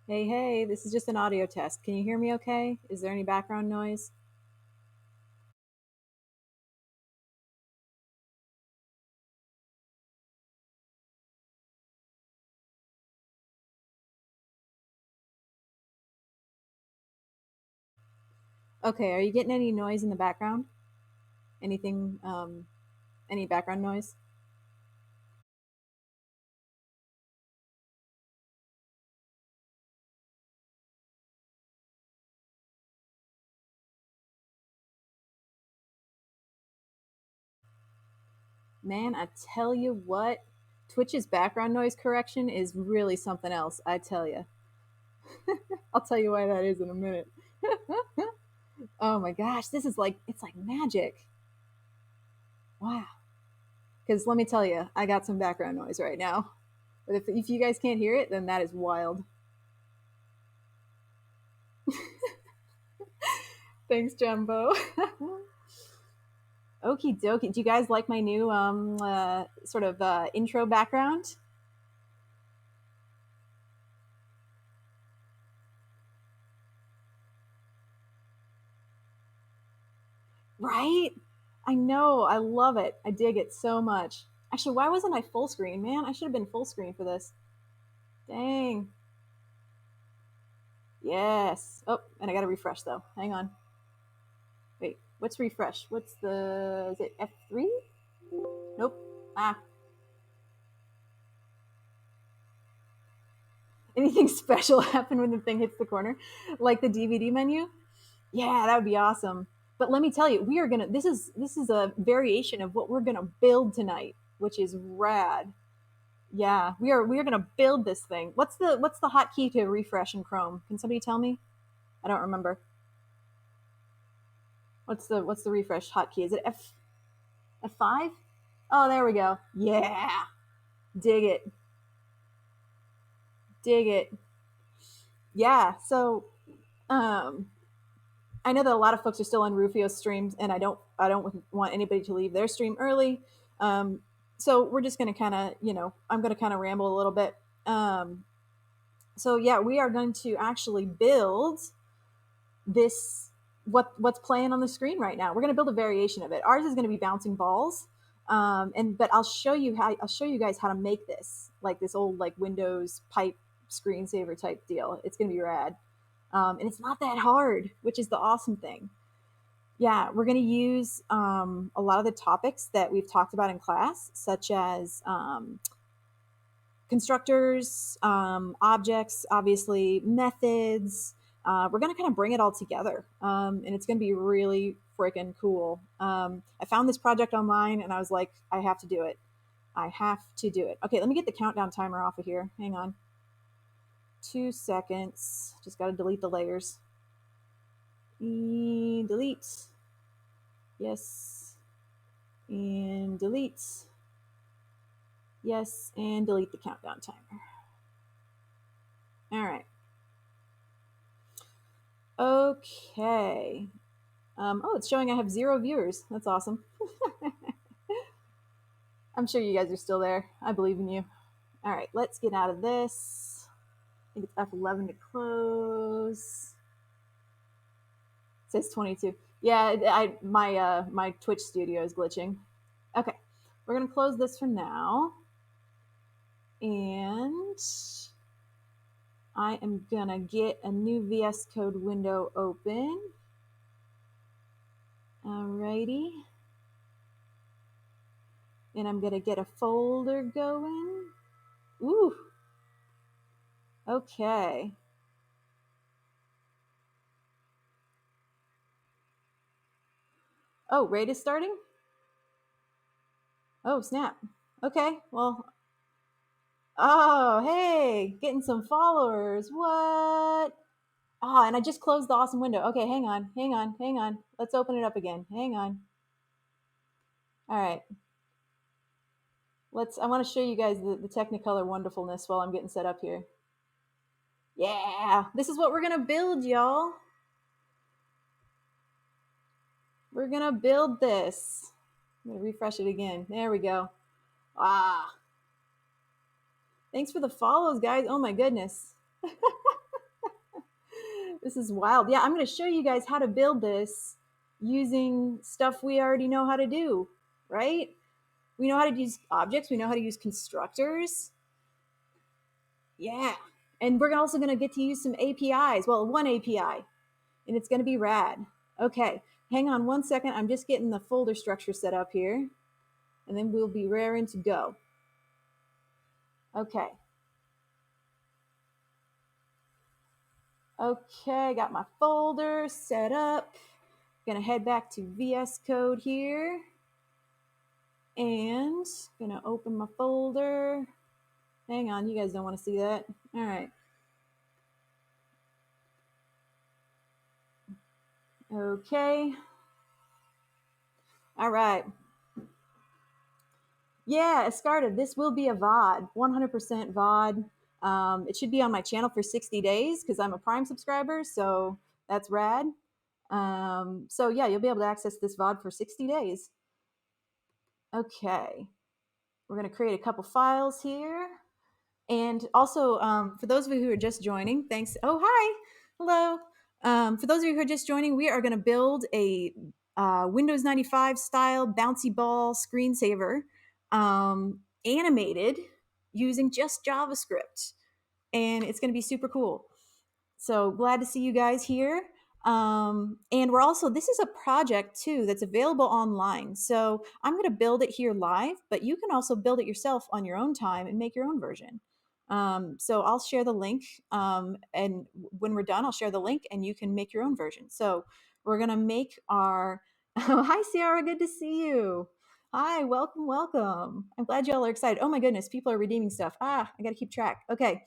Hey, hey, this is just an audio test. Can you hear me okay? Is there any background noise? Okay, are you getting any noise in the background? Anything, any background noise? Man, I tell you what, Twitch's background noise correction is really something else, I tell you. I'll tell you why that is in a minute. Oh my gosh, this is like, it's like magic. Wow. Because let me tell you, I got some background noise right now. But if you guys can't hear it, then that is wild. Thanks, Jumbo. Okie dokie. Do you guys like my new sort of intro background? Right? I know. I love it. I dig it so much. Actually, why wasn't I full screen, man? I should have been full screen for this. Dang. Yes. Oh, and I got to refresh though. Hang on. Wait, what's refresh? What's the. Is it F3? Nope. Ah. Anything special happen when the thing hits the corner? Like the DVD menu? Yeah, that would be awesome. But let me tell you, we are gonna. This is a variation of what we're gonna build tonight, which is rad. Yeah, we are gonna build this thing. What's the hotkey to refresh in Chrome? Can somebody tell me? I don't remember. What's the refresh hotkey? Is it F5? Oh, there we go. Yeah, dig it, dig it. Yeah. So um, I know that a lot of folks are still on Rufio's streams, and I don't want anybody to leave their stream early. Um, so we're just going to kind of, I'm going to kind of ramble a little bit. Um, so yeah, we are going to actually build this what's playing on the screen right now. We're going to build a variation of it. Ours is going to be bouncing balls, and but I'll show you guys how to make this like this old like Windows pipe screensaver type deal. It's going to be rad, and it's not that hard, which is the awesome thing. Yeah, we're going to use a lot of the topics that we've talked about in class, such as constructors, objects, obviously, methods. We're going to kind of bring it all together, and it's going to be really freaking cool. I found this project online, and I was like, I have to do it. I have to do it. Okay, let me get the countdown timer off of here. Hang on. 2 seconds. Just got to delete the layers. Delete. Yes. And delete. Yes, and delete the countdown timer. All right. Okay. Oh, it's showing I have 0 viewers. That's awesome. I'm sure you guys are still there. I believe in you. All right, let's get out of this. I think it's F11 to close. It says 22. Yeah, my Twitch studio is glitching. Okay, we're gonna close this for now, and I am gonna get a new VS Code window open. Alrighty. And I'm gonna get a folder going. Ooh, okay. Oh, raid is starting? Oh, snap. Okay, well, oh, hey, getting some followers. What? Ah, and I just closed the awesome window. Okay, hang on, hang on, hang on. Let's open it up again. Hang on. All right. I want to show you guys the Technicolor wonderfulness while I'm getting set up here. Yeah, this is what we're going to build, y'all. We're going to build this. I'm going to refresh it again. There we go. Ah, thanks for the follows, guys. Oh my goodness. This is wild. Yeah, I'm going to show you guys how to build this using stuff we already know how to do, right? We know how to use objects. We know how to use constructors. Yeah. And we're also going to get to use some APIs. Well, one API, and it's going to be rad. Okay, hang on one second. I'm just getting the folder structure set up here, and then we'll be raring to go. Okay. Okay, got my folder set up. Gonna head back to VS Code here, and gonna open my folder. Hang on, you guys don't want to see that. All right. Okay. All right. Yeah, Escarta, this will be a VOD, 100% VOD. It should be on my channel for 60 days because I'm a Prime subscriber, so that's rad. So yeah, you'll be able to access this VOD for 60 days. Okay. We're going to create a couple files here. And also, for those of you who are just joining, thanks. Oh, hi. Hello. For those of you who are just joining, we are going to build a Windows 95 style bouncy ball screensaver animated using just JavaScript. And it's going to be super cool. So glad to see you guys here. And we're also, this is a project too that's available online. So I'm going to build it here live, but you can also build it yourself on your own time and make your own version. So I'll share the link. And when we're done, I'll share the link and you can make your own version. So we're going to make our, oh, hi, Ciara, good to see you. Hi, welcome, welcome. I'm glad y'all are excited. Oh my goodness, people are redeeming stuff. I got to keep track. Okay,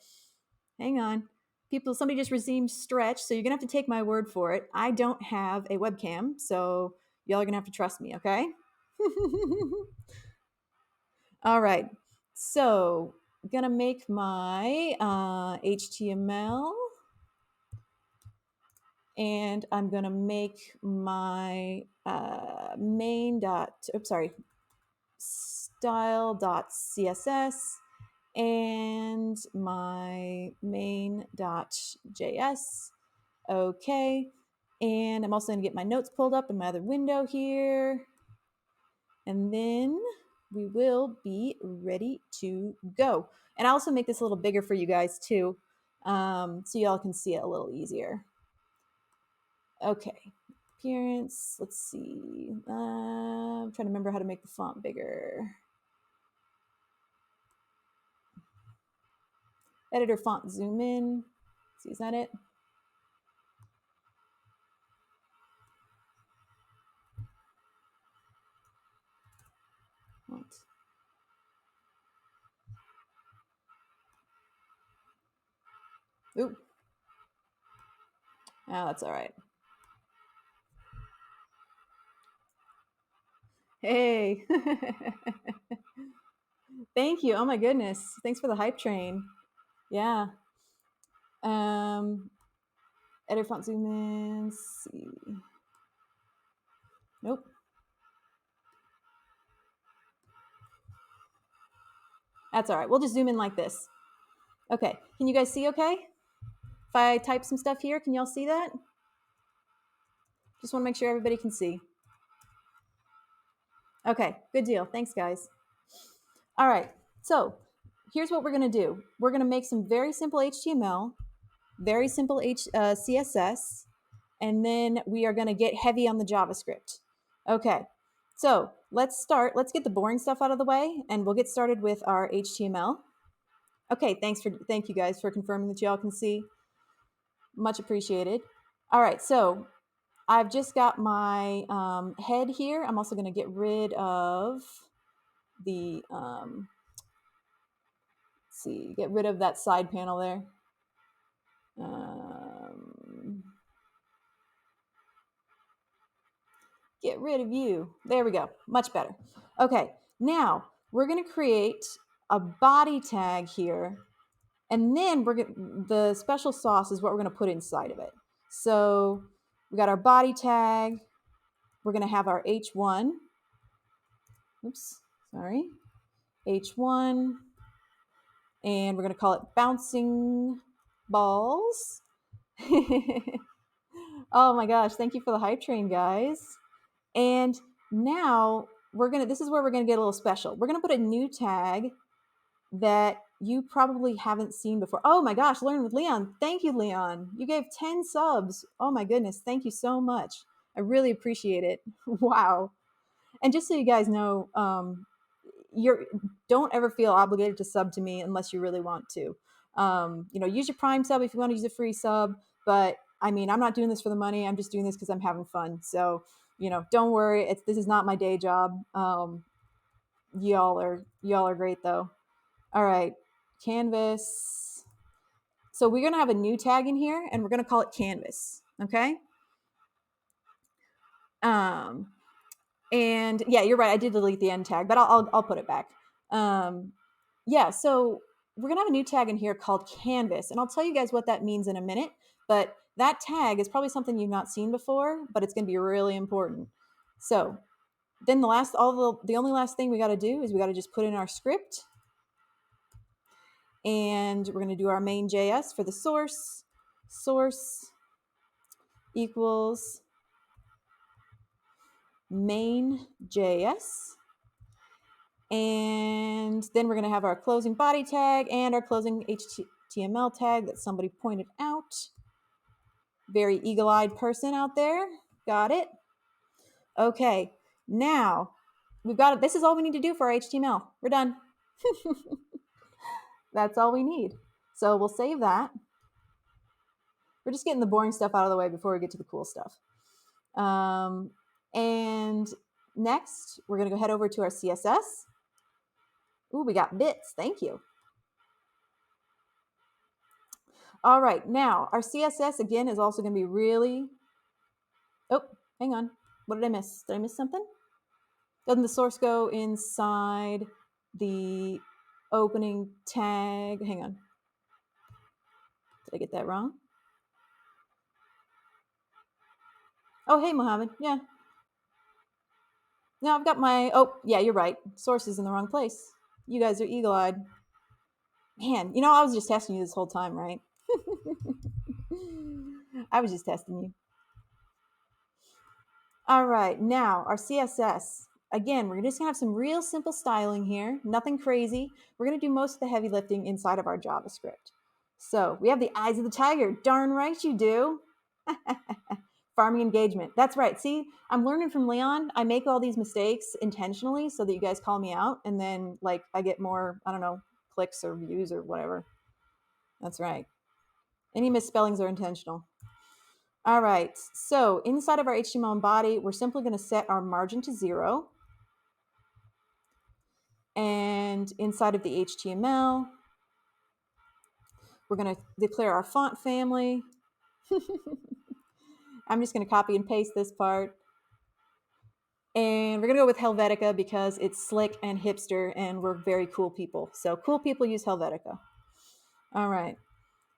hang on. Somebody just redeemed Stretch, so you're gonna have to take my word for it. I don't have a webcam, so y'all are gonna have to trust me, okay? All right, so I'm gonna make my HTML, and I'm gonna make my style.css and my main.js. Okay. And I'm also going to get my notes pulled up in my other window here. And then we will be ready to go. And I'll also make this a little bigger for you guys too, so y'all can see it a little easier. Okay. Appearance. Let's see. I'm trying to remember how to make the font bigger. Editor font zoom in. See, is that it? What? Oop. Oh, that's all right. Hey. Thank you. Oh my goodness. Thanks for the hype train. Yeah. Edit font zoom in. See. Nope. That's all right. We'll just zoom in like this. Okay. Can you guys see okay? If I type some stuff here, can y'all see that? Just want to make sure everybody can see. Okay. Good deal. Thanks, guys. All right. So here's what we're going to do. We're going to make some very simple HTML, very simple CSS, and then we are going to get heavy on the JavaScript. Okay. So let's start. Let's get the boring stuff out of the way, and we'll get started with our HTML. Okay, thank you guys for confirming that y'all can see. Much appreciated. All right, so I've just got my head here. I'm also going to get rid of the get rid of that side panel there. Get rid of you. There we go. Much better. Okay, now we're going to create a body tag here, and then the special sauce is what we're going to put inside of it. So we got our body tag. We're going to have our H1. Oops, sorry. H1. And we're going to call it bouncing balls. Oh my gosh, thank you for the hype train, guys. And now this is where we're gonna get a little special. We're gonna put a new tag that you probably haven't seen before. Oh my gosh, Learn with Leon. Thank you, Leon. You gave 10 subs. Oh my goodness, thank you so much. I really appreciate it. Wow. And just so you guys know, you're don't ever feel obligated to sub to me unless you really want to. Use your Prime sub if you want to use a free sub. But I mean, I'm not doing this for the money. I'm just doing this because I'm having fun. So, don't worry. This is not my day job. Y'all are great though. All right, Canvas. So we're gonna have a new tag in here, and we're gonna call it Canvas. Okay. And yeah, you're right. I did delete the end tag, but I'll put it back. Yeah, so we're gonna have a new tag in here called Canvas, and I'll tell you guys what that means in a minute. But that tag is probably something you've not seen before, but it's gonna be really important. So then the only last thing we got to do is we got to just put in our script, and we're gonna do our main JS for the source. Source equals main JS. And then we're going to have our closing body tag and our closing HTML tag that somebody pointed out. Very eagle-eyed person out there. Got it? Okay, now we've got it. This is all we need to do for our HTML. We're done. That's all we need. So we'll save that. We're just getting the boring stuff out of the way before we get to the cool stuff. And next, we're going to go head over to our CSS. Ooh, we got bits. Thank you. All right, now our CSS again is also going to be really. Oh, hang on. What did I miss? Did I miss something? Doesn't the source go inside the opening tag? Hang on. Did I get that wrong? Oh, hey, Mohammed. Yeah. No, I've got my. Oh, yeah, you're right. Source is in the wrong place. You guys are eagle-eyed. Man, I was just testing you this whole time, right? I was just testing you. All right, now our CSS. Again, we're just gonna have some real simple styling here, nothing crazy. We're gonna do most of the heavy lifting inside of our JavaScript. So we have the eyes of the tiger. Darn right you do. Farming engagement. That's right. See, I'm learning from Leon. I make all these mistakes intentionally so that you guys call me out, and then I get more, I don't know, clicks or views or whatever. That's right. Any misspellings are intentional. All right, so inside of our HTML and body, we're simply going to set our margin to 0. And inside of the HTML, we're going to declare our font family. I'm just going to copy and paste this part. And we're going to go with Helvetica because it's slick and hipster, and we're very cool people. So cool people use Helvetica. All right.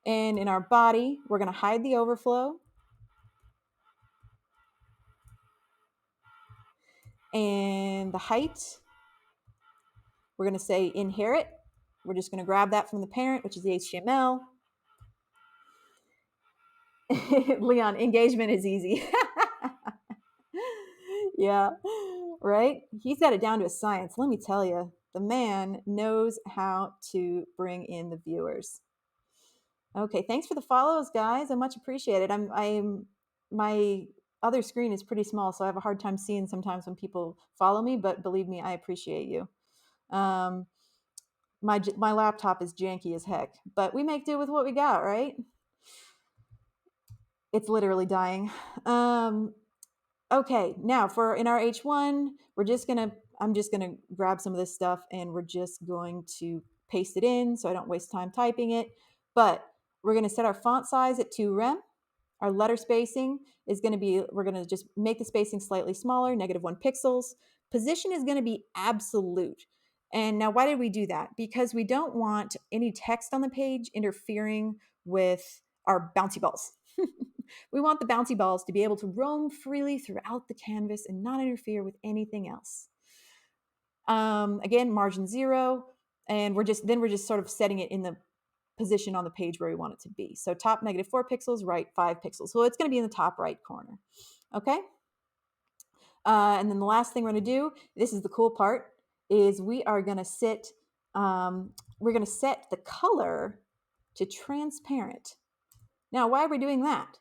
And in our body, we're going to hide the overflow. And the height, we're going to say inherit. We're just going to grab that from the parent, which is the HTML. Leon, engagement is easy. Yeah, right? He's got it down to a science. Let me tell you, the man knows how to bring in the viewers. Okay, thanks for the follows, guys. I much appreciate it. My other screen is pretty small, so I have a hard time seeing sometimes when people follow me, but believe me, I appreciate you. My laptop is janky as heck, but we make do with what we got, right? It's literally dying. Okay, now in our H1, I'm just gonna grab some of this stuff and we're just going to paste it in so I don't waste time typing it. But we're gonna set our font size at 2 rem. Our letter spacing is gonna be, we're gonna just make the spacing slightly smaller, -1 pixels. Position is gonna be absolute. And now why did we do that? Because we don't want any text on the page interfering with our bouncy balls. We want the bouncy balls to be able to roam freely throughout the canvas and not interfere with anything else. Again, margin 0, and we're just sort of setting it in the position on the page where we want it to be. So top -4 pixels, right 5 pixels. So it's going to be in the top right corner. Okay. And then the last thing we're going to do, this is the cool part, is we are going to set the color to transparent. Now, why are we doing that?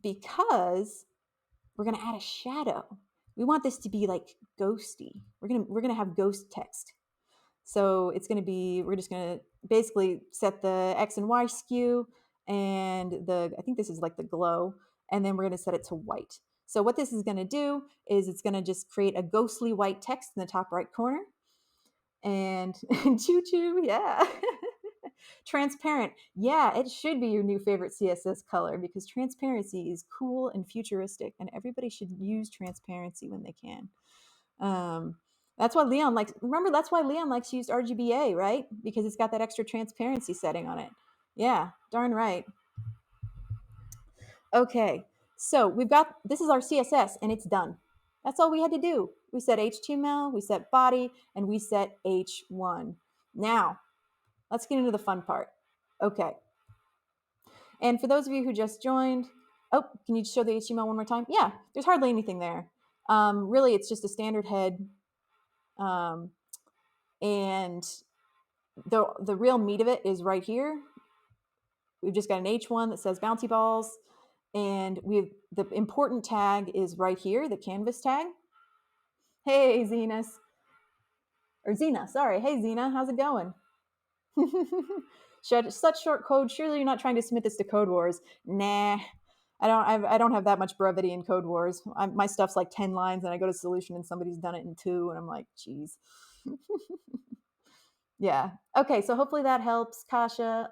Because we're going to add a shadow. We want this to be like ghosty. We're gonna have ghost text. So it's going to be, we're just going to basically set the X and Y skew and I think this is like the glow, and then we're going to set it to white. So what this is going to do is it's going to just create a ghostly white text in the top right corner. And choo-choo, yeah. Transparent. Yeah, it should be your new favorite CSS color because transparency is cool and futuristic, and everybody should use transparency when they can. That's why Leon likes, remember, that's why Leon likes to use RGBA, right? Because it's got that extra transparency setting on it. Yeah, darn right. Okay, so we've got, this is our CSS and it's done. That's all we had to do. We set HTML, we set body, and we set H1. Now, let's get into the fun part. Okay. And for those of you who just joined, oh, can you show the HTML one more time? Yeah, there's hardly anything there. Really, it's just a standard head. And the real meat of it is right here. We've just got an H1 that says bouncy balls. And the important tag is right here, the canvas tag. Hey, Zenas. Or Zena, sorry. Hey, Zena, how's it going? Such short code. Surely you're not trying to submit this to Code Wars. Nah, I don't have that much brevity in Code Wars. My stuff's like 10 lines, and I go to solution, and somebody's done it in 2, and I'm like, geez. Yeah. Okay. So hopefully that helps, Kasha.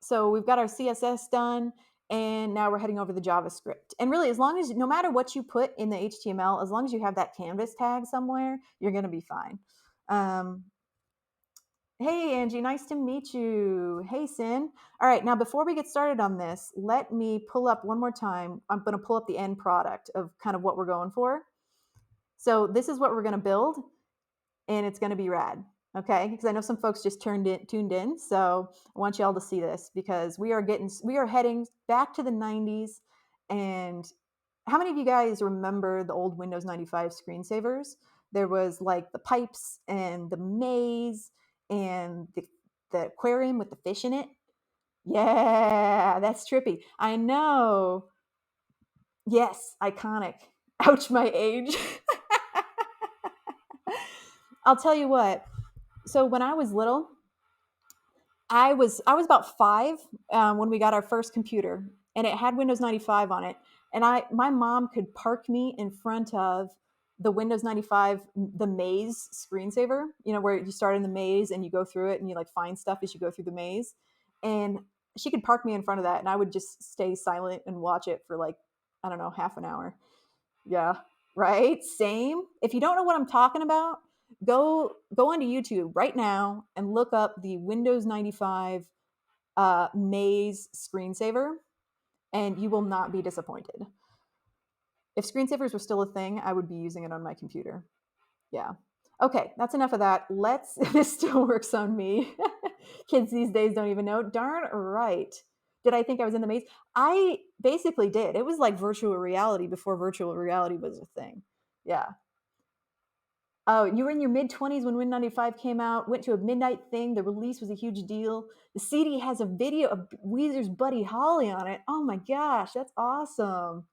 So we've got our CSS done, and now we're heading over the JavaScript. And really, no matter what you put in the HTML, as long as you have that canvas tag somewhere, you're going to be fine. Hey, Angie, nice to meet you. Hey, Sin. All right, now before we get started on this, let me pull up one more time. I'm going to pull up the end product of kind of what we're going for. So this is what we're going to build, and it's going to be rad, okay? Because I know some folks just tuned in, so I want you all to see this because we are heading back to the 90s. And how many of you guys remember the old Windows 95 screensavers? There was like the pipes and the maze and the aquarium with the fish in it. Yeah, that's trippy. I know. Yes, iconic. Ouch, my age. I'll tell you what. So when I was little, I was about 5 when we got our first computer, and it had Windows 95 on it. And my mom could park me in front of the Windows 95, the maze screensaver, where you start in the maze and you go through it and you like find stuff as you go through the maze. And she could park me in front of that, and I would just stay silent and watch it for like, I don't know, half an hour. Yeah, right? Same. If you don't know what I'm talking about, go onto YouTube right now and look up the Windows 95 maze screensaver, and you will not be disappointed. If screensavers were still a thing, I would be using it on my computer. Yeah. Okay, that's enough of that. This still works on me. Kids these days don't even know. Darn right. Did I think I was in the maze? I basically did. It was like virtual reality before virtual reality was a thing. Yeah. Oh, you were in your mid-20s when Win 95 came out, went to a midnight thing. The release was a huge deal. The CD has a video of Weezer's Buddy Holly on it. Oh my gosh, that's awesome.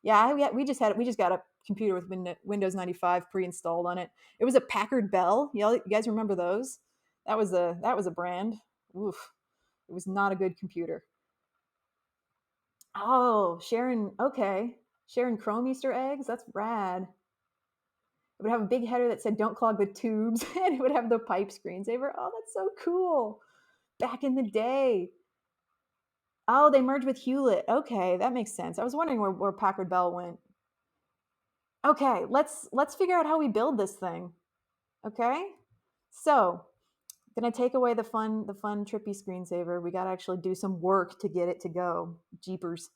Yeah, we just got a computer with Windows 95 pre-installed on it. It was a Packard Bell. You guys remember those? That was a brand. Oof. It was not a good computer. Oh, okay. Sharing Chrome Easter eggs? That's rad. It would have a big header that said, "Don't clog the tubes," and it would have the pipe screensaver. Oh, that's so cool. Back in the day. Oh, they merged with Hewlett. Okay, that makes sense. I was wondering where Packard Bell went. Okay, let's figure out how we build this thing. Okay? So, I'm gonna take away the fun trippy screensaver. We gotta actually do some work to get it to go. Jeepers.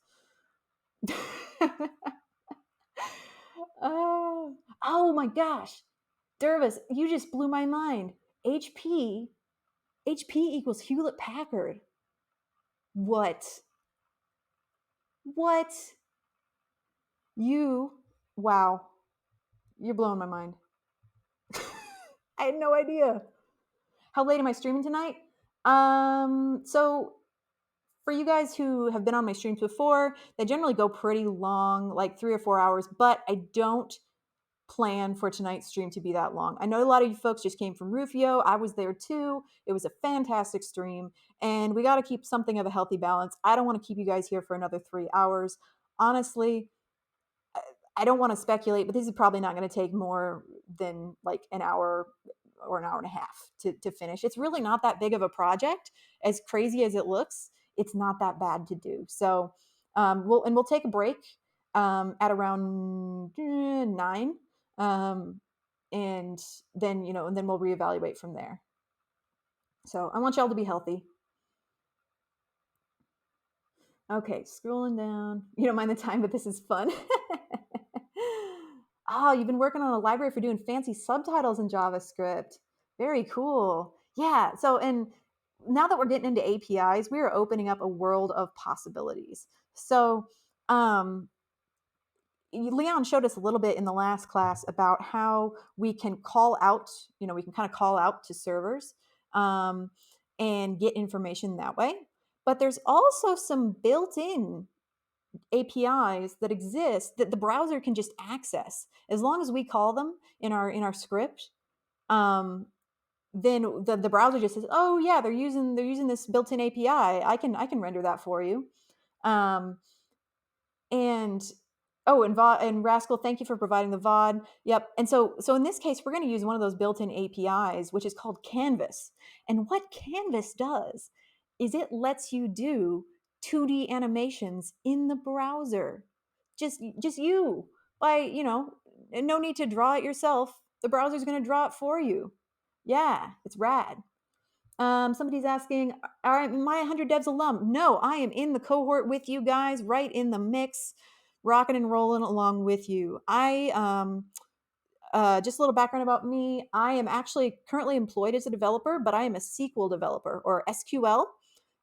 Oh my gosh. Dervis, you just blew my mind. HP HP equals Hewlett Packard. What? What? Wow. You're blowing my mind. I had no idea. How late am I streaming tonight? So for you guys who have been on my streams before, they generally go pretty long, like 3 or 4 hours, but I don't plan for tonight's stream to be that long. I know a lot of you folks just came from Rufio. I was there too. It was a fantastic stream, and we got to keep something of a healthy balance. I don't want to keep you guys here for another 3 hours. Honestly, I don't want to speculate, but this is probably not going to take more than like an hour or an hour and a half to finish. It's really not that big of a project. As crazy as it looks, it's not that bad to do. So we'll take a break at around 9, and then we'll reevaluate from there. So I want y'all to be healthy. Okay, scrolling down. You don't mind the time, but this is fun. Oh, you've been working on a library for doing fancy subtitles in JavaScript. Very cool. Yeah. So, and now that we're getting into APIs, we are opening up a world of possibilities. So, Leon showed us a little bit in the last class about how we can call out, we can kind of call out to servers and get information that way. But there's also some built-in APIs that exist that the browser can just access as long as we call them in our script. Then the browser just says, "Oh yeah, they're using this built-in API. I can render that for you." And and Rascal, thank you for providing the VOD. Yep. And so in this case, we're going to use one of those built-in APIs, which is called Canvas. And what Canvas does is it lets you do 2D animations in the browser. Just you. No need to draw it yourself. The browser's going to draw it for you. Yeah, it's rad. Somebody's asking, am I 100 Devs alum? No, I am in the cohort with you guys, right in the mix, rocking and rolling along with you. Just a little background about me. I am actually currently employed as a developer, but I am a SQL developer, or SQL.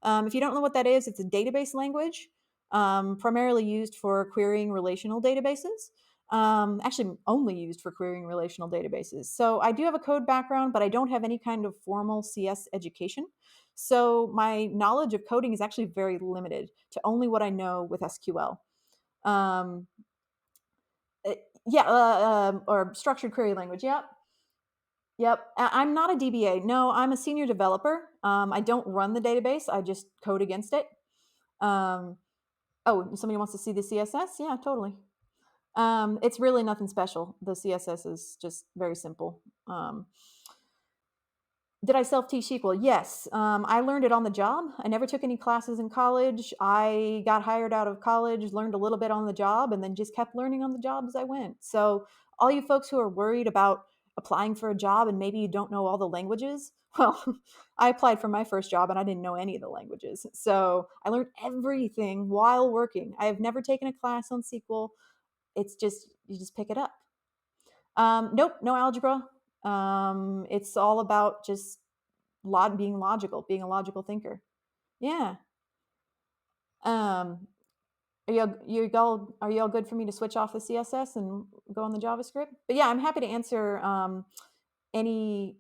If you don't know what that is, it's a database language primarily used for querying relational databases. Actually, only used for querying relational databases. So I do have a code background, but I don't have any kind of formal CS education. So my knowledge of coding is actually very limited to only what I know with SQL. Or structured query language. Yep. I'm not a DBA. No, I'm a senior developer. I don't run the database. I just code against it. Somebody wants to see the CSS? Yeah, totally. It's really nothing special. The CSS is just very simple. Did I self-teach SQL? Yes. I learned it on the job. I never took any classes in college. I got hired out of college, learned a little bit on the job, and then just kept learning on the job as I went. So all you folks who are worried about applying for a job and maybe you don't know all the languages, well, I applied for my first job and I didn't know any of the languages. So I learned everything while working. I have never taken a class on SQL. It's just, you just pick it up. Nope, no algebra. It's all about just being logical, being a logical thinker. Yeah. Are y'all good for me to switch off the CSS and go on the JavaScript? But yeah, I'm happy to answer any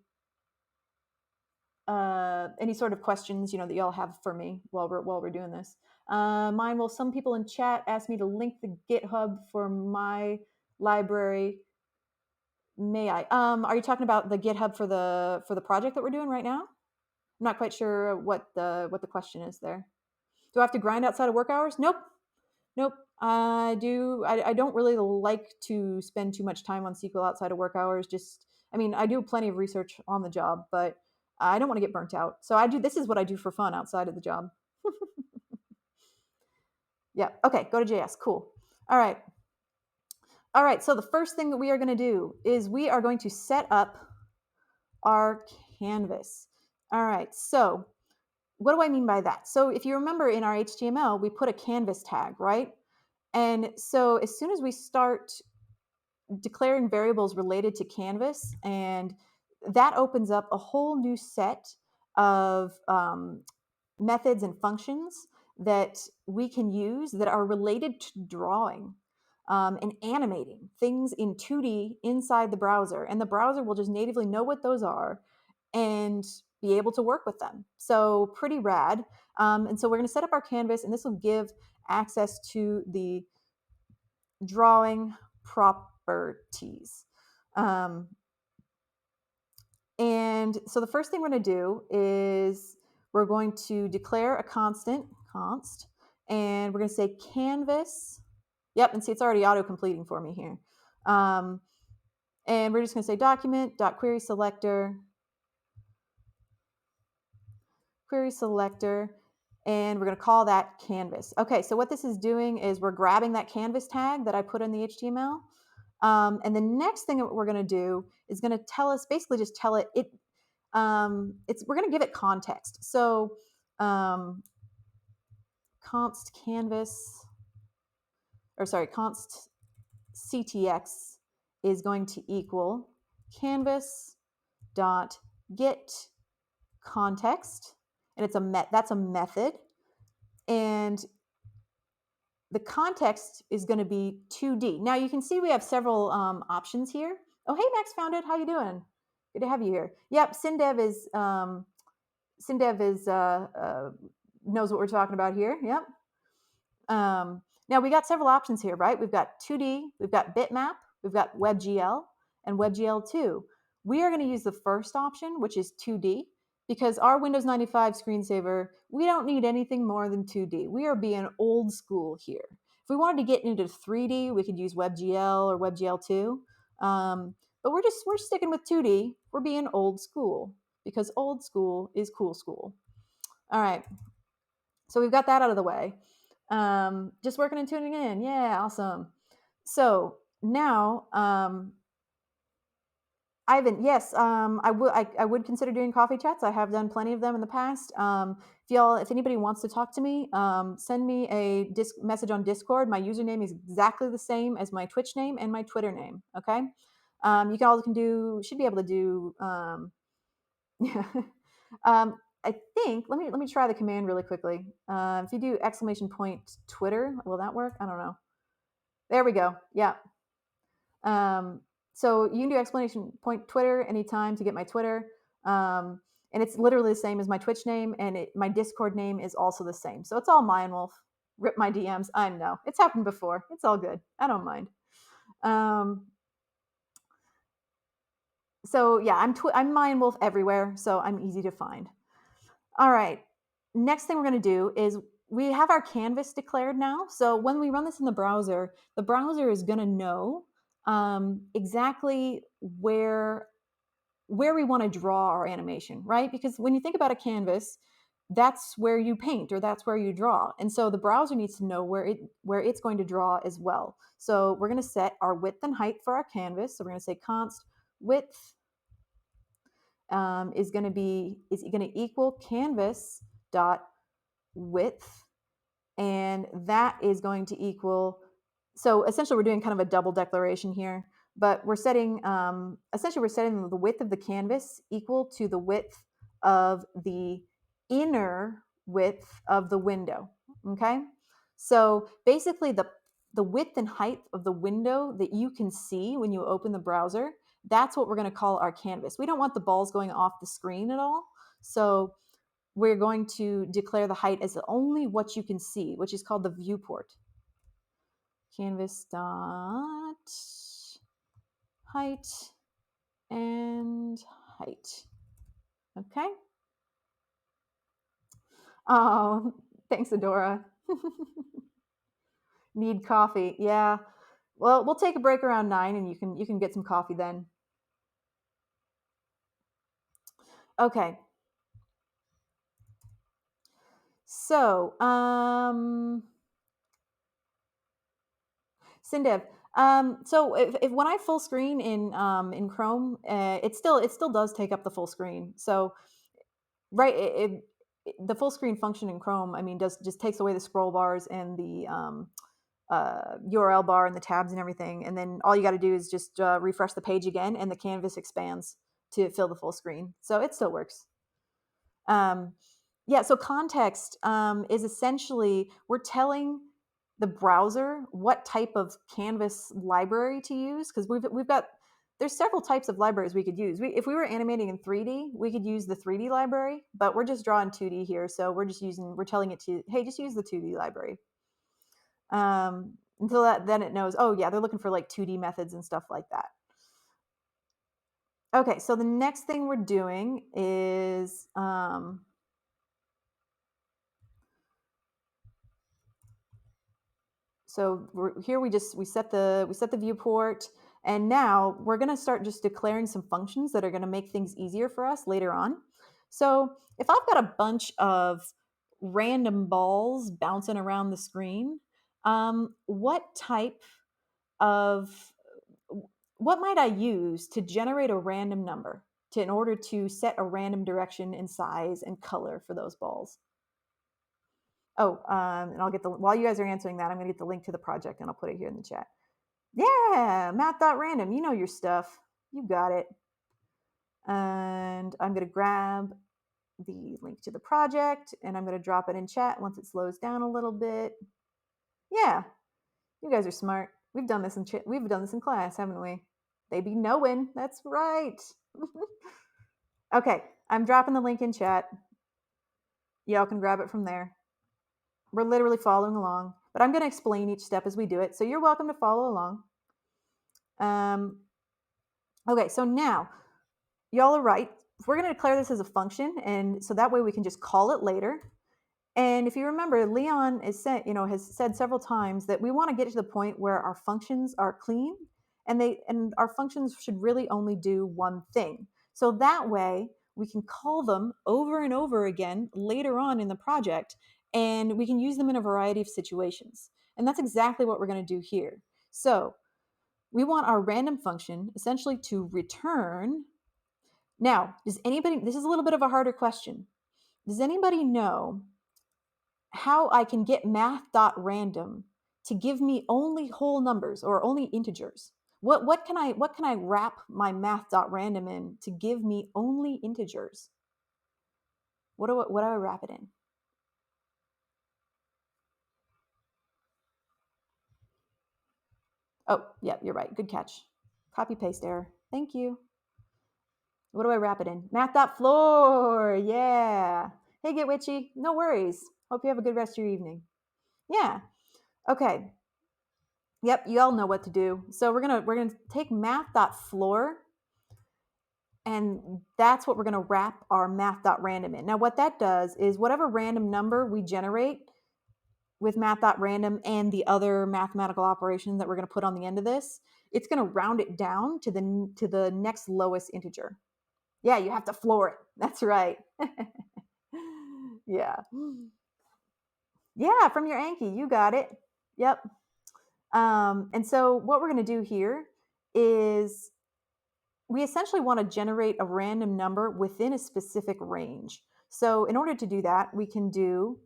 sort of questions that y'all have for me while we're doing this. Mine will. Some people in chat asked me to link the GitHub for my library. May I? Are you talking about the GitHub for the project that we're doing right now? I'm not quite sure what the question is there. Do I have to grind outside of work hours? Nope. I don't really like to spend too much time on SQL outside of work hours. I do plenty of research on the job, but I don't want to get burnt out. So this is what I do for fun outside of the job. Yeah. Okay. Go to JS. Cool. All right. So the first thing that we are going to do is we are going to set up our canvas. All right. So what do I mean by that? So if you remember in our HTML, we put a canvas tag, right? And so as soon as we start declaring variables related to canvas, and that opens up a whole new set of methods and functions that we can use that are related to drawing and animating things in 2D inside the browser. And the browser will just natively know what those are and be able to work with them. So pretty rad. And so we're going to set up our canvas, and this will give access to the drawing properties. And so the first thing we're going to do is we're going to declare a constant, const, and we're going to say canvas. Yep, and see, it's already auto-completing for me here. And we're just going to say document.query selector, query selector, and we're going to call that canvas. Okay, so what this is doing is we're grabbing that canvas tag that I put in the HTML. And the next thing that we're going to do is going to tell us, basically just tell it, we're going to give it context. So const canvas, or sorry, const ctx is going to equal canvas dot get context, and that's a method, and the context is going to be 2D. Now you can see we have several options here. Oh, hey, Max Founded, how you doing? Good to have you here. Yep, Syndev is knows what we're talking about here. Yep. Now we got several options here, right? We've got 2D, we've got bitmap, we've got WebGL, and WebGL2. We are going to use the first option, which is 2D, because our Windows 95 screensaver, we don't need anything more than 2D. We are being old school here. If we wanted to get into 3D, we could use WebGL or WebGL2. But we're sticking with 2D. We're being old school because old school is cool school. All right. So we've got that out of the way. Just working and tuning in. Yeah, awesome. So now, Ivan, yes, I would consider doing coffee chats. I have done plenty of them in the past. If anybody wants to talk to me, send me a message on Discord. My username is exactly the same as my Twitch name and my Twitter name. Okay. Should be able to do. Yeah. I think let me try the command really quickly. If you do !Twitter, will that work? I don't know. There we go. Yeah. So you can do !Twitter anytime to get my Twitter. And it's literally the same as my Twitch name, and my Discord name is also the same. So it's all Mayan Wolf. Rip my DMs. I know it's happened before. It's all good. I don't mind. So yeah, I'm Mayan Wolf everywhere, so I'm easy to find. All right. Next thing we're going to do is we have our canvas declared now. So when we run this in the browser is going to know exactly where we want to draw our animation, right? Because when you think about a canvas, that's where you paint or that's where you draw. And so the browser needs to know where it's going to draw as well. So we're going to set our width and height for our canvas. So we're going to say const width is going to equal canvas dot width, and that is going to equal. So essentially, we're doing kind of a double declaration here, but we're setting the width of the canvas equal to the width of the inner width of the window. Okay, so basically the width and height of the window that you can see when you open the browser, that's what we're going to call our canvas. We don't want the balls going off the screen at all. So we're going to declare the height as only what you can see, which is called the viewport. Canvas dot height and height. Okay. Oh, thanks, Adora. Need coffee. Yeah. Well, we'll take a break around 9 and you can get some coffee then. Okay. So, Sindev, so if when I full screen in Chrome, it still does take up the full screen. So, right, the full screen function in Chrome, I mean, just takes away the scroll bars and the URL bar and the tabs and everything, and then all you got to do is just refresh the page again, and the canvas expands to fill the full screen. So it still works. Yeah, so context is essentially we're telling the browser what type of canvas library to use, because we've got there's several types of libraries we could use. If we were animating in 3D, we could use the 3D library, but we're just drawing 2D here, so we're telling it to, hey, just use the 2D library. Until then it knows, oh yeah, they're looking for like 2D methods and stuff like that. Okay, so the next thing we're doing is so here we set the viewport, and now we're going to start just declaring some functions that are going to make things easier for us later on. So if I've got a bunch of random balls bouncing around the screen, what might I use to generate a random number in order to set a random direction and size and color for those balls? Oh, and while you guys are answering that, I'm going to get the link to the project and I'll put it here in the chat. Yeah, math.random. You know your stuff. You got it. And I'm going to grab the link to the project and I'm going to drop it in chat once it slows down a little bit. Yeah, you guys are smart. We've done this in class, haven't we? They be knowing. That's right. Okay, I'm dropping the link in chat. Y'all can grab it from there. We're literally following along, but I'm going to explain each step as we do it, so you're welcome to follow along. Okay, so now y'all are right. We're going to declare this as a function, and so that way we can just call it later. And if you remember, Leon has said several times that we want to get to the point where our functions are clean, and our functions should really only do one thing. So that way we can call them over and over again later on in the project, and we can use them in a variety of situations. And that's exactly what we're going to do here. So we want our random function essentially to return. Now, this is a little bit of a harder question. Does anybody know how I can get math.random to give me only whole numbers or only integers? What can I wrap my math.random in to give me only integers? What do I wrap it in? Oh, yeah, you're right. Good catch. Copy paste error. Thank you. What do I wrap it in? Math.floor. Yeah. Hey, Get Witchy. No worries. Hope you have a good rest of your evening. Yeah. Okay. Yep, you all know what to do. So we're gonna take math.floor, and that's what we're gonna wrap our math.random in. Now what that does is whatever random number we generate with math.random and the other mathematical operation that we're gonna put on the end of this, it's gonna round it down to the next lowest integer. Yeah, you have to floor it. That's right. Yeah. Yeah, from your Anki, you got it. Yep. And so what we're going to do here is we essentially want to generate a random number within a specific range. So in order to do that, we can do,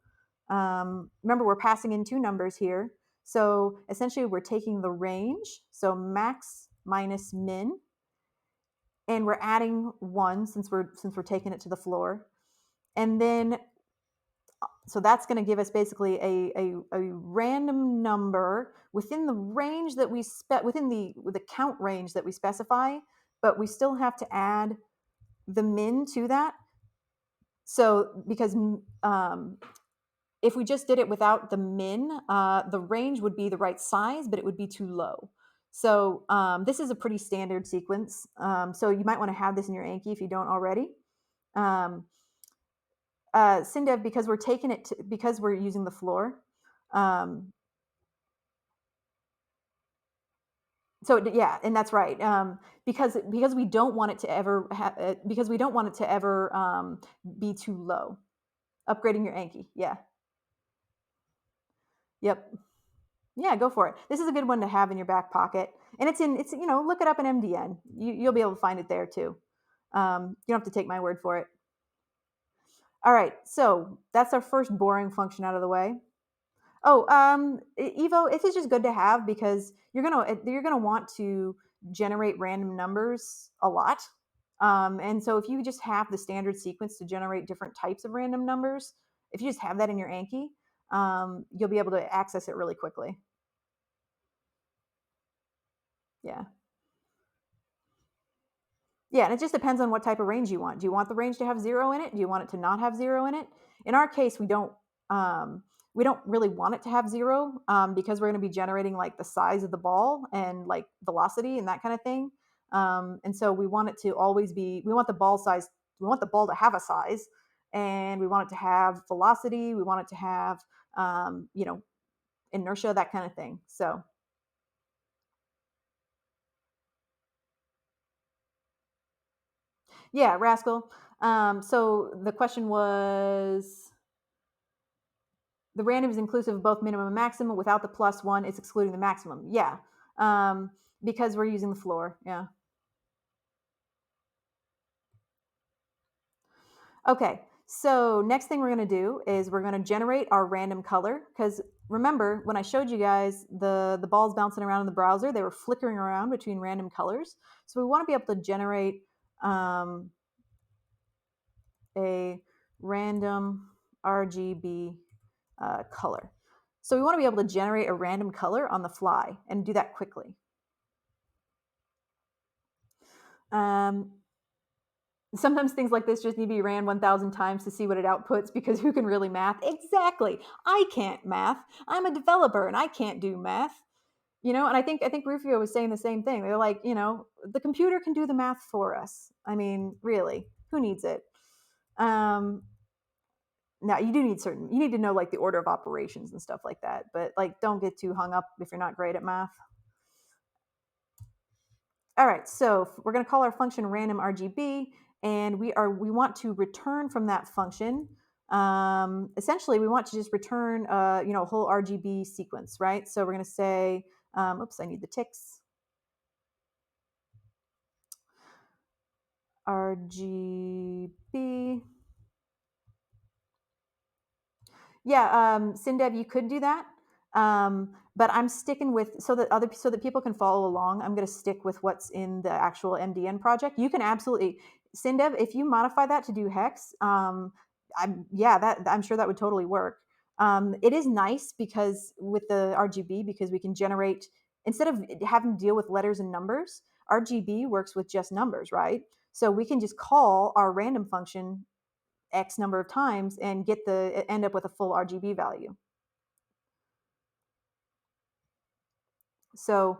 remember we're passing in two numbers here. So essentially we're taking the range, so max minus min, and we're adding 1 since we're taking it to the floor. And then so that's going to give us basically a random number within the range that within the count range that we specify, but we still have to add the min to that. So because if we just did it without the min, the range would be the right size, but it would be too low. So this is a pretty standard sequence. So you might want to have this in your Anki if you don't already. Sindev, because because we're using the floor. So yeah, and that's right. Because we don't want it to ever be too low. Upgrading your Anki, yeah. Yep. Yeah, go for it. This is a good one to have in your back pocket, and look it up in MDN. You'll be able to find it there too. You don't have to take my word for it. All right, so that's our first boring function out of the way. Oh, Evo, this is just good to have because you're gonna want to generate random numbers a lot. And so if you just have the standard sequence to generate different types of random numbers, if you just have that in your Anki, you'll be able to access it really quickly. Yeah. Yeah, and it just depends on what type of range you want. Do you want the range to have 0 in it? Do you want it to not have 0 in it? In our case, we don't really want it to have 0, because we're going to be generating like the size of the ball and like velocity and that kind of thing. And so we want it to always be. We want the ball size. We want the ball to have a size, and we want it to have velocity. We want it to have, you know, inertia, that kind of thing. So yeah, Rascal. So the question was, the random is inclusive of both minimum and maximum. Without the plus one, it's excluding the maximum. Yeah, um, because we're using the floor. Yeah. Okay. So next thing we're going to do is we're going to generate our random color, because remember when I showed you guys the balls bouncing around in the browser, they were flickering around between random colors. So we want to be able to generate um, a random RGB color. So we want to be able to generate a random color on the fly and do that quickly. Um, Sometimes things like this just need to be ran 1,000 times to see what it outputs, because who can really math? Exactly. I can't math. I'm a developer and I can't do math. And I think Rufio was saying the same thing. They're like, the computer can do the math for us. I mean, really, who needs it? Um, Now you need to know like the order of operations and stuff like that, but like don't get too hung up if you're not great at math. All right, so we're going to call our function random RGB, and we want to return from that function. Essentially, we want to just return a whole RGB sequence, right? So we're going to say, oops, I need the ticks. RGB. Yeah, Syndev, you could do that. But I'm sticking with, so that people can follow along. I'm going to stick with what's in the actual MDN project. You can absolutely, Syndev, if you modify that to do hex, I'm sure that would totally work. It is nice because with the RGB, because we can generate, instead of having to deal with letters and numbers, RGB works with just numbers, right? So we can just call our random function X number of times and end up with a full RGB value. So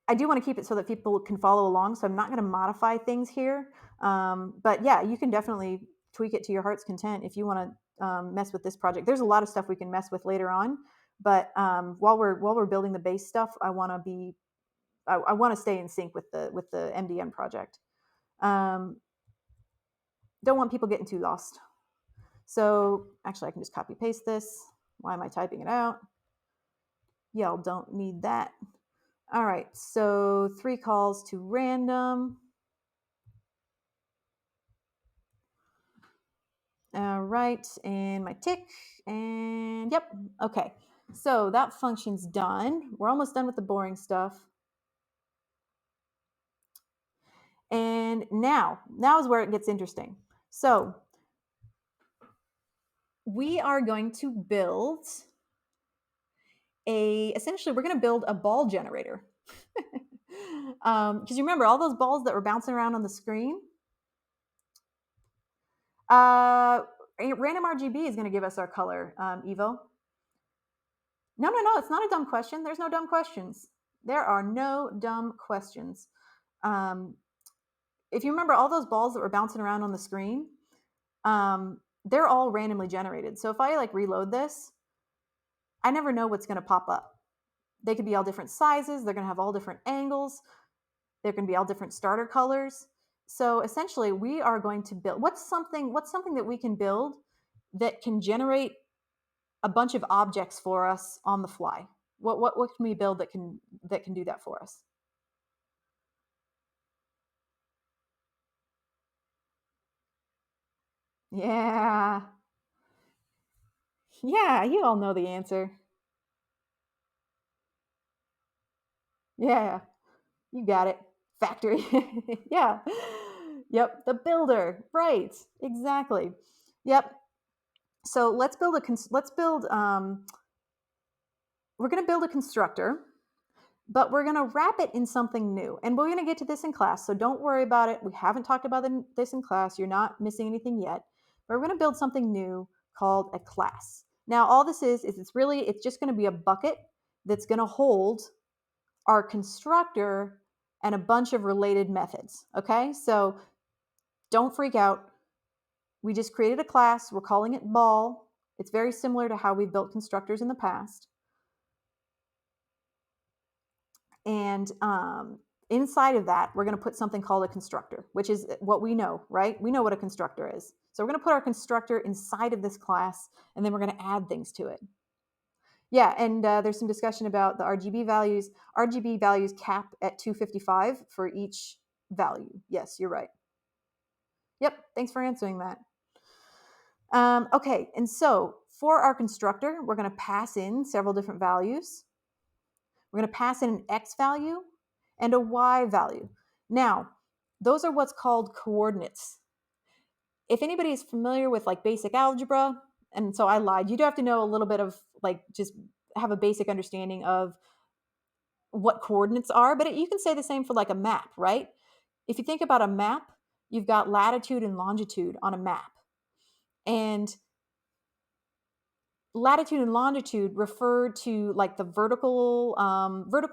I do want to keep it so that people can follow along. So I'm not going to modify things here. But yeah, you can definitely tweak it to your heart's content if you want to mess with this project. There's a lot of stuff we can mess with later on. But while we're building the base stuff, I want to stay in sync with the MDN project. Don't want people getting too lost. So actually, I can just copy paste this. Why am I typing it out? Y'all don't need that. All right, so 3 calls to random. All right, and my tick, and yep, okay. So that function's done. We're almost done with the boring stuff. And now is where it gets interesting. So we are going to build essentially we're going to build a ball generator. Because you remember all those balls that were bouncing around on the screen? Random RGB is going to give us our color, Evo. No, it's not a dumb question. There's no dumb questions. There are no dumb questions. If you remember all those balls that were bouncing around on the screen, they're all randomly generated. So if I like reload this, I never know what's going to pop up. They could be all different sizes. They're going to have all different angles. They're going to be all different starter colors. So essentially, we are going to build what's something that we can build that can generate a bunch of objects for us on the fly. What can we build that can do that for us? Yeah. Yeah, you all know the answer. Yeah. You got it. Factory. Yeah. Yep, the builder. Right. Exactly. Yep. So let's build a we're going to build a constructor, but we're going to wrap it in something new. And we're going to get to this in class, so don't worry about it. We haven't talked about this in class. You're not missing anything yet. But we're going to build something new called a class. Now, all this is it's just going to be a bucket that's going to hold our constructor and a bunch of related methods. Okay, so don't freak out. We just created a class. We're calling it ball. It's very similar to how we've built constructors in the past. And inside of that, we're going to put something called a constructor, which is what we know, right? We know what a constructor is. So we're going to put our constructor inside of this class, and then we're going to add things to it. Yeah, and there's some discussion about the RGB values. RGB values cap at 255 for each value. Yes, you're right. Yep, thanks for answering that. Okay, and so for our constructor, we're going to pass in several different values. We're going to pass in an X value and a Y value. Now, those are what's called coordinates. If anybody is familiar with like basic algebra, and so I lied, you do have to know a little bit of like just have a basic understanding of what coordinates are, but you can say the same for like a map, right? If you think about a map, you've got latitude and longitude on a map. And latitude and longitude refer to like the vertical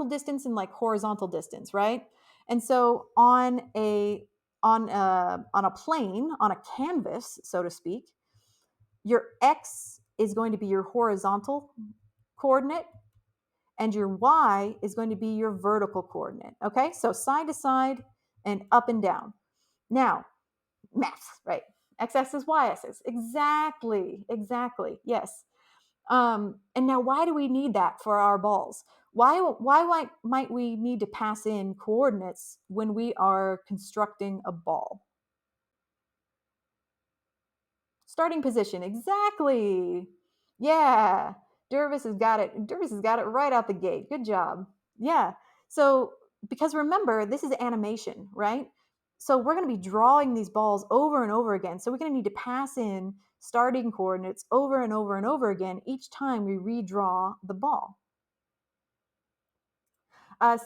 distance and like horizontal distance, right? And so on a plane, on a canvas, so to speak, your x is going to be your horizontal coordinate and your y is going to be your vertical coordinate. Okay, so side to side and up and down. Now, math, right? X-axis, y-axis, exactly, yes. And now, why do we need that for our balls? Why might we need to pass in coordinates when we are constructing a ball? Starting position, exactly. Yeah, Dervis has got it. Dervis has got it right out the gate. Good job. Yeah. So, because remember, this is animation, right? So we're going to be drawing these balls over and over again. So we're going to need to pass in starting coordinates over and over and over again each time we redraw the ball.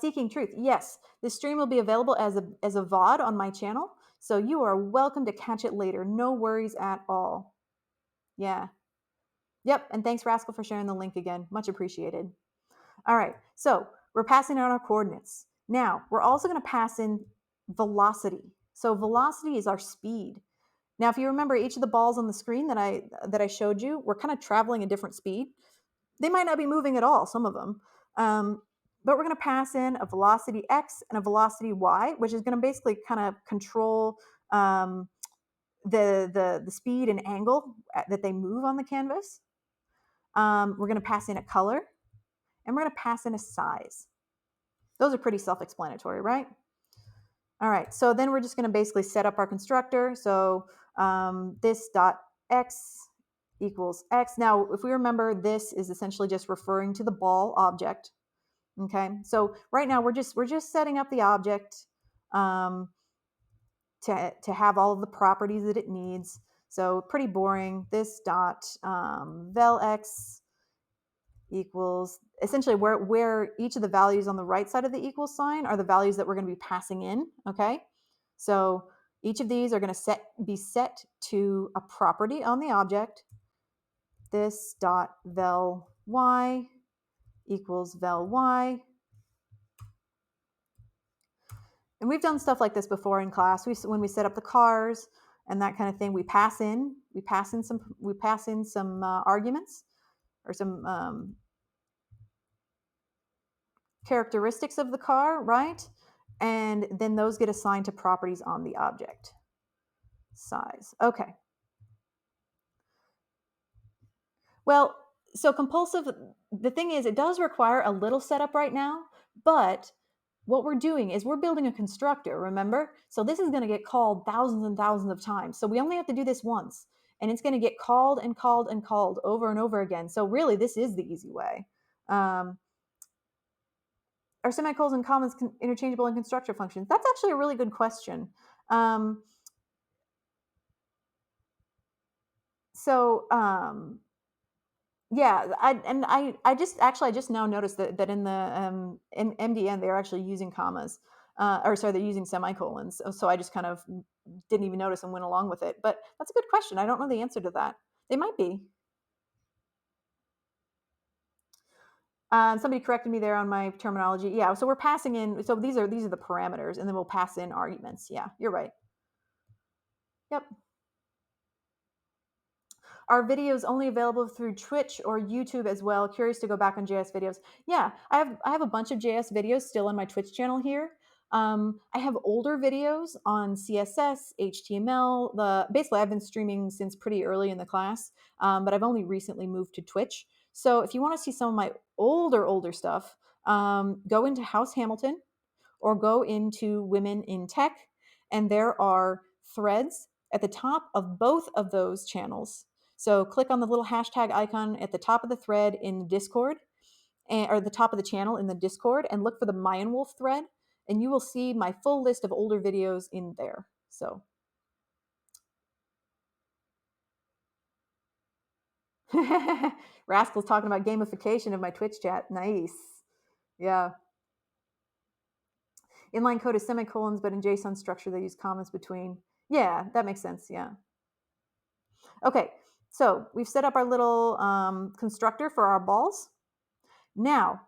Seeking Truth. Yes, this stream will be available as a VOD on my channel. So you are welcome to catch it later. No worries at all. Yeah. Yep. And thanks, Rascal, for sharing the link again. Much appreciated. All right. So we're passing out our coordinates. Now, we're also going to pass in velocity. So velocity is our speed. Now, if you remember, each of the balls on the screen that I showed you, we're kind of traveling a different speed. They might not be moving at all, some of them. But we're going to pass in a velocity x and a velocity y, which is going to basically kind of control the speed and angle that they move on the canvas. We're going to pass in a color, and we're going to pass in a size. Those are pretty self-explanatory, right? All right, so then we're just going to basically set up our constructor. So this dot x equals x. Now, if we remember, this is essentially just referring to the ball object. Okay, so right now we're just setting up the object to have all of the properties that it needs. So pretty boring. This dot vel x equals essentially where each of the values on the right side of the equal sign are the values that we're going to be passing in. Okay, so each of these are going to be set to a property on the object. This dot vel y equals vel y. And we've done stuff like this before in class. When we set up the cars and that kind of thing, we pass in some arguments or some characteristics of the car, right? And then those get assigned to properties on the object. Size. Okay. Well, so compulsive, the thing is, it does require a little setup right now, but what we're doing is we're building a constructor, remember? So this is going to get called thousands and thousands of times. So we only have to do this once, and it's going to get called and called and called over and over again. So really, this is the easy way. Are semicolons and commas interchangeable in constructor functions? That's actually a really good question. So yeah, I just now noticed that in the in MDN they're actually using commas, or sorry, they're using semicolons. So I just kind of didn't even notice and went along with it. But that's a good question. I don't know the answer to that. They might be. Somebody corrected me there on my terminology. Yeah, so we're passing in. So these are the parameters, and then we'll pass in arguments. Yeah, you're right. Yep. Are videos only available through Twitch or YouTube as well? Curious to go back on JS videos. Yeah, I have a bunch of JS videos still on my Twitch channel here. I have older videos on CSS, HTML. Basically, I've been streaming since pretty early in the class, but I've only recently moved to Twitch. So if you want to see some of my older stuff, go into House Hamilton or go into Women in Tech, and there are threads at the top of both of those channels. So click on the little hashtag icon at the top of the thread in Discord, or the top of the channel in the Discord, and look for the Mayan Wolf thread, and you will see my full list of older videos in there. So Rascal's talking about gamification of my Twitch chat. Nice. Yeah. Inline code is semicolons, but in JSON structure, they use commas between. Yeah, that makes sense. Yeah. Okay, so we've set up our little constructor for our balls. Now,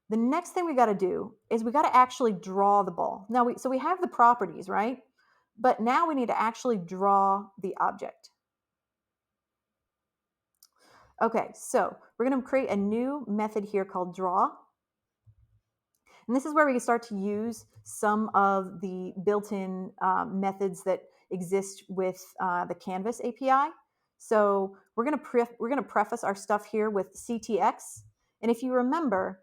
the next thing we got to do is we got to actually draw the ball. Now, so we have the properties, right? But now we need to actually draw the object. Okay, so we're going to create a new method here called draw. And this is where we can start to use some of the built-in methods that exist with the Canvas API. So we're going to preface our stuff here with CTX. And if you remember,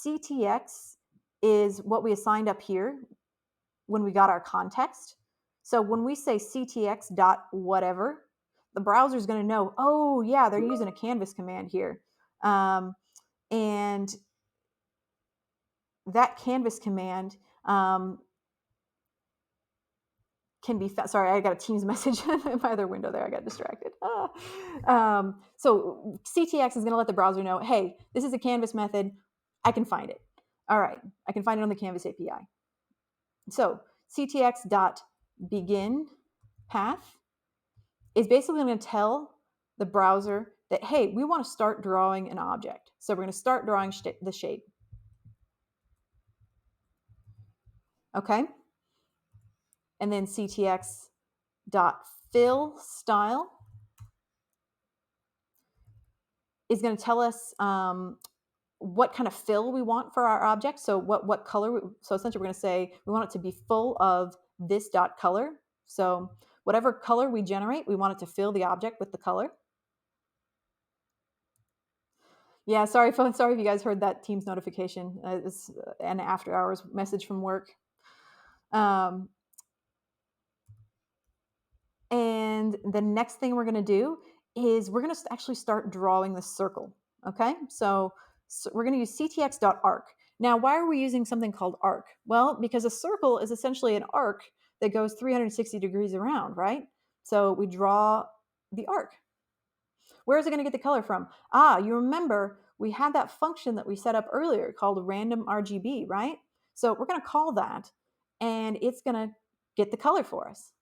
CTX is what we assigned up here when we got our context. So when we say CTX dot whatever, the browser is going to know, oh yeah, they're using a Canvas command here. And that Canvas command can be sorry, I got a Teams message in my other window there. I got distracted. So CTX is going to let the browser know, hey, this is a Canvas method. I can find it. All right, I can find it on the Canvas API. So CTX dot begin path is basically going to tell the browser that, hey, we want to start drawing an object. So we're going to start drawing the shape. Okay. And then CTX dot fill style is going to tell us what kind of fill we want for our object. So what color. So essentially, we're going to say we want it to be full of this dot color. So whatever color we generate, we want it to fill the object with the color. Yeah, sorry, phone. Sorry if you guys heard that Teams notification. It's an after hours message from work. And the next thing we're going to do is we're going to actually start drawing the circle. Okay, so we're going to use ctx.arc. Now, why are we using something called arc? Well, because a circle is essentially an arc that goes 360 degrees around, right? So we draw the arc. Where is it going to get the color from? You remember we had that function that we set up earlier called random RGB, right? So we're going to call that, and it's going to get the color for us.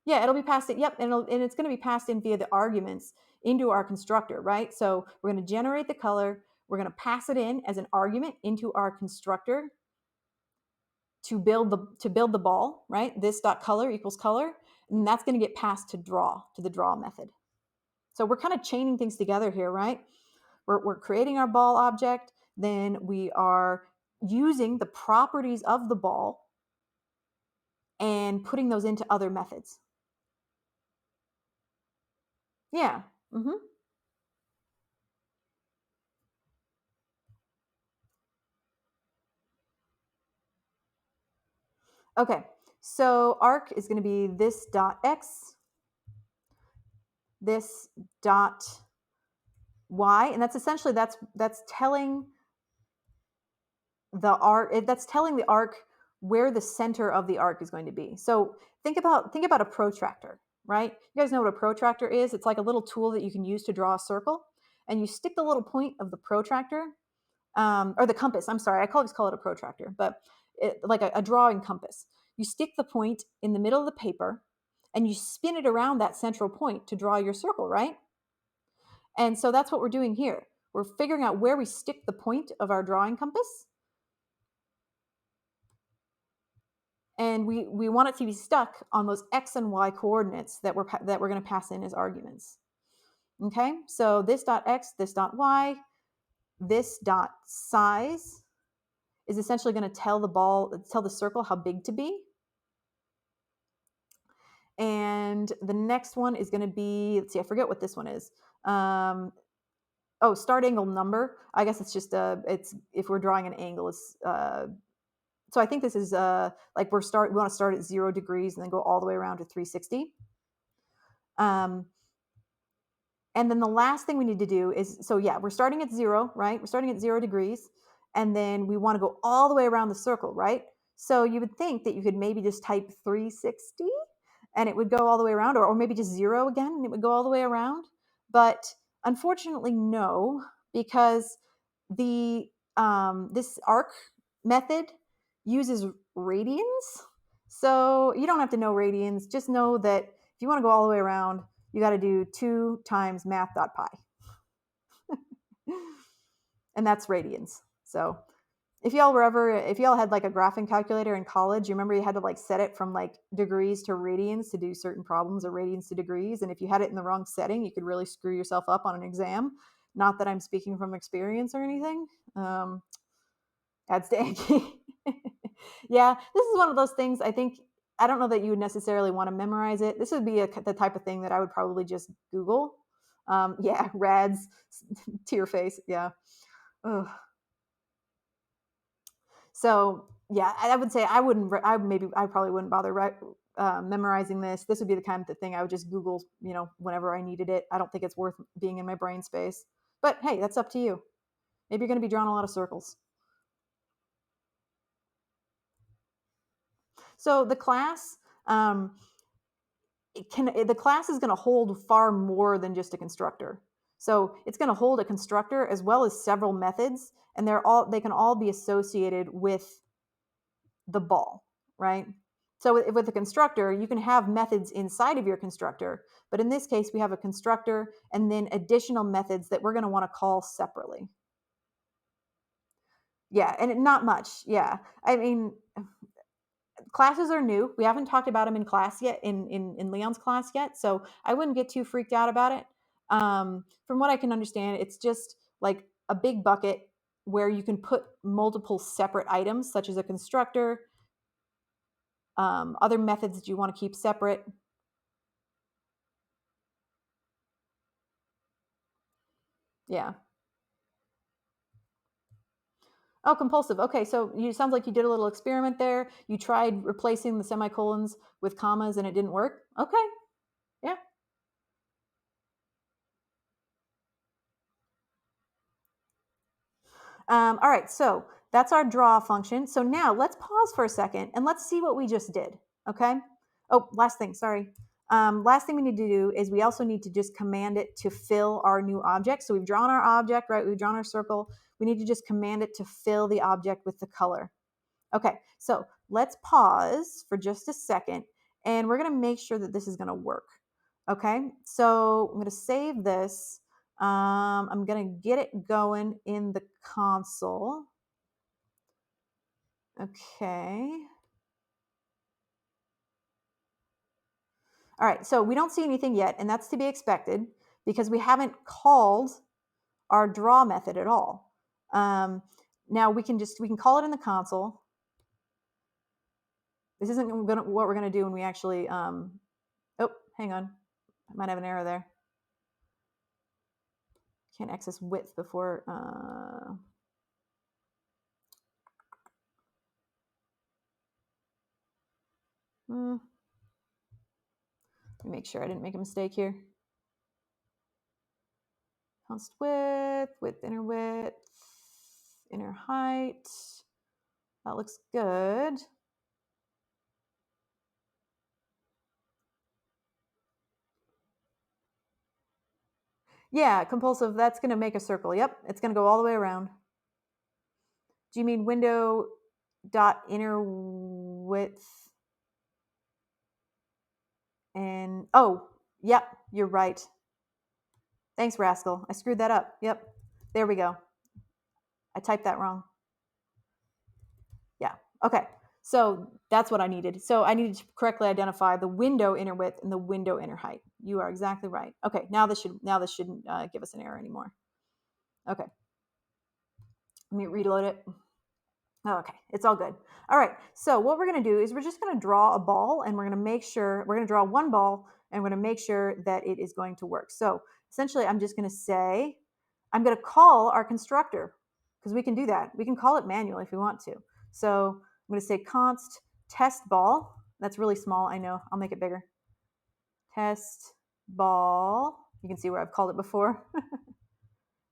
Yeah, it'll be passed in. Yep, and it's going to be passed in via the arguments into our constructor, right? So we're going to generate the color. We're going to pass it in as an argument into our constructor to build the ball, right? This dot color equals color, and that's going to get passed to the draw method. So we're kind of chaining things together here, right? We're creating our ball object, then we are using the properties of the ball and putting those into other methods. Yeah. Mm-hmm. Okay, so arc is going to be this dot x, this dot y, and that's essentially that's telling the arc where the center of the arc is going to be. So think about a protractor, right? You guys know what a protractor is? It's like a little tool that you can use to draw a circle, and you stick the little point of the protractor, or the compass. I'm sorry, I always call it a protractor, but like a drawing compass. You stick the point in the middle of the paper, and you spin it around that central point to draw your circle, right? And so that's what we're doing here. We're figuring out where we stick the point of our drawing compass. And we want it to be stuck on those X and Y coordinates that we're going to pass in as arguments. Okay, so this dot X, this dot Y, this dot size is essentially going to tell the circle how big to be. And the next one is going to be, let's see, I forget what this one is. Start angle number. I guess it's just it's if we're drawing an angle, it's so I think this is like we want to start at 0 degrees and then go all the way around to 360. And then the last thing we need to do is, so yeah, we're starting at 0, right? We're starting at 0 degrees, and then we want to go all the way around the circle, right? So you would think that you could maybe just type 360 and it would go all the way around, or maybe just 0 again and it would go all the way around. But unfortunately, no, because the this arc method uses radians. So you don't have to know radians. Just know that if you want to go all the way around, you got to do 2 times math.pi. And that's radians. So if y'all had like a graphing calculator in college, you remember you had to like set it from like degrees to radians to do certain problems, or radians to degrees. And if you had it in the wrong setting, you could really screw yourself up on an exam. Not that I'm speaking from experience or anything. Adds to Anki. Yeah, this is one of those things I don't know that you would necessarily want to memorize it. This would be the type of thing that I would probably just Google. Yeah, rads, tear face. Yeah. Ugh. So yeah, I would say I probably wouldn't bother memorizing this. This would be the kind of thing I would just Google, whenever I needed it. I don't think it's worth being in my brain space. But hey, that's up to you. Maybe you're going to be drawing a lot of circles. So the class, the class is going to hold far more than just a constructor. So it's going to hold a constructor as well as several methods, and they can all be associated with the ball, right? So with a constructor, you can have methods inside of your constructor, but in this case, we have a constructor and then additional methods that we're going to want to call separately. Yeah, and not much. Yeah, I mean, classes are new. We haven't talked about them in class yet, in Leon's class yet, so I wouldn't get too freaked out about it. From what I can understand, it's just like a big bucket where you can put multiple separate items, such as a constructor, other methods that you want to keep separate. Yeah. Oh, compulsive. Okay, so sounds like you did a little experiment there. You tried replacing the semicolons with commas and it didn't work. Okay. Yeah. All right, so that's our draw function. So now let's pause for a second and let's see what we just did. Okay. Oh, last thing. Sorry. Last thing we need to do is we also need to just command it to fill our new object. So we've drawn our object, right? We've drawn our circle. We need to just command it to fill the object with the color. Okay, so let's pause for just a second and we're going to make sure that this is going to work. Okay, so I'm going to save this. I'm going to get it going in the console. Okay. All right, so we don't see anything yet, and that's to be expected because we haven't called our draw method at all. Now we can call it in the console. This isn't what we're going to do when we actually, oh, hang on. I might have an error there. Can't access width before. Let me make sure I didn't make a mistake here. Const width, inner height. That looks good. Yeah, compulsive, that's going to make a circle. Yep, it's going to go all the way around. Do you mean window dot inner width? And oh, yep, you're right. Thanks, Rascal. I screwed that up. Yep, there we go. I typed that wrong. Yeah, okay. So that's what I needed. So I needed to correctly identify the window inner width and the window inner height. You are exactly right. Okay, now this shouldn't give us an error anymore. Okay, let me reload it. Oh, okay, it's all good. All right, so what we're going to do is we're just going to draw a ball, and we're going to make sure, we're going to draw one ball, and we're going to make sure that it is going to work. So essentially, I'm just going to say, I'm going to call our constructor, because we can do that. We can call it manually if we want to. So I'm going to say const test ball. That's really small, I know. I'll make it bigger. Test ball. You can see where I've called it before.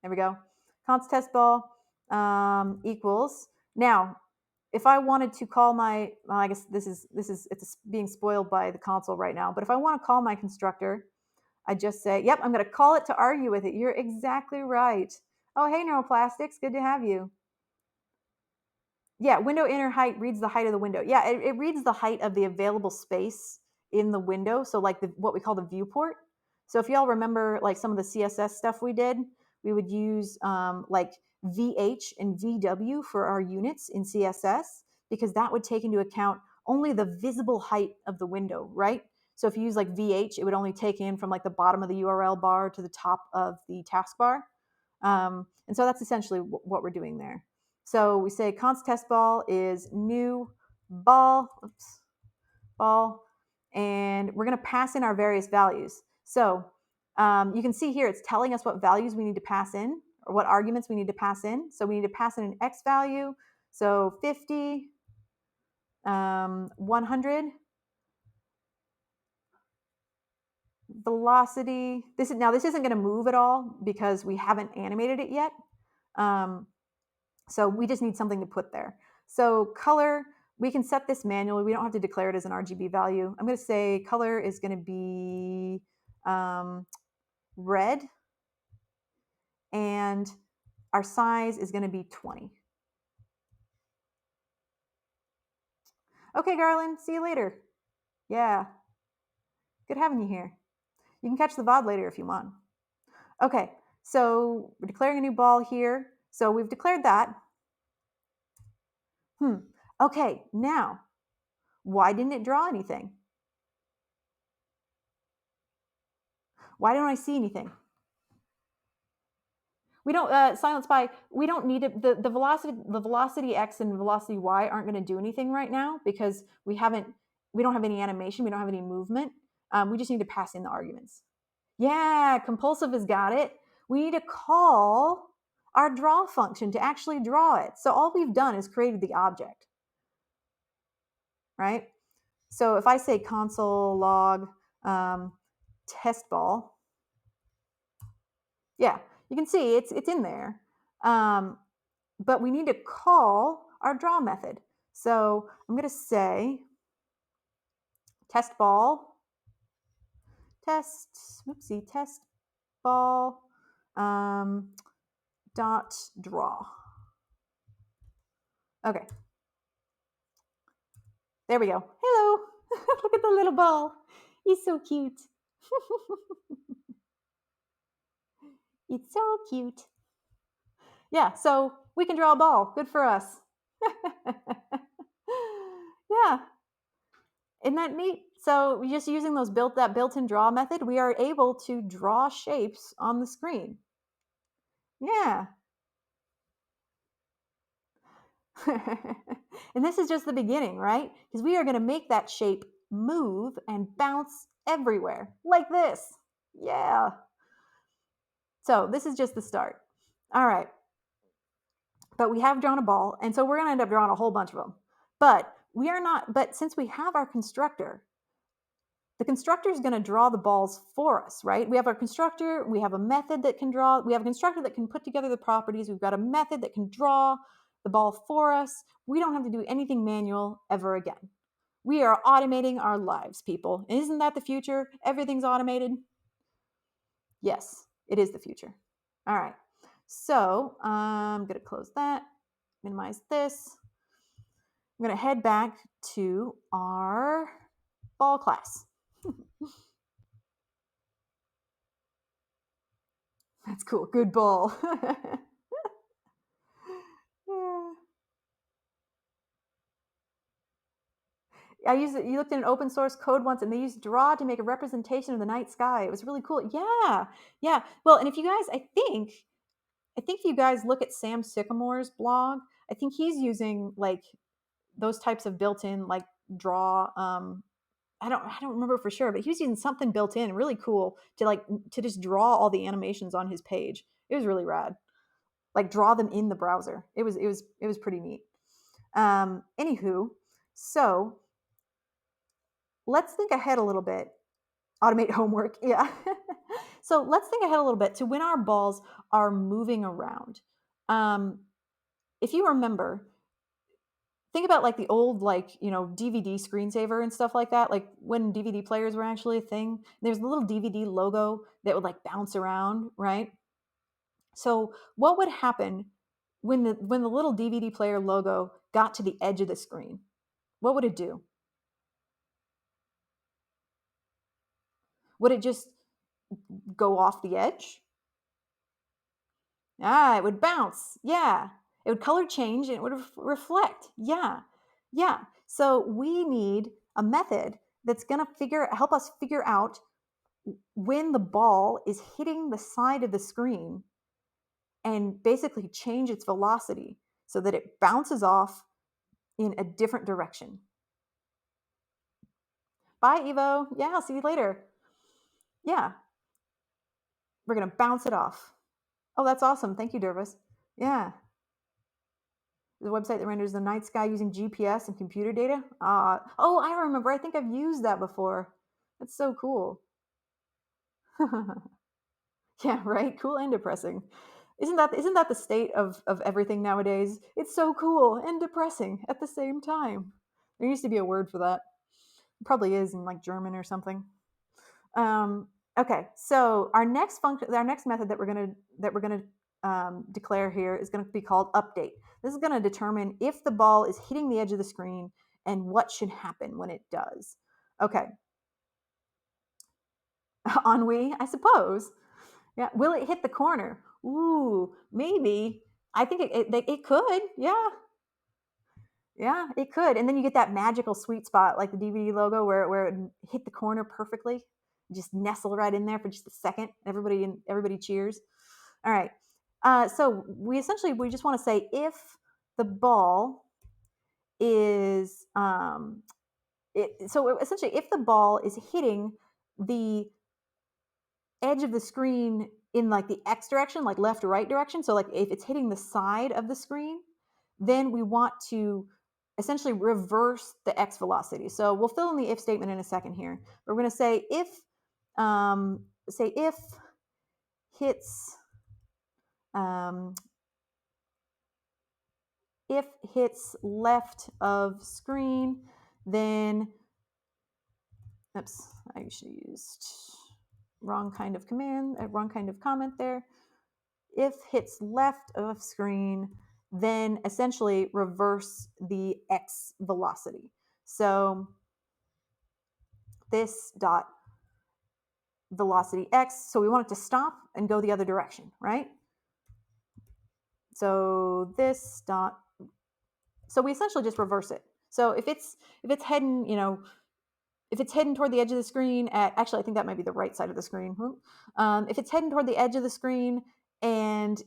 There we go. Const test ball equals. Now, if I wanted to call my, well, I guess it's being spoiled by the console right now, but if I want to call my constructor, I just say, yep, I'm going to call it to argue with it. You're exactly right. Oh, hey, Neuroplastics, good to have you. Yeah, window inner height reads the height of the window. Yeah, it reads the height of the available space in the window. So like what we call the viewport. So if y'all remember like some of the CSS stuff we did, we would use like VH and VW for our units in CSS, because that would take into account only the visible height of the window, right? So if you use like VH, it would only take in from like the bottom of the URL bar to the top of the taskbar. And so that's essentially what we're doing there. So we say const test ball is new ball, ball, and we're going to pass in our various values. So you can see here it's telling us what values we need to pass in, or what arguments we need to pass in. So we need to pass in an X value. So 50, 100, velocity. This isn't going to move at all because we haven't animated it yet. So we just need something to put there. So color, we can set this manually. We don't have to declare it as an RGB value. I'm going to say color is going to be red, and our size is going to be 20. Okay, Garland, see you later. Yeah, good having you here. You can catch the VOD later if you want. Okay, so we're declaring a new ball here. So we've declared that. Okay, now, why didn't it draw anything? Why don't I see anything? We don't Silent Spy. We don't need it. The velocity X and velocity Y aren't going to do anything right now because we don't have any animation. We don't have any movement. We just need to pass in the arguments. Yeah, compulsive has got it. We need to call our draw function to actually draw it. So all we've done is created the object, right? So if I say console log test ball, yeah, you can see it's in there. But we need to call our draw method. So I'm going to say test ball, test ball dot draw. Okay. There we go. Hello. Look at the little ball. He's so cute. It's so cute. Yeah, so we can draw a ball. Good for us. Yeah. Isn't that neat? So just using that built-in draw method, we are able to draw shapes on the screen. Yeah. And this is just the beginning, right? Because we are going to make that shape move and bounce everywhere, like this. Yeah. So this is just the start. All right. But we have drawn a ball, and so we're going to end up drawing a whole bunch of them. But since we have our constructor, the constructor is going to draw the balls for us, right? We have our constructor, we have a method that can draw, we have a constructor that can put together the properties, we've got a method that can draw the ball for us. We don't have to do anything manual ever again. We are automating our lives, people. And isn't that the future? Everything's automated. Yes, It is the future. All right. So I'm going to close that, minimize this. I'm going to head back to our ball class. That's cool. Good ball. I used it. You looked at an open source code once, and they used draw to make a representation of the night sky. It was really cool. Yeah, yeah. Well, and if you guys, I think if you guys look at Sam Sycamore's blog, I think he's using like those types of built-in like draw. I don't remember for sure, but he was using something built in, really cool to just draw all the animations on his page. It was really rad. Like draw them in the browser. It was pretty neat. Anywho, so let's think ahead a little bit. Automate homework, yeah. So let's think ahead a little bit to when our balls are moving around. If you remember, think about like the old DVD screensaver and stuff like that, like when DVD players were actually a thing. There's a little DVD logo that would like bounce around, right? So what would happen when the little DVD player logo got to the edge of the screen? What would it do? Would it just go off the edge? It would bounce. Yeah. It would color change and it would reflect. Yeah. Yeah. So we need a method that's going to help us figure out when the ball is hitting the side of the screen and basically change its velocity so that it bounces off in a different direction. Bye, Evo. Yeah, I'll see you later. Yeah. We're going to bounce it off. Oh, that's awesome. Thank you, Dervis. Yeah. The website that renders the night sky using GPS and computer data. Oh, I remember. I think I've used that before. That's so cool. Yeah, right. Cool and depressing. Isn't that the state of everything nowadays? It's so cool and depressing at the same time. There used to be a word for that. It probably is in like German or something. Okay, so our next method that we're gonna declare here is going to be called update. This is going to determine if the ball is hitting the edge of the screen and what should happen when it does. Okay. Ennui, I suppose. Yeah. Will it hit the corner? Ooh, maybe. I think it could. Yeah. Yeah, it could. And then you get that magical sweet spot like the DVD logo where it would hit the corner perfectly. Just nestle right in there for just a second. Everybody cheers. All right. So we just want to say if the ball is so essentially if the ball is hitting the edge of the screen in like the X direction, like left or right direction. So like if it's hitting the side of the screen, then we want to essentially reverse the X velocity. So we'll fill in the if statement in a second here. But we're going to say if hits if hits left of screen, then oops, I should have used wrong kind of comment there. If hits left of screen, then essentially reverse the X velocity. So this dot velocity X, so we want it to stop and go the other direction, right? So this dot, so we essentially just reverse it. So if it's heading, if it's heading toward the edge of the screen actually, I think that might be the right side of the screen. If it's heading toward the edge of the screen and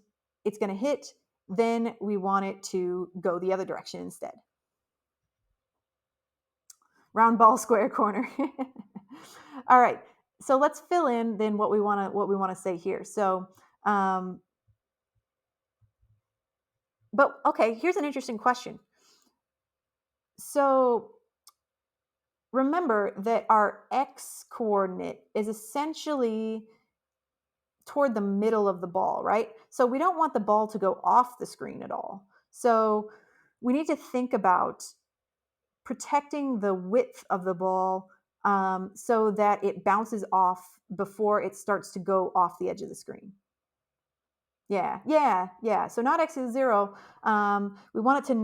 it's going to hit, then we want it to go the other direction instead. Round ball, square corner. All right. So let's fill in then what we want to say here. So, but okay, here's an interesting question. So remember that our X coordinate is essentially toward the middle of the ball, right? So we don't want the ball to go off the screen at all. So we need to think about protecting the width of the ball so that it bounces off before it starts to go off the edge of the screen. Yeah, yeah, yeah. So not x is 0. We want it to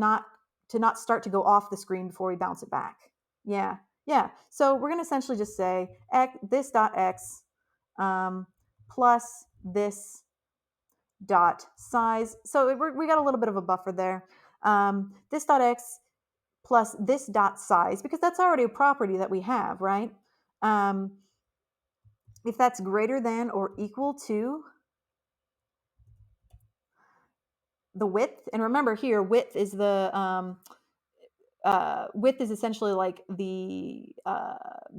not start to go off the screen before we bounce it back. Yeah, yeah. So we're going to essentially just say this dot x plus this dot size. So we got a little bit of a buffer there. This dot x plus this dot size, because that's already a property that we have, right? If that's greater than or equal to the width, and remember here, width is essentially like the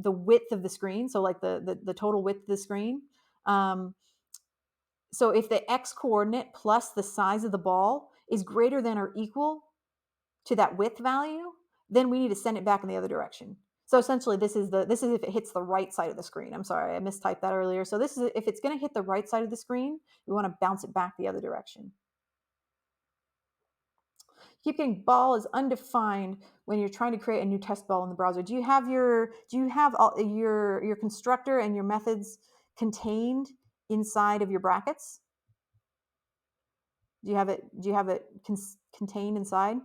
width of the screen, so like the total width of the screen. So if the x coordinate plus the size of the ball is greater than or equal to that width value, then we need to send it back in the other direction. So essentially, this is if it hits the right side of the screen. I'm sorry, I mistyped that earlier. So this is if it's going to hit the right side of the screen, we want to bounce it back the other direction. Keep getting ball is undefined when you're trying to create a new test ball in the browser. Do you have all your constructor and your methods contained inside of your brackets? Do you have it contained inside?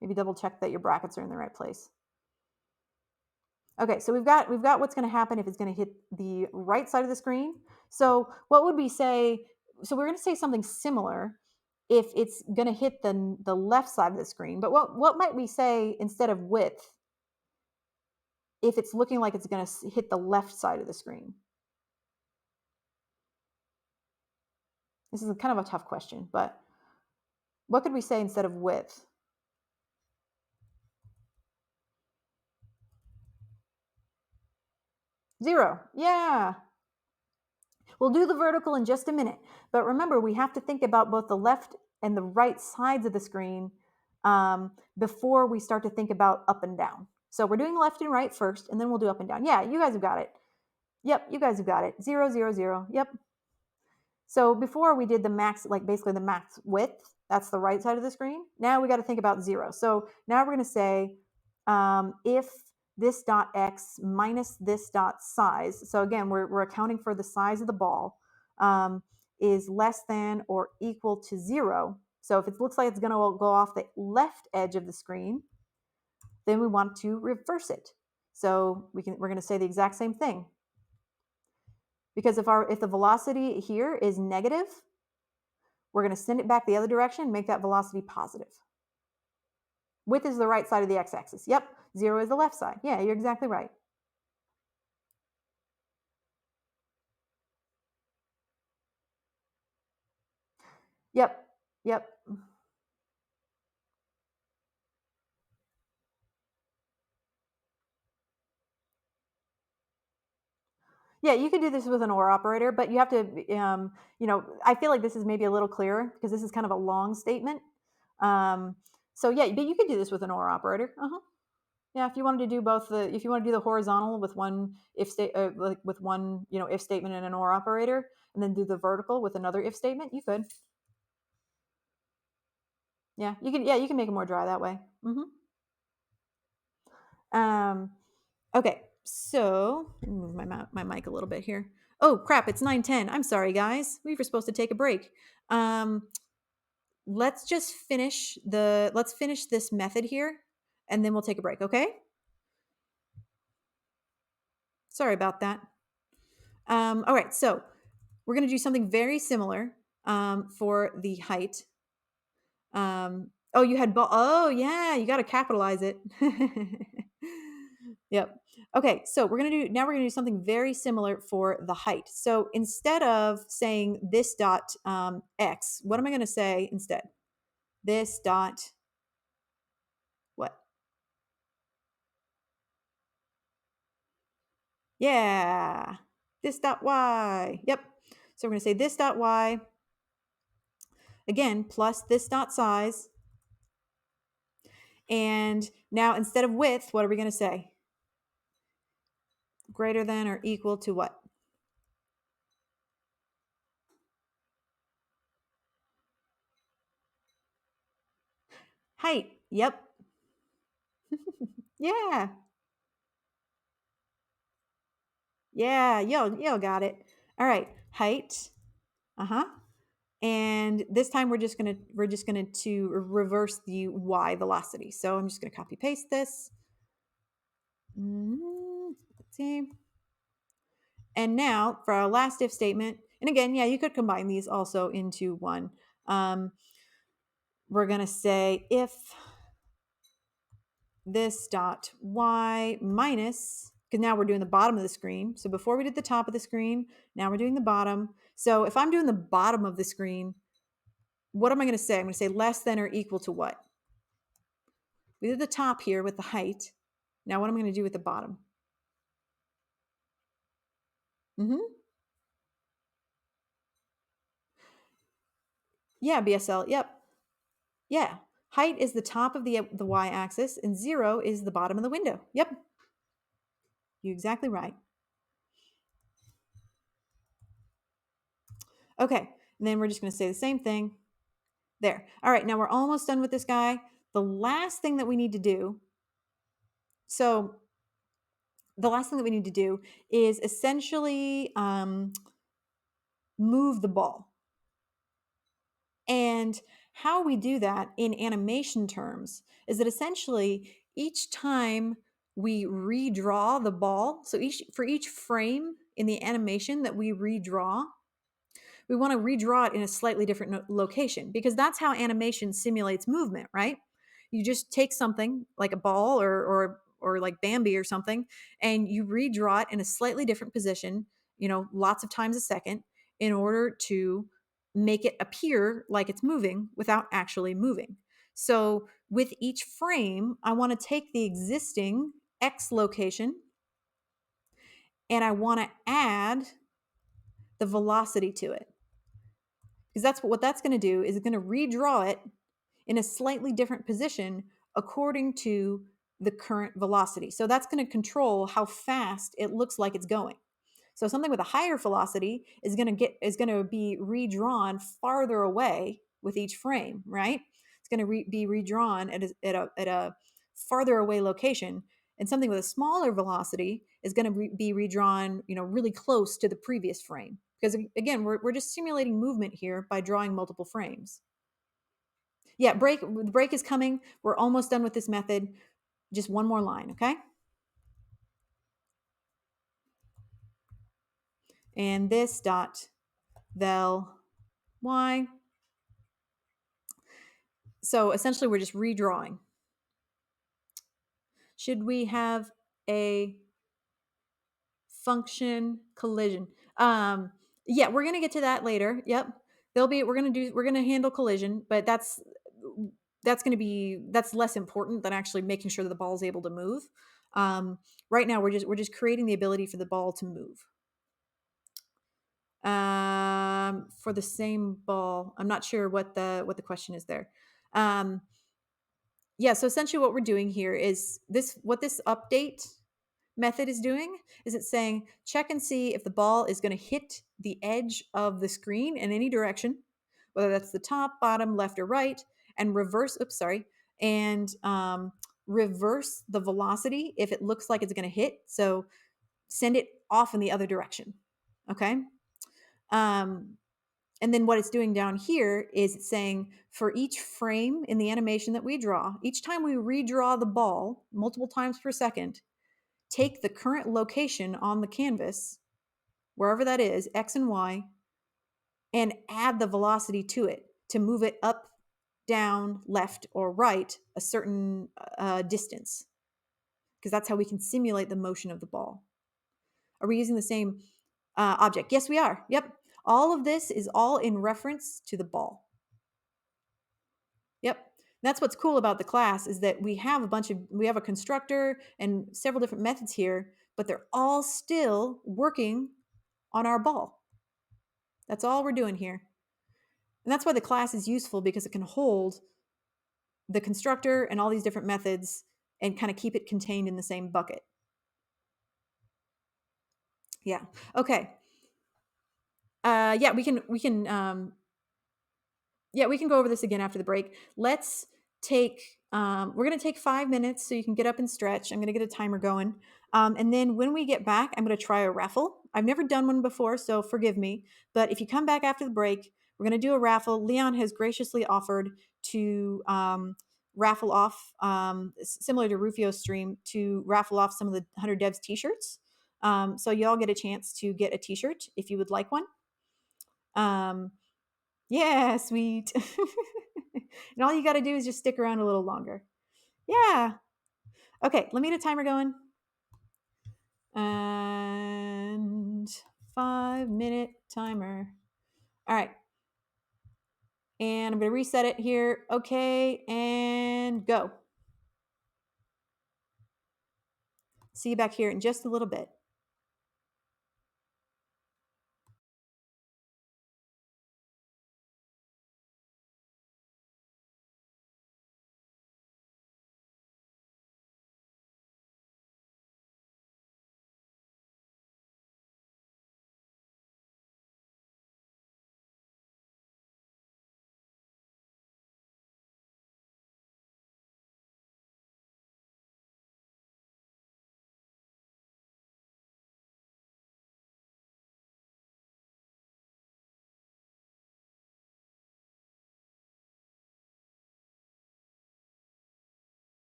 Maybe double check that your brackets are in the right place. Okay, so we've got what's going to happen if it's going to hit the right side of the screen. So what would we say? So we're going to say something similar if it's going to hit the left side of the screen. But what might we say instead of width if it's looking like it's going to hit the left side of the screen? This is kind of a tough question, but what could we say instead of width? 0. Yeah. We'll do the vertical in just a minute. But remember, we have to think about both the left and the right sides of the screen before we start to think about up and down. So we're doing left and right first, and then we'll do up and down. Yeah, you guys have got it. Yep, you guys have got it. 0, 0, 0. Yep. So before we did the max, like basically the max width, that's the right side of the screen. Now we got to think about 0. So now we're going to say if this dot x minus this dot size, so again, we're accounting for the size of the ball, is less than or equal to 0. So if it looks like it's going to go off the left edge of the screen, then we want to reverse it. So we're going to say the exact same thing. Because if the velocity here is negative, we're going to send it back the other direction and make that velocity positive. Width is the right side of the x-axis. Yep, 0 is the left side. Yeah, you're exactly right. Yep, yep. Yeah, you could do this with an OR operator, but you have to, I feel like this is maybe a little clearer because this is kind of a long statement. So yeah, but you could do this with an OR operator. Yeah, if you wanted to do if you want to do the horizontal with one if with one if statement and an OR operator, and then do the vertical with another if statement, you could. Yeah, you can. Yeah, you can make it more dry that way. Okay, so let me move my mic a little bit here. Oh crap! It's 9:10. I'm sorry, guys. We were supposed to take a break. Let's just finish this method here, and then we'll take a break. Okay? Sorry about that. All right, so we're going to do something very similar for the height. Oh, you had oh yeah, you got to capitalize it. Yep. Okay, so we're gonna do something very similar for the height. So instead of saying this dot x, what am I gonna say instead? This dot what? Yeah, this dot y. Yep. So we're gonna say this dot y again plus this dot size. And now instead of width, what are we gonna say? Greater than or equal to what? Height. Yep. Yeah. Yeah, yo got it. All right, height. Uh-huh. And this time we're just gonna to reverse the y velocity. So I'm just gonna copy paste this. Let's see. And now for our last if statement, and again, yeah, you could combine these also into one. We're gonna say if this dot y minus, because now we're doing the bottom of the screen. So before we did the top of the screen, now we're doing the bottom. So if I'm doing the bottom of the screen, what am I going to say? I'm going to say less than or equal to what? We did the top here with the height. Now what am I going to do with the bottom? Yeah, BSL. Yep. Yeah. Height is the top of the y-axis, and 0 is the bottom of the window. Yep. You're exactly right. Okay. And then we're just going to say the same thing there. All right. Now we're almost done with this guy. The last thing that we need to do, so the last thing that we need to do is essentially move the ball. And how we do that in animation terms is that essentially each time we redraw the ball, so for each frame in the animation that we redraw, we want to redraw it in a slightly different location, because that's how animation simulates movement, right? You just take something like a ball or like Bambi or something, and you redraw it in a slightly different position, lots of times a second, in order to make it appear like it's moving without actually moving. So with each frame, I want to take the existing X location and I want to add the velocity to it. Because that's what that's going to do is it's going to redraw it in a slightly different position according to the current velocity. So that's going to control how fast it looks like it's going. So something with a higher velocity is going to be redrawn farther away with each frame, right? It's going to be redrawn at a farther away location, and something with a smaller velocity is going to be redrawn, really close to the previous frame. Because again, we're just simulating movement here by drawing multiple frames. Yeah, the break is coming. We're almost done with this method. Just one more line, okay? And this dot vel y. So essentially we're just redrawing. Should we have a function collision? Yeah, we're gonna get to that later. Yep. We're gonna handle collision, but that's less important than actually making sure that the ball is able to move. Right now we're just creating the ability for the ball to move. For the same ball, I'm not sure what the question is there. Yeah, so essentially what we're doing here is what this update method is doing is it's saying check and see if the ball is going to hit the edge of the screen in any direction, whether that's the top, bottom, left, or right, and reverse the velocity if it looks like it's going to hit. So send it off in the other direction. Okay. And then what it's doing down here is it's saying for each frame in the animation that we draw, each time we redraw the ball multiple times per second, take the current location on the canvas, wherever that is, X and Y, and add the velocity to it to move it up, down, left, or right a certain distance. Because that's how we can simulate the motion of the ball. Are we using the same object? Yes, we are. Yep. All of this is all in reference to the ball. Yep. That's what's cool about the class is that we have a constructor and several different methods here, but they're all still working on our ball. That's all we're doing here. And that's why the class is useful, because it can hold the constructor and all these different methods and kind of keep it contained in the same bucket. Yeah. Okay. We can go over this again after the break. Let's we're going to take 5 minutes so you can get up and stretch. I'm going to get a timer going. And then when we get back, I'm going to try a raffle. I've never done one before, so forgive me. But if you come back after the break, we're going to do a raffle. Leon has graciously offered to raffle off, similar to Rufio's stream, to raffle off some of the 100 Devs t-shirts. So y'all get a chance to get a t-shirt if you would like one. Yeah, sweet. And all you got to do is just stick around a little longer. Yeah. Okay, let me get a timer going. And 5-minute timer. All right. And I'm going to reset it here. Okay, and go. See you back here in just a little bit.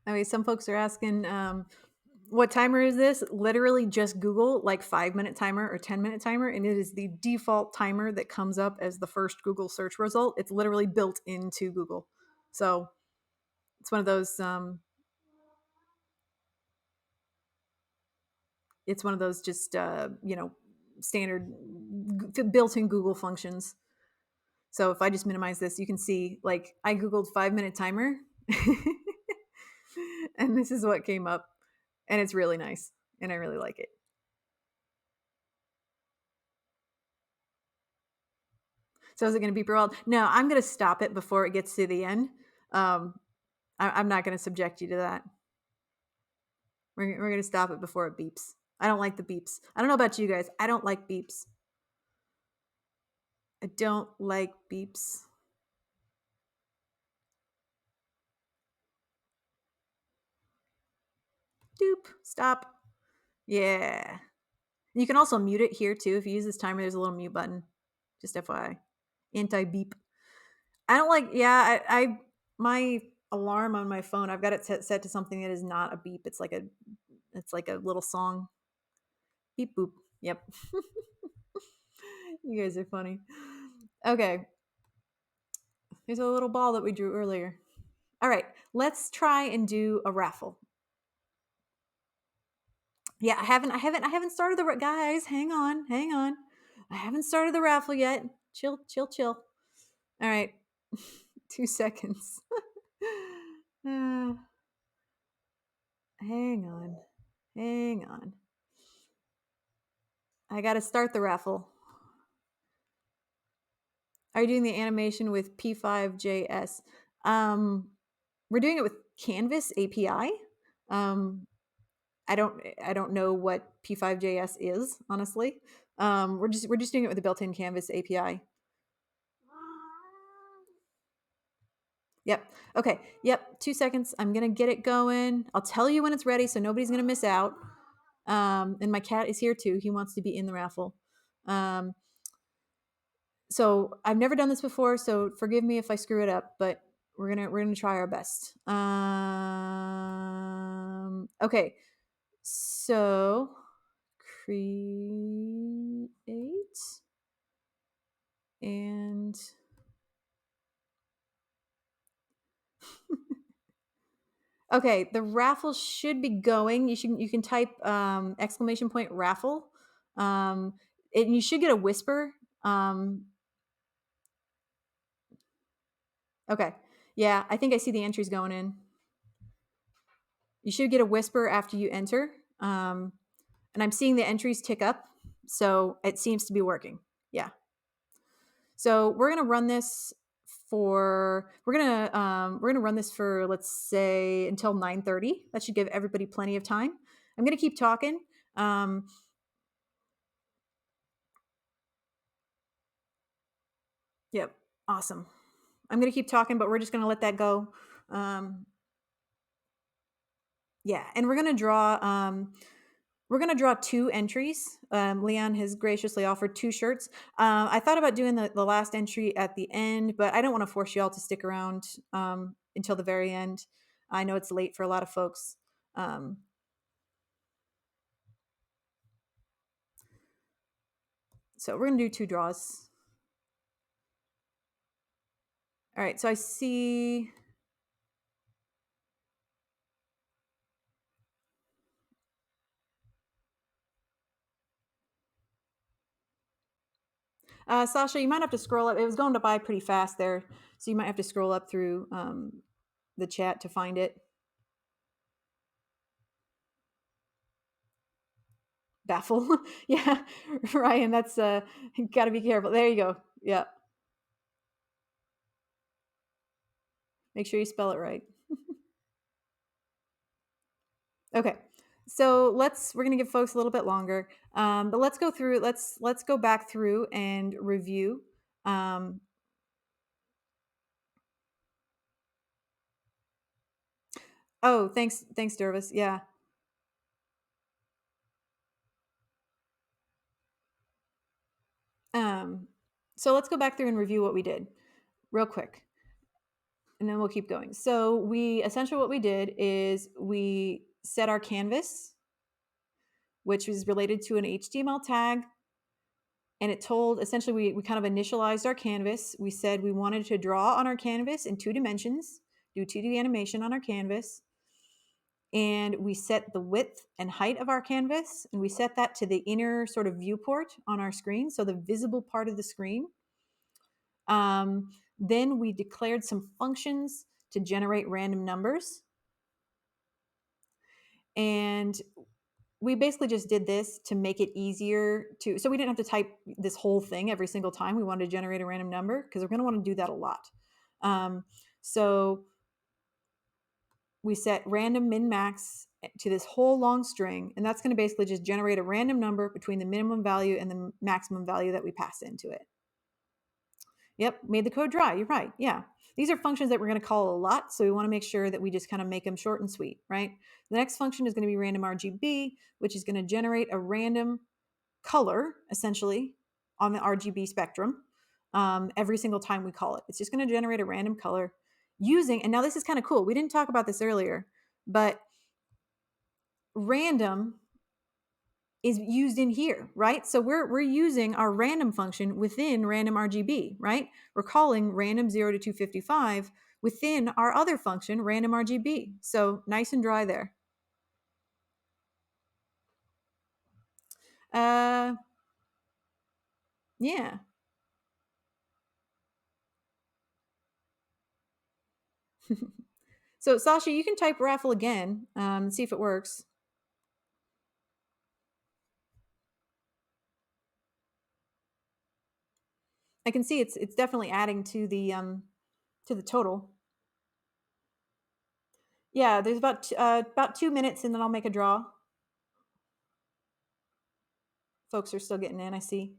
Okay, some folks are asking, what timer is this? Literally just Google like 5-minute timer or 10-minute timer, and it is the default timer that comes up as the first Google search result. It's literally built into Google. So it's one of those, It's one of those just standard built-in Google functions. So if I just minimize this, you can see like I Googled 5-minute timer and this is what came up. And it's really nice. And I really like it. So is it going to beep your world? No, I'm going to stop it before it gets to the end. I'm not going to subject you to that. We're going to stop it before it beeps. I don't like the beeps. I don't know about you guys. I don't like beeps. I don't like beeps. Doop. Stop. Yeah. You can also mute it here too. If you use this timer, there's a little mute button. Just FYI. Anti-beep. I don't like, yeah, I my alarm on my phone, I've got it set to something that is not a beep. It's like a little song. Beep boop. Yep. You guys are funny. Okay. Here's a little ball that we drew earlier. All right, let's try and do a raffle. Yeah, I haven't started the guys. Hang on. I haven't started the raffle yet. Chill. All right, 2 seconds. Hang on. I got to start the raffle. Are you doing the animation with P5JS? We're doing it with Canvas API. I don't know what P5JS is, honestly. We're just doing it with the built-in Canvas API. Yep. Okay. Yep. 2 seconds. I'm gonna get it going. I'll tell you when it's ready, so nobody's gonna miss out. And my cat is here too. He wants to be in the raffle. So I've never done this before, so forgive me if I screw it up, but we're gonna try our best. Okay. So create and okay, the raffle should be going. You can type exclamation point raffle, and you should get a whisper. Okay, yeah, I think I see the entries going in. You should get a whisper after you enter, and I'm seeing the entries tick up, so it seems to be working. Yeah. So we're gonna run this for let's say until 9:30. That should give everybody plenty of time. I'm gonna keep talking. Yep, awesome. I'm gonna keep talking, but we're just gonna let that go. Yeah, and we're gonna draw 2 entries. Leon has graciously offered 2 shirts. I thought about doing the last entry at the end, but I don't want to force you all to stick around until the very end. I know it's late for a lot of folks. So we're going to do 2 draws. All right, so I see... Sasha, you might have to scroll up. It was going to buy pretty fast there, so you might have to scroll up through the chat to find it. Baffle. Yeah, Ryan, that's got to be careful. There you go. Yeah. Make sure you spell it right. Okay. So we're going to give folks a little bit longer, but let's go through, let's go back through and review. Oh, thanks, Dervis. Yeah. So let's go back through and review what we did real quick, and then we'll keep going. So essentially what we did is we set our canvas, which was related to an HTML tag. And it told, essentially, we kind of initialized our canvas. We said we wanted to draw on our canvas in 2 dimensions, do 2D animation on our canvas. and we set the width and height of our canvas, and we set that to the inner sort of viewport on our screen, so the visible part of the screen. Then we declared some functions to generate random numbers. And we basically just did this to make it easier to, so we didn't have to type this whole thing every single time we wanted to generate a random number, because we're going to want to do that a lot. So we set random min max to this whole long string, and that's going to basically just generate a random number between the minimum value and the maximum value that we pass into it. Yep, made the code dry. You're right. Yeah. These are functions that we're going to call a lot, so we want to make sure that we just kind of make them short and sweet, right? The next function is going to be random RGB, which is going to generate a random color, essentially, on the RGB spectrum every single time we call it. It's just going to generate a random color using, and now this is kind of cool. We didn't talk about this earlier, but random is used in here, right? So we're using our random function within random RGB, right? We're calling random 0 to 255 within our other function, random RGB. So nice and dry there. Yeah. So Sasha, you can type raffle again and see if it works. I can see it's definitely adding to the total. Yeah, there's about 2 minutes, and then I'll make a draw. Folks are still getting in, I see.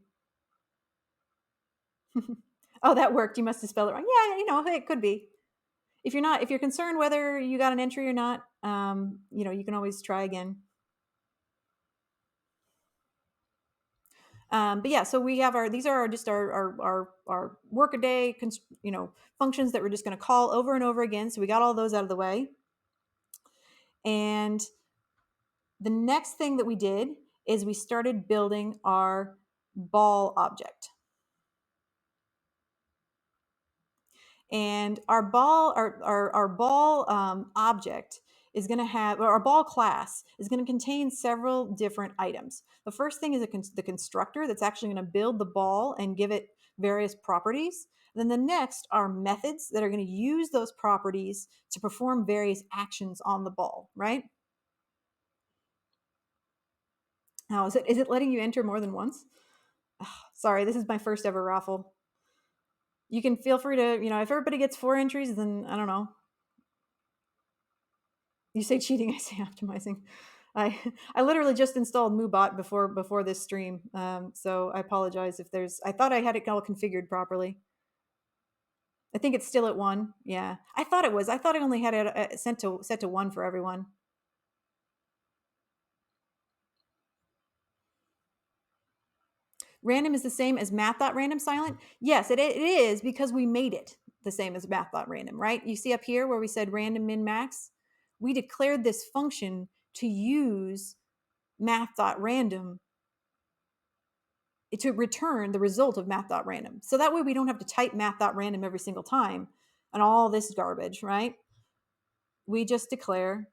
Oh, that worked. You must have spelled it wrong. Yeah, it could be. If you're concerned whether you got an entry or not, you can always try again. But yeah, so we have these are just our workaday, functions that we're just going to call over and over again. So we got all those out of the way. And the next thing that we did is we started building our ball object. And our ball object is going to have, or our ball class is going to contain several different items. The first thing is the constructor that's actually going to build the ball and give it various properties. Then the next are methods that are going to use those properties to perform various actions on the ball, right? Now, is it letting you enter more than once? Oh, sorry, this is my first ever raffle. You can feel free to, if everybody gets 4 entries, then I don't know. You say cheating, I say optimizing. I literally just installed MooBot before this stream, so I apologize if there's. I thought I had it all configured properly. I think it's still at 1. Yeah, I thought it was. I thought I only had it set to 1 for everyone. Random is the same as math.random silent. Yes, it is, because we made it the same as math.random, right? You see up here where we said random min max. We declared this function to use math.random to return the result of math.random. So that way we don't have to type math.random every single time and all this garbage, right? We just declare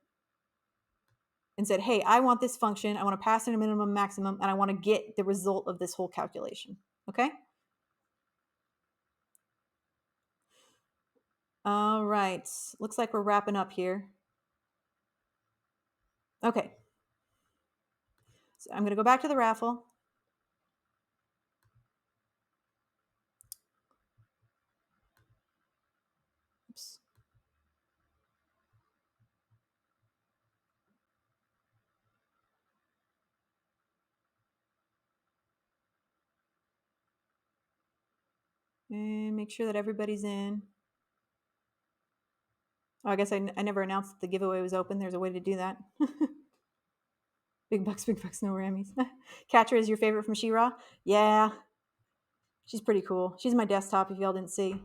and said, hey, I want this function. I want to pass in a minimum, maximum, and I want to get the result of this whole calculation. Okay? All right. Looks like we're wrapping up here. Okay. So I'm going to go back to the raffle. Oops. And make sure that everybody's in. Oh, I guess I never announced that the giveaway was open. There's a way to do that. Big bucks, no Rammies. Katra is your favorite from She-Ra? Yeah. She's pretty cool. She's my desktop if y'all didn't see.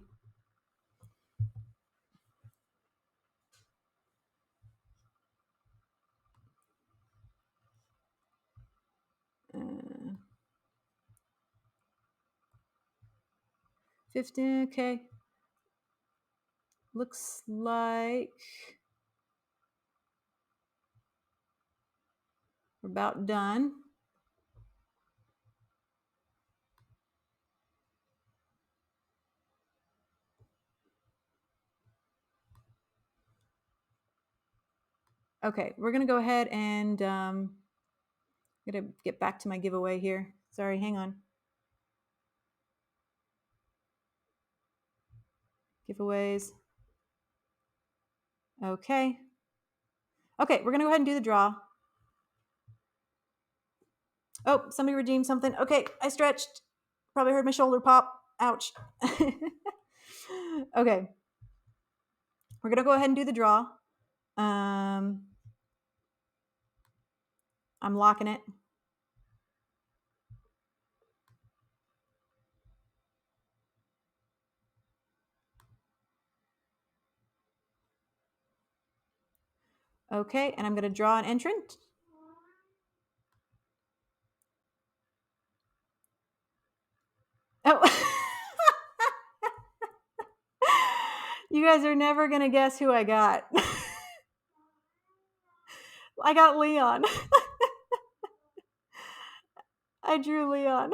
Uh, 15, okay. Looks like We're about done. Okay, we're gonna go ahead and I'm gonna get back to my giveaway here. Sorry, hang on. Giveaways. Okay. Okay, we're gonna go ahead and do the draw. Oh, somebody redeemed something. Okay, I stretched. Probably heard my shoulder pop. Ouch. Okay. We're gonna go ahead and do the draw. I'm locking it. Okay, and I'm gonna draw an entrant. Oh. You guys are never gonna guess who I got. I got Leon. I drew Leon.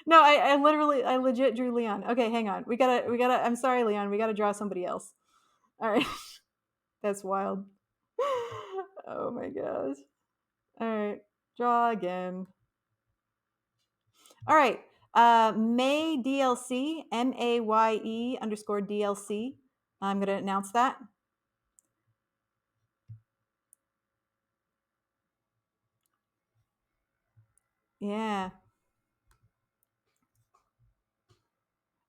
No, I legit drew Leon. Okay, hang on. We gotta, I'm sorry, Leon. We gotta draw somebody else. All right. That's wild. Oh my gosh. All right. Draw again. All right. May DLC, MAYE_DLC. I'm going to announce that. Yeah.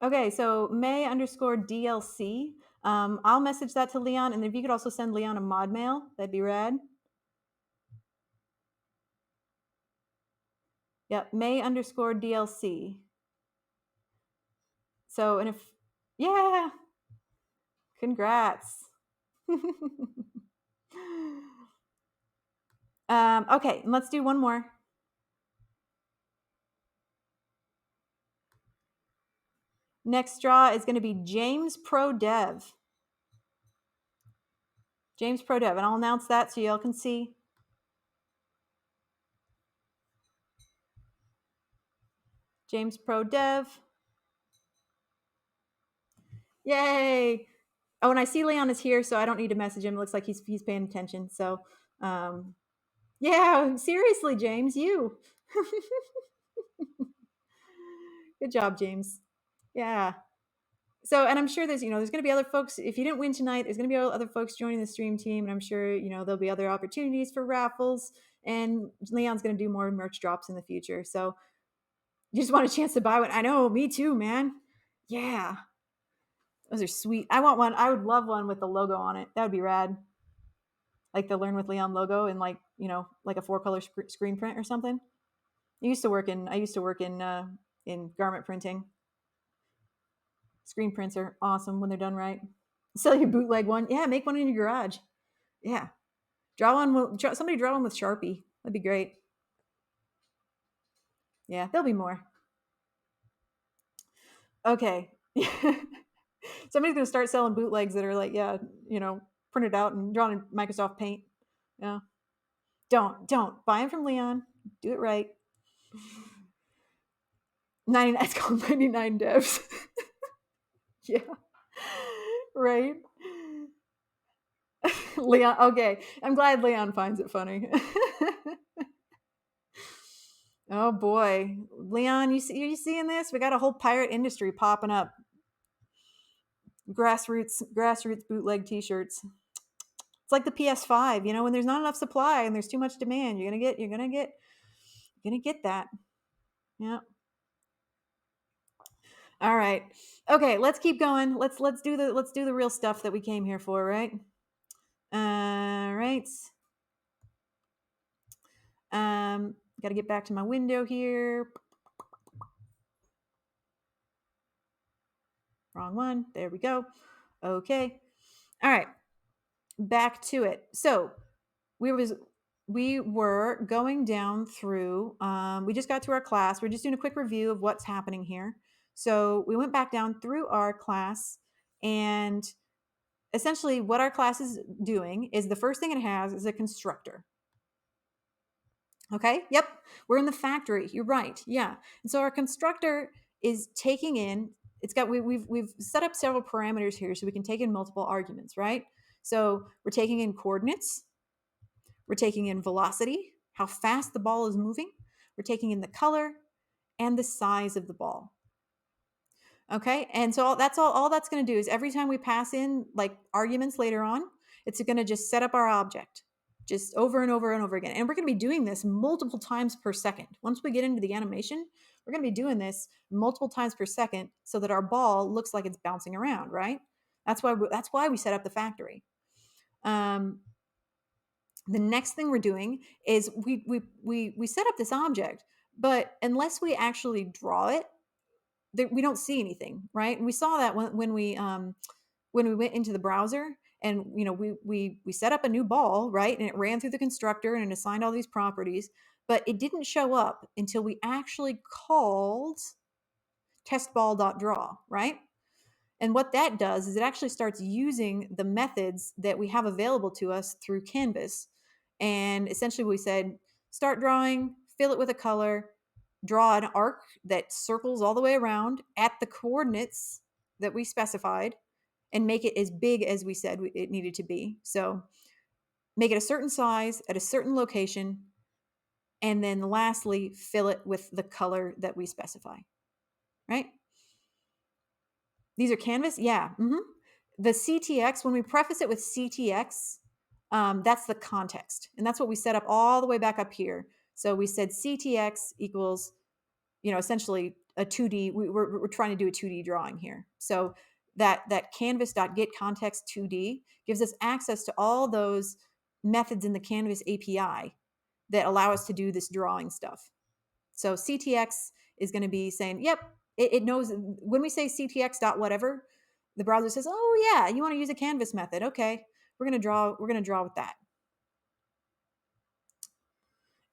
Okay, so May_DLC. I'll message that to Leon, and if you could also send Leon a mod mail, that'd be rad. Yep, May_DLC. So, and if, yeah, congrats. Okay, let's do one more. Next draw is going to be James Pro Dev. James Pro Dev, and I'll announce that so y'all can see. James Pro Dev. Yay! Oh, and I see Leon is here, so I don't need to message him. It looks like he's paying attention. So, yeah, seriously, James, you. Good job, James. Yeah. So, and I'm sure there's going to be other folks. If you didn't win tonight, there's going to be other folks joining the stream team, and I'm sure there'll be other opportunities for raffles. And Leon's going to do more merch drops in the future. So, you just want a chance to buy one. I know, me too, man. Yeah. Those are sweet. I want one. I would love one with the logo on it. That would be rad. Like the Learn with Leon logo and like a 4-color screen print or something. I used to work in garment printing. Screen prints are awesome when they're done right. Sell your bootleg one. Yeah, make one in your garage. Yeah. Somebody draw one with Sharpie. That'd be great. Yeah, there'll be more. Okay. Somebody's gonna start selling bootlegs that are like, printed out and drawn in Microsoft Paint. Yeah. Don't buy them from Leon. Do it right. 99. It's called 99 devs. Yeah. Right. Leon. Okay. I'm glad Leon finds it funny. Oh boy, Leon, are you seeing this? We got a whole pirate industry popping up. Grassroots bootleg T-shirts. It's like the PS5. When there's not enough supply and there's too much demand, you're gonna get that. Yeah. All right. Okay, let's keep going. Let's do the real stuff that we came here for, right? All right. Got to get back to my window here. Wrong one. There we go. Okay. All right. Back to it. So we were going down through. We just got to our class. We're just doing a quick review of what's happening here. So we went back down through our class, and essentially what our class is doing is the first thing it has is a constructor. Okay, yep, we're in the factory. You're right. Yeah. And so our constructor is taking in, it's got, we've set up several parameters here so we can take in multiple arguments, right? So we're taking in coordinates, we're taking in velocity, how fast the ball is moving, we're taking in the color and the size of the ball. Okay, and so all that's going to do is every time we pass in like arguments later on, it's going to just set up our object just over and over and over again. And we're going to be doing this multiple times per second. Once we get into the animation, we're going to be doing this multiple times per second so that our ball looks like it's bouncing around, right? That's why we set up the factory. The next thing we're doing is we set up this object, but unless we actually draw it, we don't see anything, right? And we saw that when we went into the browser, and we set up a new ball, right? And it ran through the constructor and it assigned all these properties, but it didn't show up until we actually called testball.draw, right? And what that does is it actually starts using the methods that we have available to us through Canvas. And essentially we said, start drawing, fill it with a color, draw an arc that circles all the way around at the coordinates that we specified, and make it as big as we said it needed to be. So make it a certain size at a certain location, and then lastly, fill it with the color that we specify, right? These are canvas? Yeah. The CTX, when we preface it with CTX, that's the context. And that's what we set up all the way back up here. So we said CTX equals, essentially a 2D. We're trying to do a 2D drawing here. So that canvas.getContext 2D gives us access to all those methods in the Canvas API that allow us to do this drawing stuff. So CTX is going to be saying, yep, it knows when we say CTX dot whatever, the browser says, oh yeah, you want to use a canvas method. Okay, we're going to draw with that.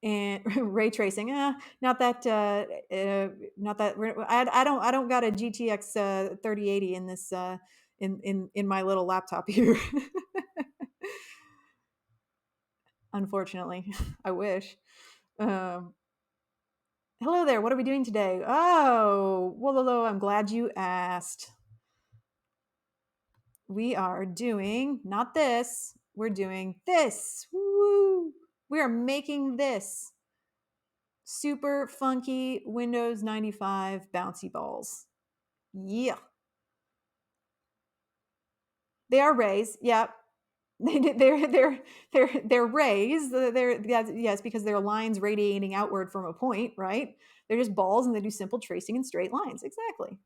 And ray tracing, not that I don't got a GTX 3080 in this in my little laptop here. Unfortunately, I wish. Hello there. What are we doing today? Oh, well, I'm glad you asked. We are doing not this. We're doing this. Woo! We are making this super funky Windows 95 bouncy balls. Yeah. They are rays. Yep. They're rays. Yes, because they're lines radiating outward from a point, right? They're just balls, and they do simple tracing in straight lines. Exactly.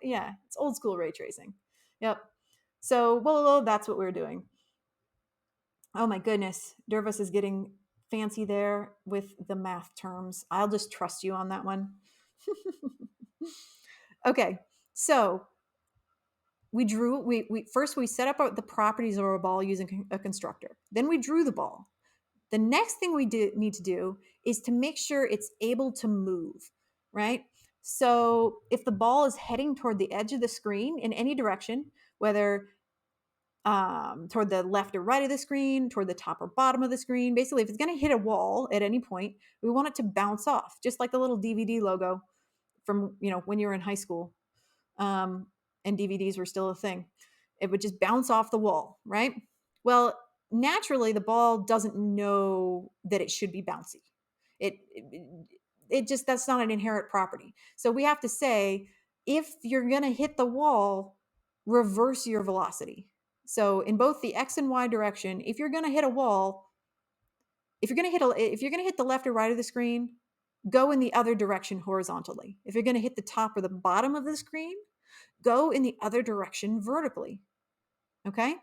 Yeah, it's old school ray tracing. Yep. So, well, that's what we're doing. Oh my goodness, Dervis is getting fancy there with the math terms. I'll just trust you on that one. Okay, so we first we set up the properties of our ball using a constructor. Then we drew the ball. The next thing we need to do is to make sure it's able to move, right? So if the ball is heading toward the edge of the screen in any direction, whether toward the left or right of the screen, toward the top or bottom of the screen, basically if it's going to hit a wall at any point, we want it to bounce off, just like the little DVD logo from when you were in high school, and DVDs were still a thing. It would just bounce off the wall, right? Well, naturally the ball doesn't know that it should be bouncy. It just, that's not an inherent property. So we have to say, if you're going to hit the wall, reverse your velocity. So in both the X and Y direction, if you're going to hit a wall, if you're going to hit the left or right of the screen, go in the other direction horizontally. If you're going to hit the top or the bottom of the screen, go in the other direction vertically. Okay?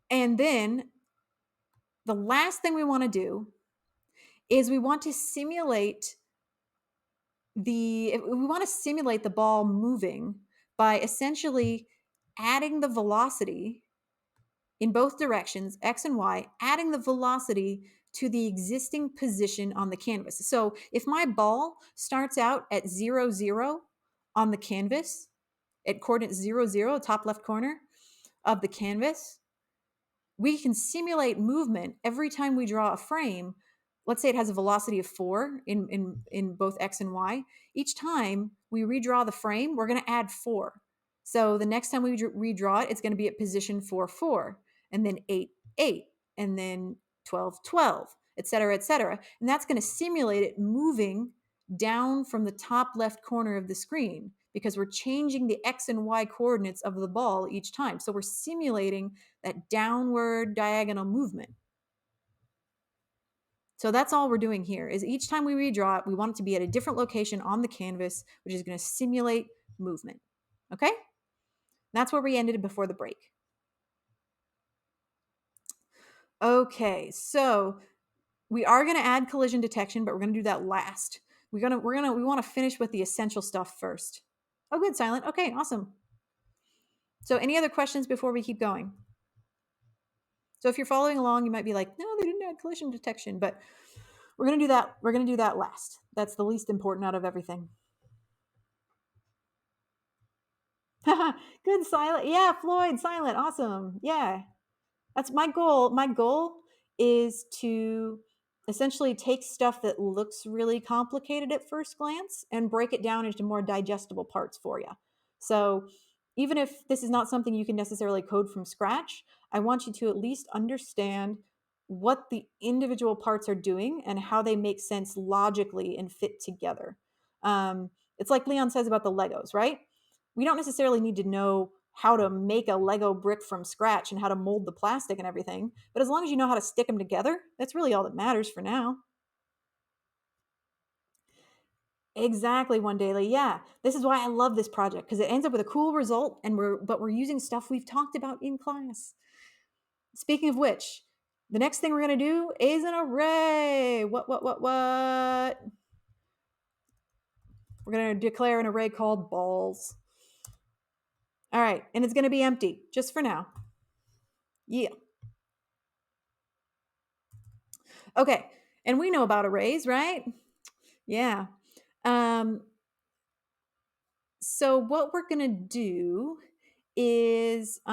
And then the last thing we want to do is we want to simulate the ball moving by essentially adding the velocity in both directions, X and Y, adding the velocity to the existing position on the canvas. So if my ball starts out at 0, 0 on the canvas, at coordinate 0, 0, top left corner of the canvas, we can simulate movement every time we draw a frame let's say it has a velocity of 4 in both x and y. Each time we redraw the frame, we're going to add 4. So the next time we redraw it, it's going to be at position 4, 4, and then 8, 8, and then 12, 12, et cetera, et cetera. And that's going to simulate it moving down from the top left corner of the screen because we're changing the x and y coordinates of the ball each time. So we're simulating that downward diagonal movement. So that's all we're doing here is each time we redraw it, we want it to be at a different location on the canvas, which is going to simulate movement. Okay? That's where we ended before the break. Okay, so we are going to add collision detection, but we're going to do that last. We want to finish with the essential stuff first. Oh, good, Silent. Okay, awesome. So any other questions before we keep going? So if you're following along, you might be like, no, they didn't add collision detection, but we're going to do that. We're going to do that last. That's the least important out of everything. Good, Silent. Yeah, Floyd, Silent. Awesome. Yeah. That's my goal. My goal is to essentially take stuff that looks really complicated at first glance and break it down into more digestible parts for you. So even if this is not something you can necessarily code from scratch, I want you to at least understand what the individual parts are doing and how they make sense logically and fit together. It's like Leon says about the Legos, right? We don't necessarily need to know how to make a Lego brick from scratch and how to mold the plastic and everything. But as long as you know how to stick them together, that's really all that matters for now. Exactly, One Daily. Yeah. This is why I love this project because it ends up with a cool result and we're using stuff we've talked about in class. Speaking of which, the next thing we're going to do is an array. What? We're going to declare an array called balls. All right, and it's going to be empty just for now. Yeah. Okay, and we know about arrays, right? Yeah. So what we're going to do is we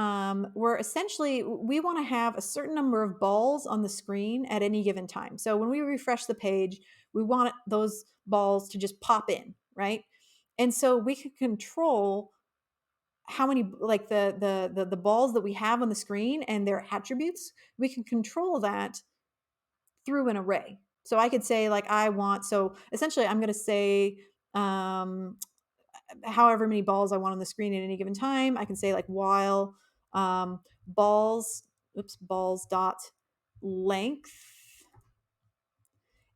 want to have a certain number of balls on the screen at any given time. So when we refresh the page, we want those balls to just pop in, right? And so we can control how many, like the balls that we have on the screen and their attributes. We can control that through an array. So I could say like so essentially I'm going to say however many balls I want on the screen at any given time. I can say like while balls dot length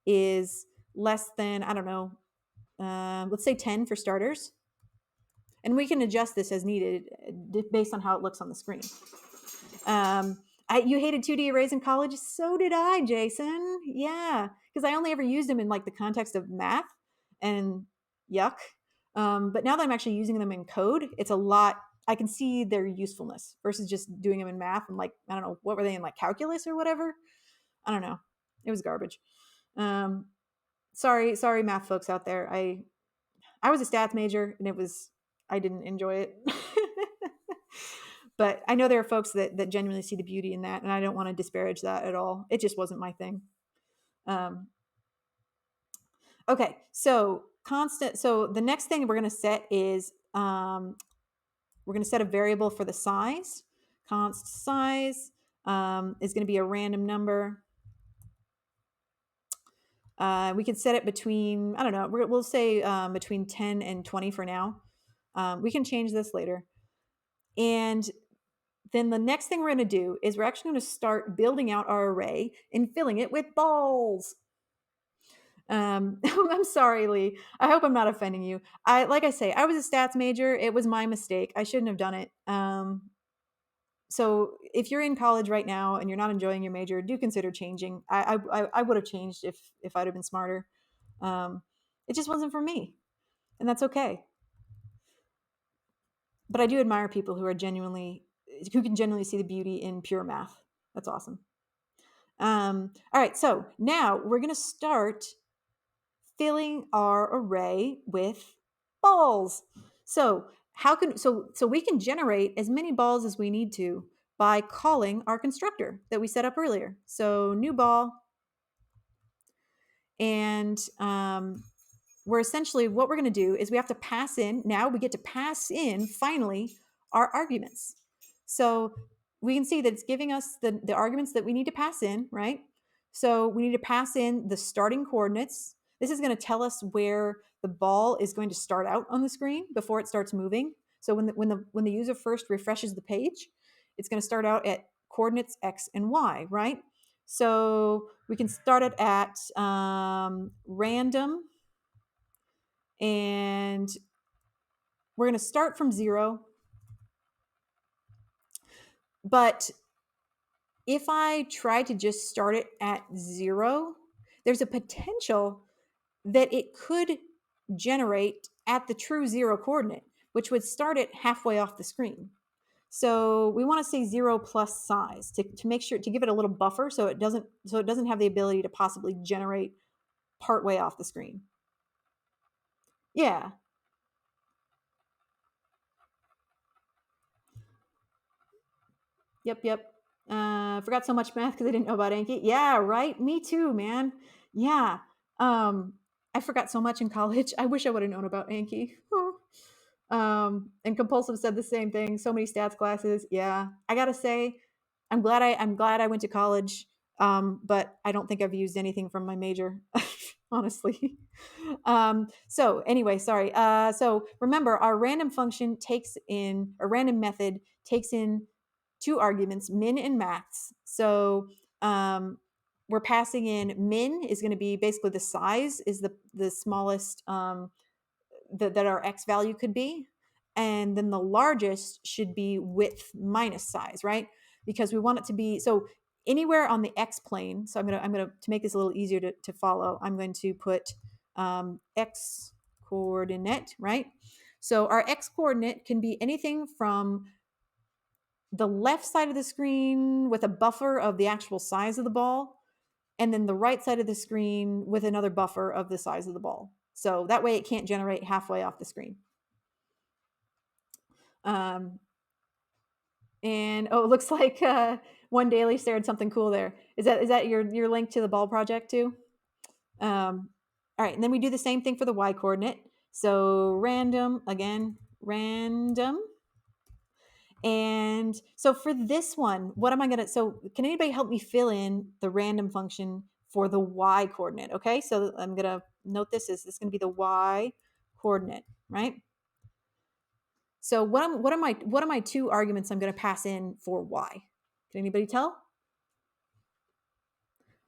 is less than, I don't know, let's say 10 for starters. And we can adjust this as needed based on how it looks on the screen. You hated 2D arrays in college? So did I, Jason. Yeah, because I only ever used them in like the context of math and yuck. But now that I'm actually using them in code, it's a lot. I can see their usefulness versus just doing them in math and like, I don't know, what were they in, like calculus or whatever? I don't know. It was garbage. Sorry, math folks out there. I was a stats major and I didn't enjoy it. But I know there are folks that genuinely see the beauty in that, and I don't want to disparage that at all. It just wasn't my thing. Okay, so constant. So the next thing we're going to set is we're going to set a variable for the size. Const size is going to be a random number. We can set it between, I don't know, we'll say between 10 and 20 for now. We can change this later. And then the next thing we're going to do is we're actually going to start building out our array and filling it with balls. I'm sorry, Lee. I hope I'm not offending you. Like I say, I was a stats major. It was my mistake. I shouldn't have done it. So if you're in college right now and you're not enjoying your major, do consider changing. I would have changed if I'd have been smarter. It just wasn't for me, and that's okay. But I do admire people who can genuinely see the beauty in pure math. That's awesome. All right, so now we're going to start filling our array with balls. So we can generate as many balls as we need to by calling our constructor that we set up earlier. So new ball, And we're essentially, what we're going to do is we have to pass in, now we get to pass in finally our arguments. So we can see that it's giving us the arguments that we need to pass in, right? So we need to pass in the starting coordinates. This is going to tell us where the ball is going to start out on the screen before it starts moving. So when the user first refreshes the page, it's going to start out at coordinates X and Y, right? So we can start it at random, and we're going to start from 0. But if I try to just start it at 0, there's a potential that it could generate at the true 0 coordinate, which would start it halfway off the screen. So we want to say 0 plus size to make sure, to give it a little buffer so it doesn't have the ability to possibly generate partway off the screen. Yeah. Yep. Forgot so much math because I didn't know about Anki. Yeah, right. Me too, man. Yeah. I forgot so much in college. I wish I would have known about Anki. And Compulsive said the same thing. So many stats classes. Yeah. I gotta say, I'm glad I went to college. But I don't think I've used anything from my major, honestly. So anyway, sorry. So remember, our random function takes in, a random method takes in 2 arguments, min and max. So we're passing in min is going to be basically the size is the smallest that our x value could be. And then the largest should be width minus size, right? Because we want it to be, so anywhere on the x plane. So I'm gonna to make this a little easier to follow, I'm going to put x coordinate, right? So our x coordinate can be anything from the left side of the screen with a buffer of the actual size of the ball, and then the right side of the screen with another buffer of the size of the ball. So that way it can't generate halfway off the screen. And it looks like One Daily shared something cool there. Is that your link to the ball project too? All right, and then we do the same thing for the y coordinate. So random, again, random. And so for this one, what am I gonna, so can anybody help me fill in the random function for the y coordinate? Okay, so I'm gonna note this is gonna be the y coordinate, right? So what are my 2 arguments I'm gonna pass in for y? Can anybody tell?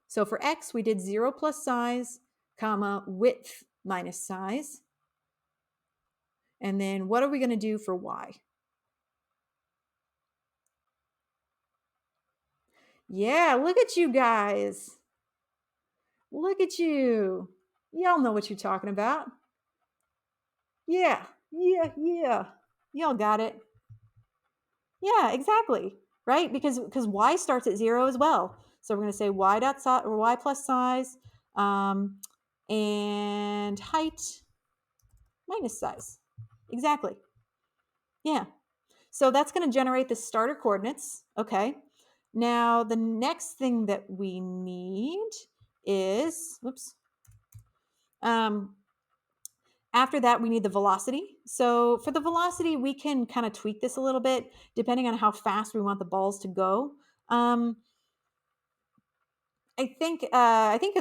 So for x, we did 0 plus size, comma, width minus size. And then what are we gonna do for y? Yeah, look at you guys. Look at you. Y'all know what you're talking about. Yeah. Y'all got it. Yeah, exactly. Right? Because y starts at 0 as well. So we're going to say y dot size, or y plus size, and height minus size. Exactly. Yeah. So that's going to generate the starter coordinates. Okay. Now the next thing that we need is, whoops. After that, we need the velocity. So for the velocity, we can kind of tweak this a little bit depending on how fast we want the balls to go. I think in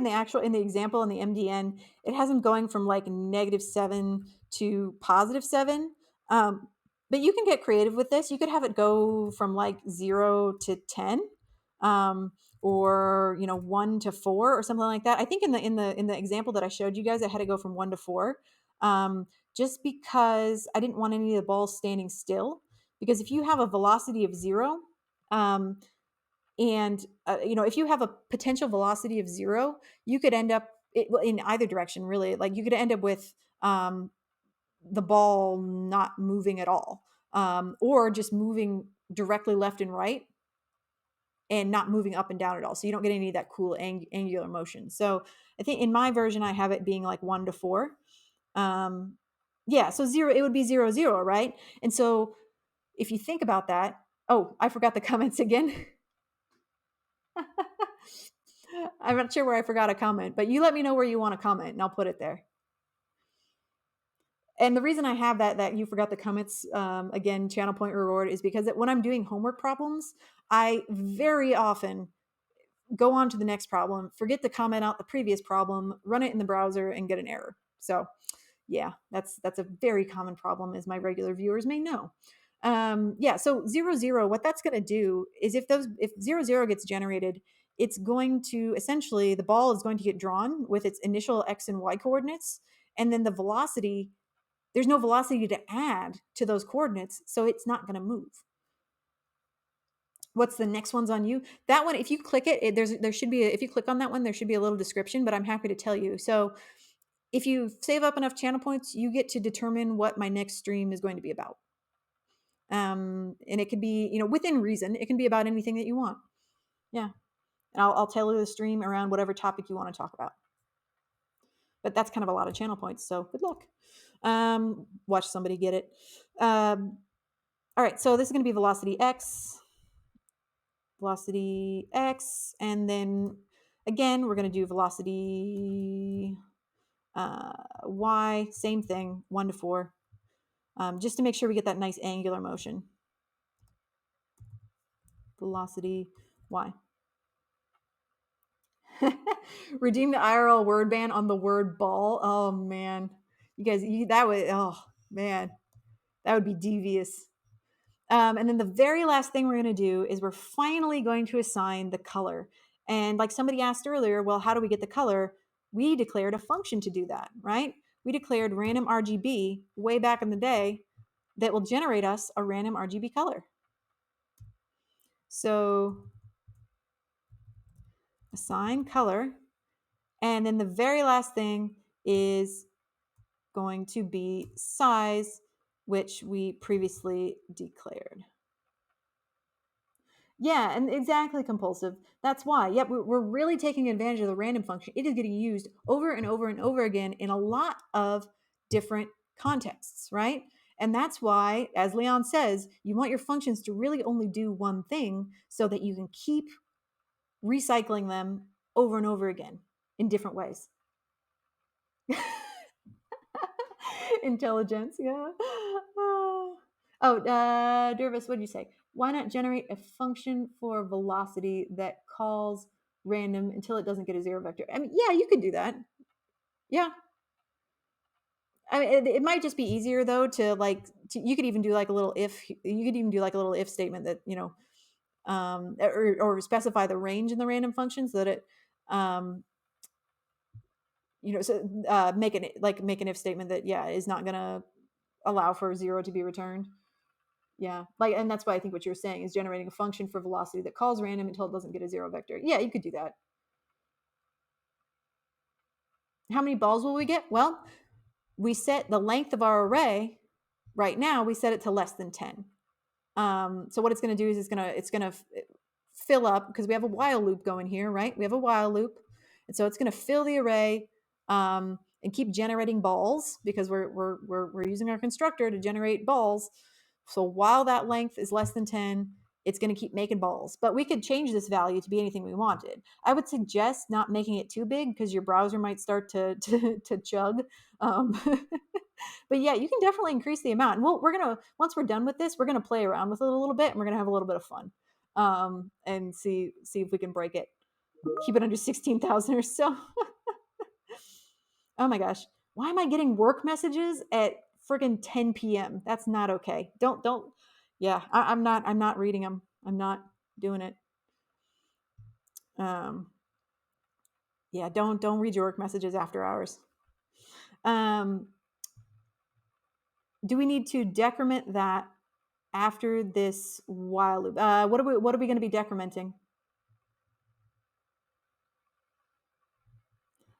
the example in the MDN, it has them going from like -7 to +7. But you can get creative with this. You could have it go from like 0 to 10, or 1 to 4 or something like that. I think in the example that I showed you guys, I had to go from 1 to 4, just because I didn't want any of the balls standing still. Because if you have a velocity of 0, and if you have a potential velocity of 0, you could end up in either direction, really. Like you could end up with the ball not moving at all, or just moving directly left and right and not moving up and down at all. So you don't get any of that cool angular motion. So I think in my version, I have it being like 1 to 4. Yeah, so 0, it would be 0, 0, right? And so if you think about that, oh, I forgot the comments again. I'm not sure where I forgot a comment, but you let me know where you want to comment and I'll put it there. And the reason I have that you forgot the comments, again, channel point reward, is because when I'm doing homework problems, I very often go on to the next problem, forget to comment out the previous problem, run it in the browser, and get an error. So yeah, that's a very common problem, as my regular viewers may know. Yeah, so 0, what that's going to do is if 0 gets generated, it's going to essentially, the ball is going to get drawn with its initial x and y coordinates, and then the velocity, there's no velocity to add to those coordinates, so it's not going to move. What's the next one's on you? That one, if you click it, there should be if you click on that one, there should be a little description, but I'm happy to tell you. So if you save up enough channel points, you get to determine what my next stream is going to be about. And it could be, within reason, it can be about anything that you want. Yeah. And I'll tailor the stream around whatever topic you want to talk about. But that's kind of a lot of channel points, so good luck. Watch somebody get it. All right, so this is going to be velocity x, and then again, we're going to do velocity y, same thing, 1 to 4, just to make sure we get that nice angular motion. Velocity y. Redeem the IRL word ban on the word ball. Oh man, you guys, that would, oh man, that would be devious. And then the very last thing we're going to do is we're finally going to assign the color. And like somebody asked earlier, well, how do we get the color? We declared a function to do that, right? We declared random RGB way back in the day that will generate us a random RGB color. So assign color. And then the very last thing is going to be size, which we previously declared. Yeah, and exactly, compulsive. That's why. Yep, we're really taking advantage of the random function. It is getting used over and over and over again in a lot of different contexts, right? And that's why, as Leon says, you want your functions to really only do one thing so that you can keep recycling them over and over again in different ways. Intelligence, yeah. Dervis, what did you say? Why not generate a function for velocity that calls random until it doesn't get a 0 vector? I mean, yeah, you could do that. Yeah. I mean, it might just be easier though you could even do like a little if. You could even do like a little if statement that or specify the range in the random function so that it make an if statement that is not going to allow for 0 to be returned. Yeah, and that's why I think what you're saying is generating a function for velocity that calls random until it doesn't get a 0 vector. Yeah, you could do that. How many balls will we get? Well, we set the length of our array right now. We set it to less than 10. So what it's going to do is it's going to fill up, because we have a while loop going here, right? We have a while loop, and so it's going to fill the array and keep generating balls, because we're using our constructor to generate balls. So while that length is less than 10, it's going to keep making balls. But we could change this value to be anything we wanted. I would suggest not making it too big, because your browser might start to chug. But yeah, you can definitely increase the amount. And once we're done with this, we're gonna play around with it a little bit, and we're gonna have a little bit of fun, and see if we can break it. Keep it under 16,000 or so. Oh my gosh, why am I getting work messages at friggin' 10 p.m.? That's not okay. Don't. Yeah, I'm not reading them. I'm not doing it. Yeah, don't read your work messages after hours. Do we need to decrement that after this while loop? What are we going to be decrementing?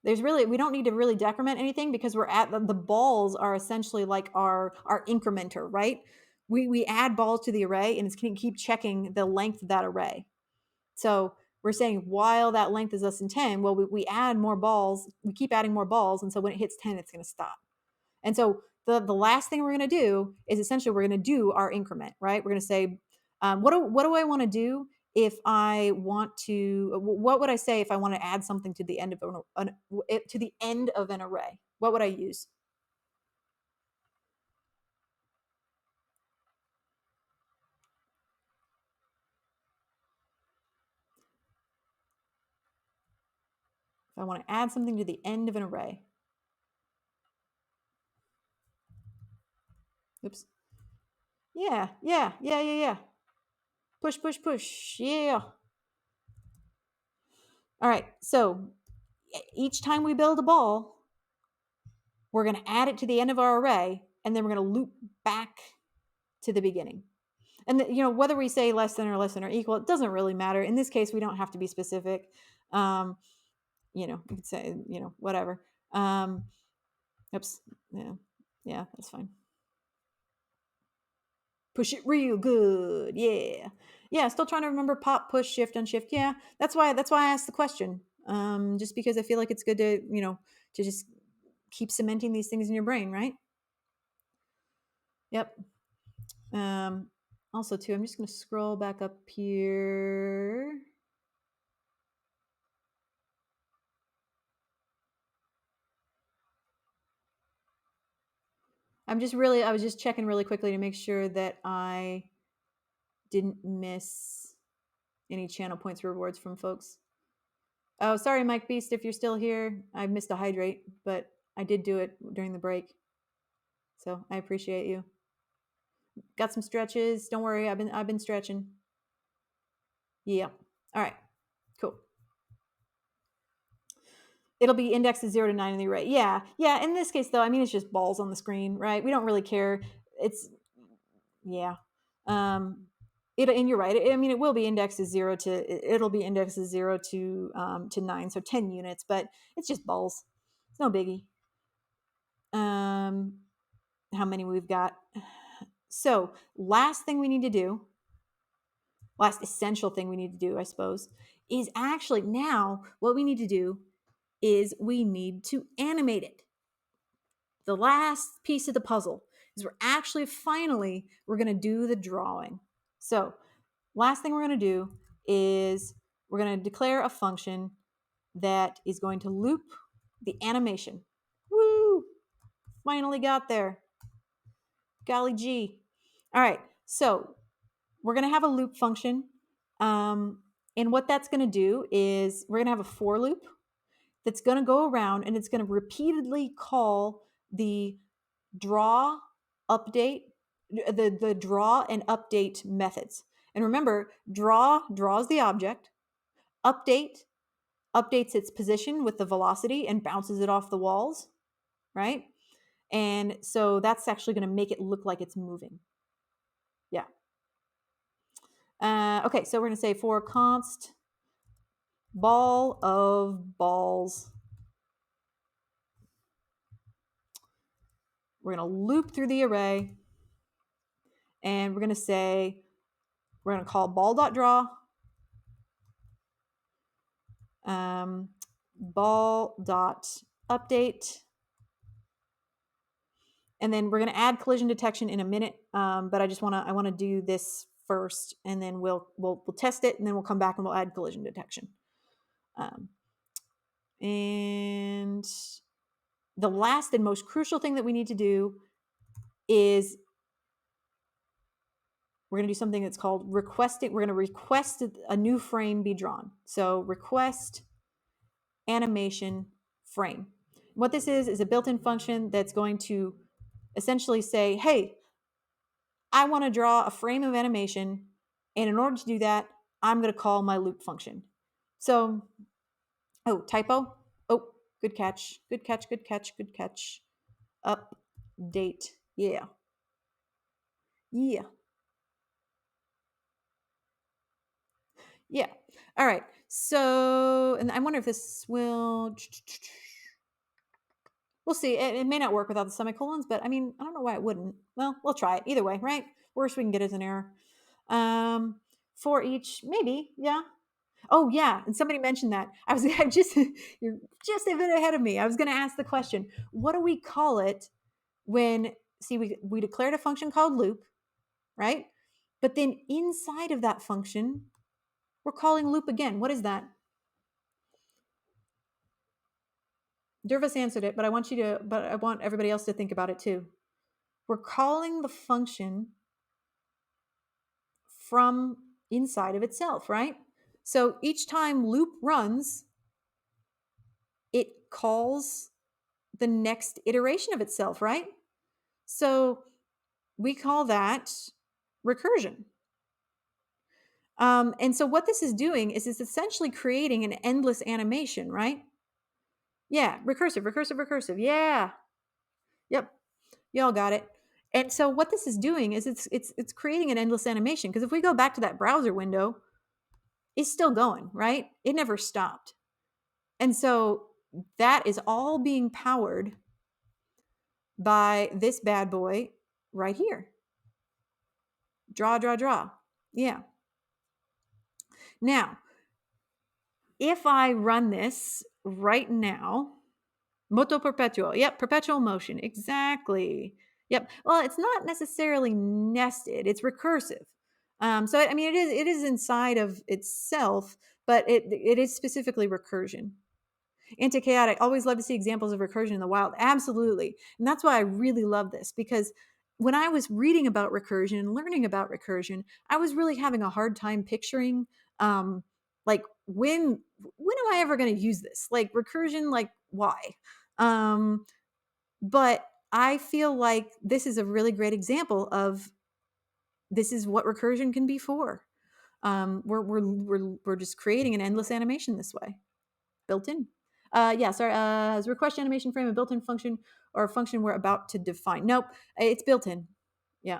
We don't need to really decrement anything, because we're at the balls are essentially like our incrementer, right? We add balls to the array, and it's going to keep checking the length of that array. So we're saying while that length is less than 10, well, we add more balls, we keep adding more balls, and so when it hits 10, it's going to stop. And so the last thing we're going to do is essentially we're going to do our increment, right? We're going to say, what do I want to do if I want to, what would I say if I want to add something to the end of to the end of an array? What would I use? If I want to add something to the end of an array. Oops. Yeah. Push, push, push. Yeah. All right. So each time we build a ball, we're going to add it to the end of our array, and then we're going to loop back to the beginning. And whether we say less than or equal, it doesn't really matter. In this case, we don't have to be specific. You could say, whatever. Oops. Yeah, that's fine. Push it real good. Yeah. Still trying to remember pop, push, shift, unshift. Yeah, that's why I asked the question. Just because I feel like it's good to to just keep cementing these things in your brain, right? Yep. Also, too, I'm just going to scroll back up here. I was just checking really quickly to make sure that I didn't miss any channel points or rewards from folks. Oh, sorry, Mike Beast, if you're still here. I missed a hydrate, but I did do it during the break. So I appreciate you. Got some stretches. Don't worry, I've been stretching. Yeah. All right. Cool. It'll be indexed as 0 to 9 in the array. Yeah. In this case, though, I mean, it's just balls on the screen, right? We don't really care. Yeah. And you're right. I mean, it will be indexed as 0 to. It'll be indexed as 0 to 9, so 10 units. But it's just balls. It's no biggie. How many we've got? So last essential thing we need to do, I suppose, is actually now what we need to do is we need to animate it. The last piece of the puzzle is we're going to do the drawing. So last thing we're going to do is we're going to declare a function that is going to loop the animation. Woo! Finally got there. Golly gee. All right, so we're going to have a loop function. And what that's going to do is we're going to have a for loop that's going to go around and it's going to repeatedly call the draw, update, the draw and update methods. And remember, draws the object, updates its position with the velocity and bounces it off the walls, right? And so that's actually going to make it look like it's moving. Yeah. Okay, so we're going to say for const ball of balls. We're going to loop through the array, and we're going to call ball.draw, ball.update, and then we're going to add collision detection in a minute. But I want to do this first, and then we'll test it, and then we'll come back and we'll add collision detection. And the last and most crucial thing that we need to do is we're going to do something that's called requesting. We're going to request a new frame be drawn. So request animation frame. What this is a built-in function that's going to essentially say, hey, I want to draw a frame of animation, and in order to do that, I'm going to call my loop function. So, typo. Oh, good catch. Update. Yeah. All right. So, and I wonder if this will. We'll see. It may not work without the semicolons, but I mean, I don't know why it wouldn't. Well, we'll try it either way, right? Worst we can get is an error. For each, maybe, yeah. Oh, yeah. And somebody mentioned that. You're just a bit ahead of me. I was going to ask the question, what do we call it when, we declared a function called loop, right? But then inside of that function, We're calling loop again. What is that? Dervis answered it, but I want everybody else to think about it too. We're calling the function from inside of itself, right? So each time loop runs, it calls the next iteration of itself, right? So we call that recursion. And so what this is doing is it's essentially creating an endless animation, right? Yeah, recursive, recursive, recursive. Yeah. Yep. Y'all got it. And so what this is doing is it's creating an endless animation, because if we go back to that browser window, it's still going, right? It never stopped. And so that is all being powered by this bad boy right here. Draw, draw, draw. Yeah. Now, if I run this right now, moto perpetuo. Yep, perpetual motion. Exactly. Yep. Well, it's not necessarily nested. It's recursive. So I mean, it is inside of itself, but it is specifically recursion. Anti-chaotic. Always love to see examples of recursion in the wild. Absolutely, and that's why I really love this, because when I was reading about recursion and learning about recursion, I was really having a hard time picturing, like when am I ever going to use this? Like recursion, like why? But I feel like this is a really great example of this is what recursion can be for. We're just creating an endless animation this way, built in. Yeah, sorry. Is request animation frame a built-in function or a function we're about to define? Nope, it's built in. Yeah,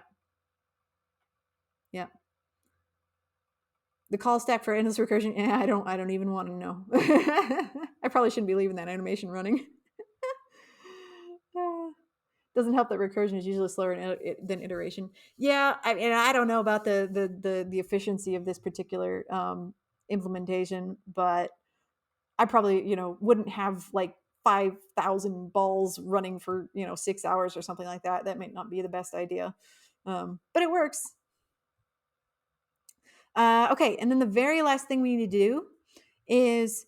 yeah. The call stack for endless recursion. I don't even want to know. I probably shouldn't be leaving that animation running. Doesn't help that recursion is usually slower than iteration. Yeah, I don't know about the efficiency of this particular implementation, but I probably wouldn't have like 5,000 balls running for 6 hours or something like that. That might not be the best idea, but it works. Okay, and then the very last thing we need to do is,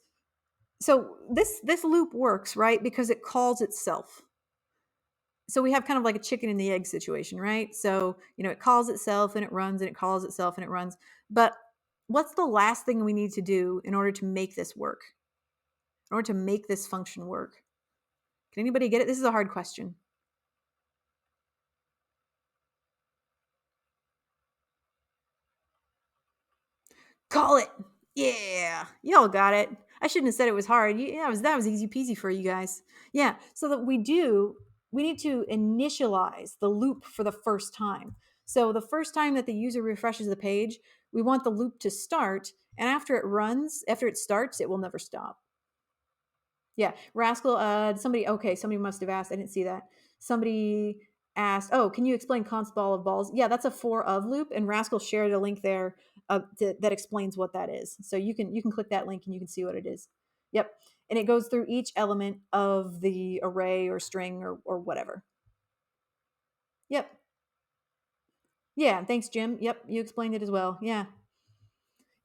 so this loop works, right? Because it calls itself. So we have kind of like a chicken and the egg situation, right? So, it calls itself and it runs, and it calls itself and it runs. But what's the last thing we need to do in order to make this work? In order to make this function work? Can anybody get it? This is a hard question. Call it. Yeah, y'all got it. I shouldn't have said it was hard. That was easy peasy for you guys. Yeah, so that we need to initialize the loop for the first time. So the first time that the user refreshes the page, we want the loop to start, and after it starts, it will never stop. Yeah, Rascal. Somebody must have asked. I didn't see that. Somebody asked, "Oh, can you explain const ball of balls?" Yeah, that's a for of loop, and Rascal shared a link there that explains what that is. So you can click that link and you can see what it is. Yep, and it goes through each element of the array or string or whatever. Yep. Yeah. Thanks, Jim. Yep, you explained it as well. Yeah.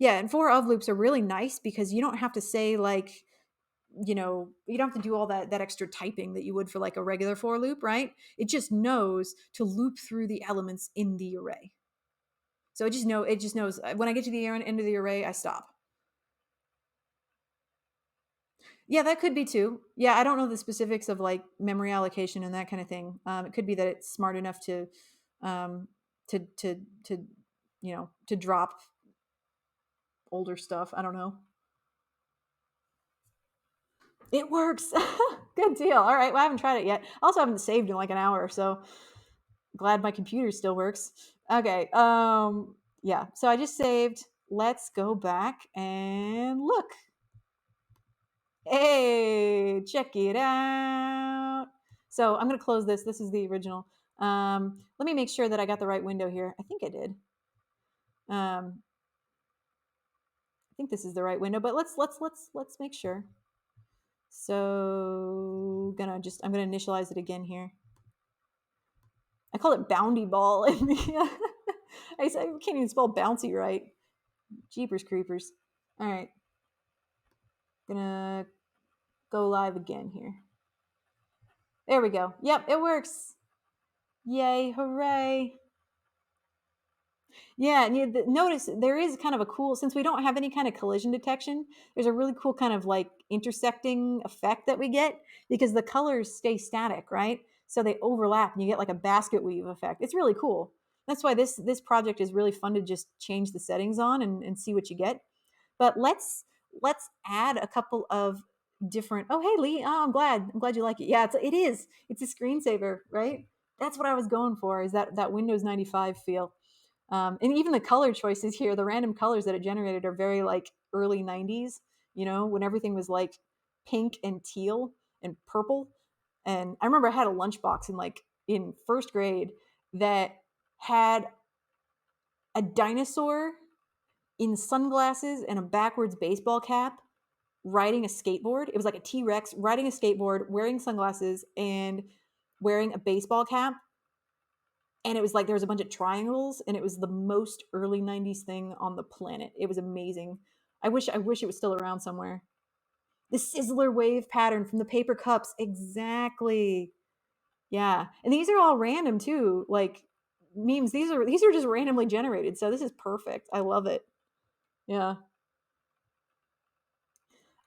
Yeah, and for of loops are really nice because you don't have to say like you don't have to do all that extra typing that you would for like a regular for loop, right? It just knows to loop through the elements in the array. So it just knows when I get to the end of the array, I stop. Yeah, that could be too. Yeah, I don't know the specifics of like memory allocation and that kind of thing. It could be that it's smart enough um, to to drop older stuff. I don't know. It works. Good deal. All right. Well, I haven't tried it yet. I also haven't saved in like an hour, so glad my computer still works. Okay. Yeah. So I just saved. Let's go back and look. Hey, check it out. So I'm gonna close this. This is the original. Let me make sure that I got the right window here. I think I did. I think this is the right window, but let's make sure. So I'm gonna initialize it again here. I call it boundy ball. I can't even spell bouncy right. Jeepers creepers. All right. Gonna go live again here. There we go. Yep, it works. Yay, hooray. Yeah, and notice there is kind of a cool, since we don't have any kind of collision detection, there's a really cool kind of like intersecting effect that we get because the colors stay static, right? So they overlap and you get like a basket weave effect. It's really cool. That's why this project is really fun to just change the settings on and see what you get. But let's add a couple of different. Oh, hey Lee, oh, I'm glad you like it. Yeah, it's a screensaver, right? That's what I was going for, is that Windows 95 feel. And even the color choices here, the random colors that it generated are very like early 90s, when everything was like pink and teal and purple. And I remember I had a lunchbox in first grade that had a dinosaur in sunglasses and a backwards baseball cap riding a skateboard. It was like a T-Rex riding a skateboard, wearing sunglasses and wearing a baseball cap. And it was like there was a bunch of triangles, and it was the most early 90s thing on the planet. It was amazing. I wish it was still around somewhere. The Sizzler wave pattern from the paper cups, exactly. Yeah. And these are all random too, like memes. These are just randomly generated. So this is perfect. I love it. Yeah.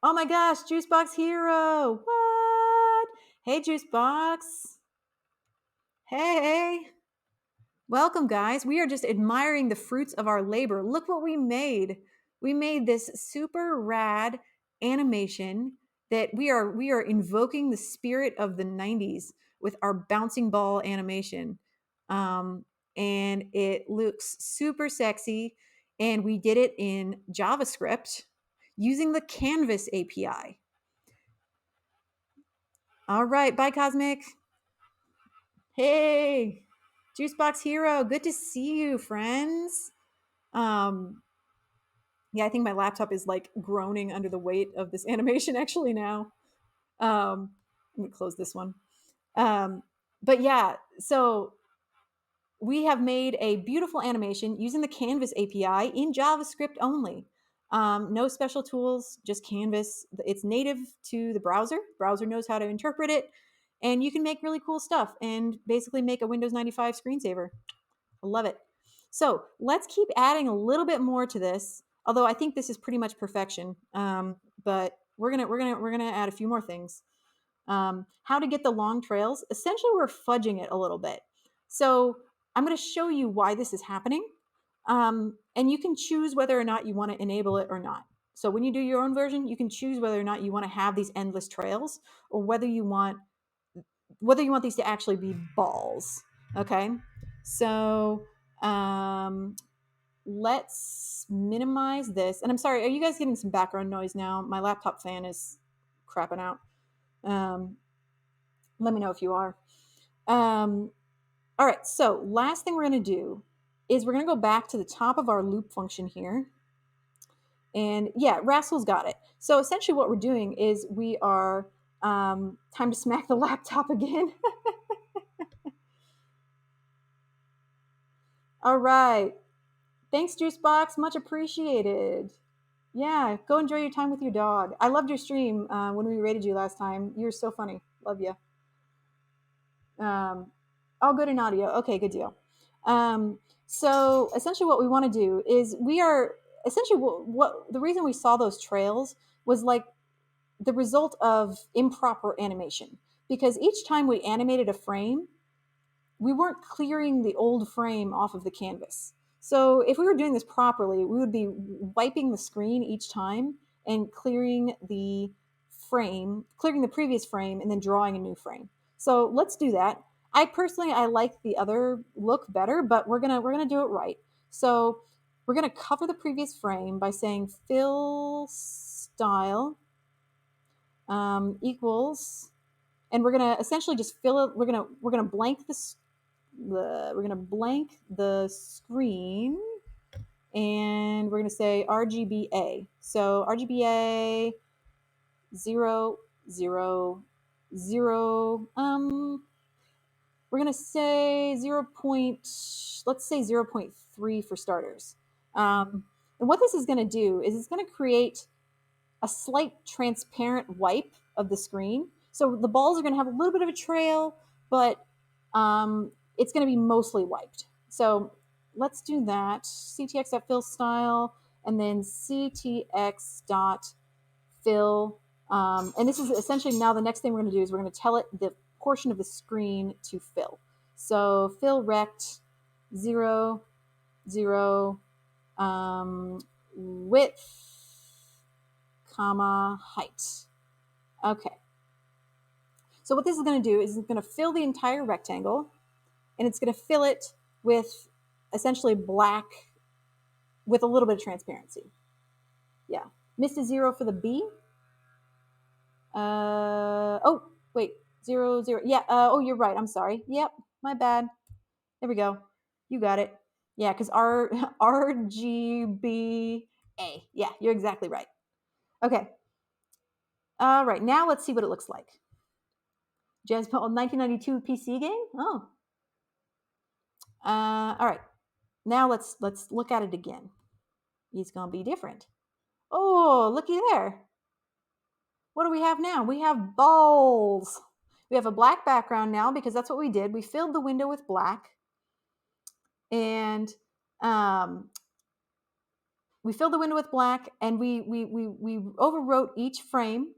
Oh my gosh, Juicebox Hero. What? Hey Juicebox. Hey. Welcome, guys. We are just admiring the fruits of our labor. Look what we made. We made this super rad animation that we are invoking the spirit of the 90s with our bouncing ball animation. Um, and it looks super sexy. And we did it in JavaScript using the Canvas API. All right. Bye, Cosmic. Hey, Juicebox Hero. Good to see you, friends. Yeah, I think my laptop is like groaning under the weight of this animation actually now. Let me close this one. But yeah, so we have made a beautiful animation using the Canvas API in JavaScript only. No special tools, just Canvas. It's native to the browser. Browser knows how to interpret it, and you can make really cool stuff and basically make a Windows 95 screensaver. I love it. So let's keep adding a little bit more to this. Although I think this is pretty much perfection, but we're gonna add a few more things. How to get the long trails? Essentially, we're fudging it a little bit. So I'm going to show you why this is happening, and you can choose whether or not you want to enable it or not. So when you do your own version, you can choose whether or not you want to have these endless trails or whether you want these to actually be balls. Okay, so let's minimize this. And I'm sorry, are you guys getting some background noise now? My laptop fan is crapping out. Let me know if you are. All right, so last thing we're going to do is we're going to go back to the top of our loop function here. And yeah, Rassel's got it. So essentially what we're doing is we are, time to smack the laptop again. All right. Thanks, Juicebox. Much appreciated. Yeah, go enjoy your time with your dog. I loved your stream when we rated you last time. You're so funny. Love you. All good in audio. Okay, good deal. So essentially what we want to do is we are essentially what the reason we saw those trails was like the result of improper animation, because each time we animated a frame, we weren't clearing the old frame off of the canvas. So if we were doing this properly, we would be wiping the screen each time and clearing the previous frame, and then drawing a new frame. So let's do that. I like the other look better, but we're gonna do it right. So we're gonna cover the previous frame by saying fill style equals, and we're gonna essentially just fill it. We're gonna blank this. We're gonna blank the screen, and we're gonna say RGBA. So RGBA 0, 0, 0. We're gonna say 0. Let's say 0.3 for starters. And And what this is going to do is it's going to create a slight transparent wipe of the screen. So the balls are going to have a little bit of a trail, but it's going to be mostly wiped. So let's do that. ctx.fill style, and then ctx.fill. And this is essentially now the next thing we're going to do is we're going to tell it the portion of the screen to fill. So fill rect 0, 0, width, comma, height. Okay. So what this is going to do is it's going to fill the entire rectangle, and it's going to fill it with essentially black with a little bit of transparency. Yeah. Missed a 0 for the B. Oh, wait. 0, 0. Yeah. Oh, you're right. I'm sorry. Yep. My bad. There we go. You got it. Yeah, because RGBA. Yeah, you're exactly right. Okay. All right. Now let's see what it looks like. Jazz 1992 PC game. Oh. All right. Now let's look at it again. It's gonna be different. Oh, looky there. What do we have now? We have balls. We have a black background now because that's what we did. We filled the window with black, and we filled the window with black, and we overwrote each frame,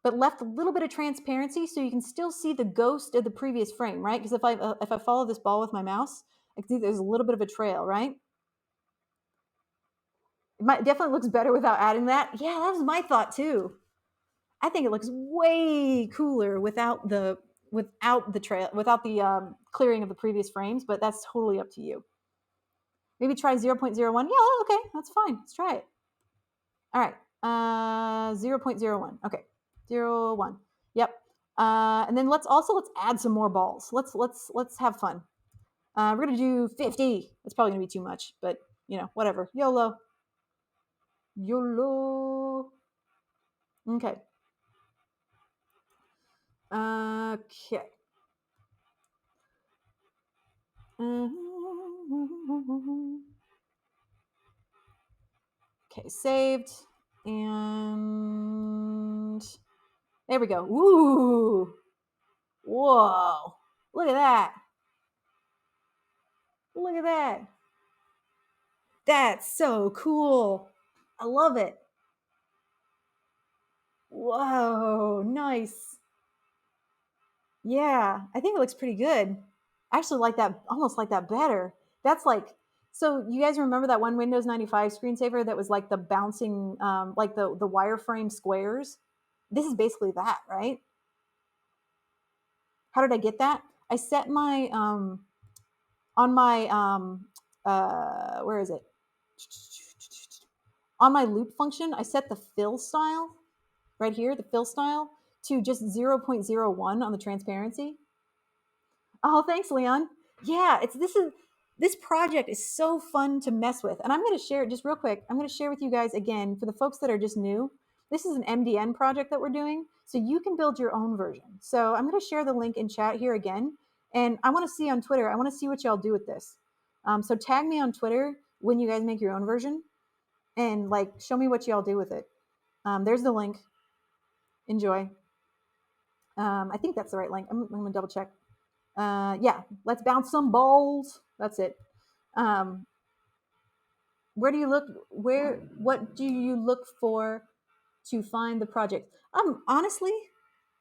but left a little bit of transparency so you can still see the ghost of the previous frame, right? Because if I follow this ball with my mouse, I can see there's a little bit of a trail, right? It definitely looks better without adding that. Yeah, that was my thought too. I think it looks way cooler without the trail, without the clearing of the previous frames. But that's totally up to you. Maybe try 0.01. Yeah, okay, that's fine. Let's try it. All right, 0.01. Okay, 0.1. Yep. And then let's add some more balls. Let's have fun. We're gonna do 50. That's probably gonna be too much, but whatever. YOLO. YOLO. Okay. Okay. Okay, saved. And there we go. Ooh. Whoa. Look at that. Look at that. That's so cool. I love it. Whoa, nice. Yeah, I think it looks pretty good. I actually like that, almost like that better. That's like, so you guys remember that one Windows 95 screensaver that was like the bouncing, like the wireframe squares? This is basically that, right? How did I get that? I set my, on my, where is it? On my loop function, I set the fill style right here, the fill style, to just 0.01 on the transparency. Oh, thanks, Leon. Yeah, this project is so fun to mess with. And I'm going to share it just real quick. I'm going to share with you guys again for the folks that are just new. This is an MDN project that we're doing, so you can build your own version. So I'm going to share the link in chat here again. And I want to see on Twitter, I want to see what y'all do with this. So tag me on Twitter when you guys make your own version and like show me what y'all do with it. There's the link. Enjoy. I think that's the right link. I'm going to double check. Yeah, let's bounce some balls. That's it. What do you look for to find the project? Honestly,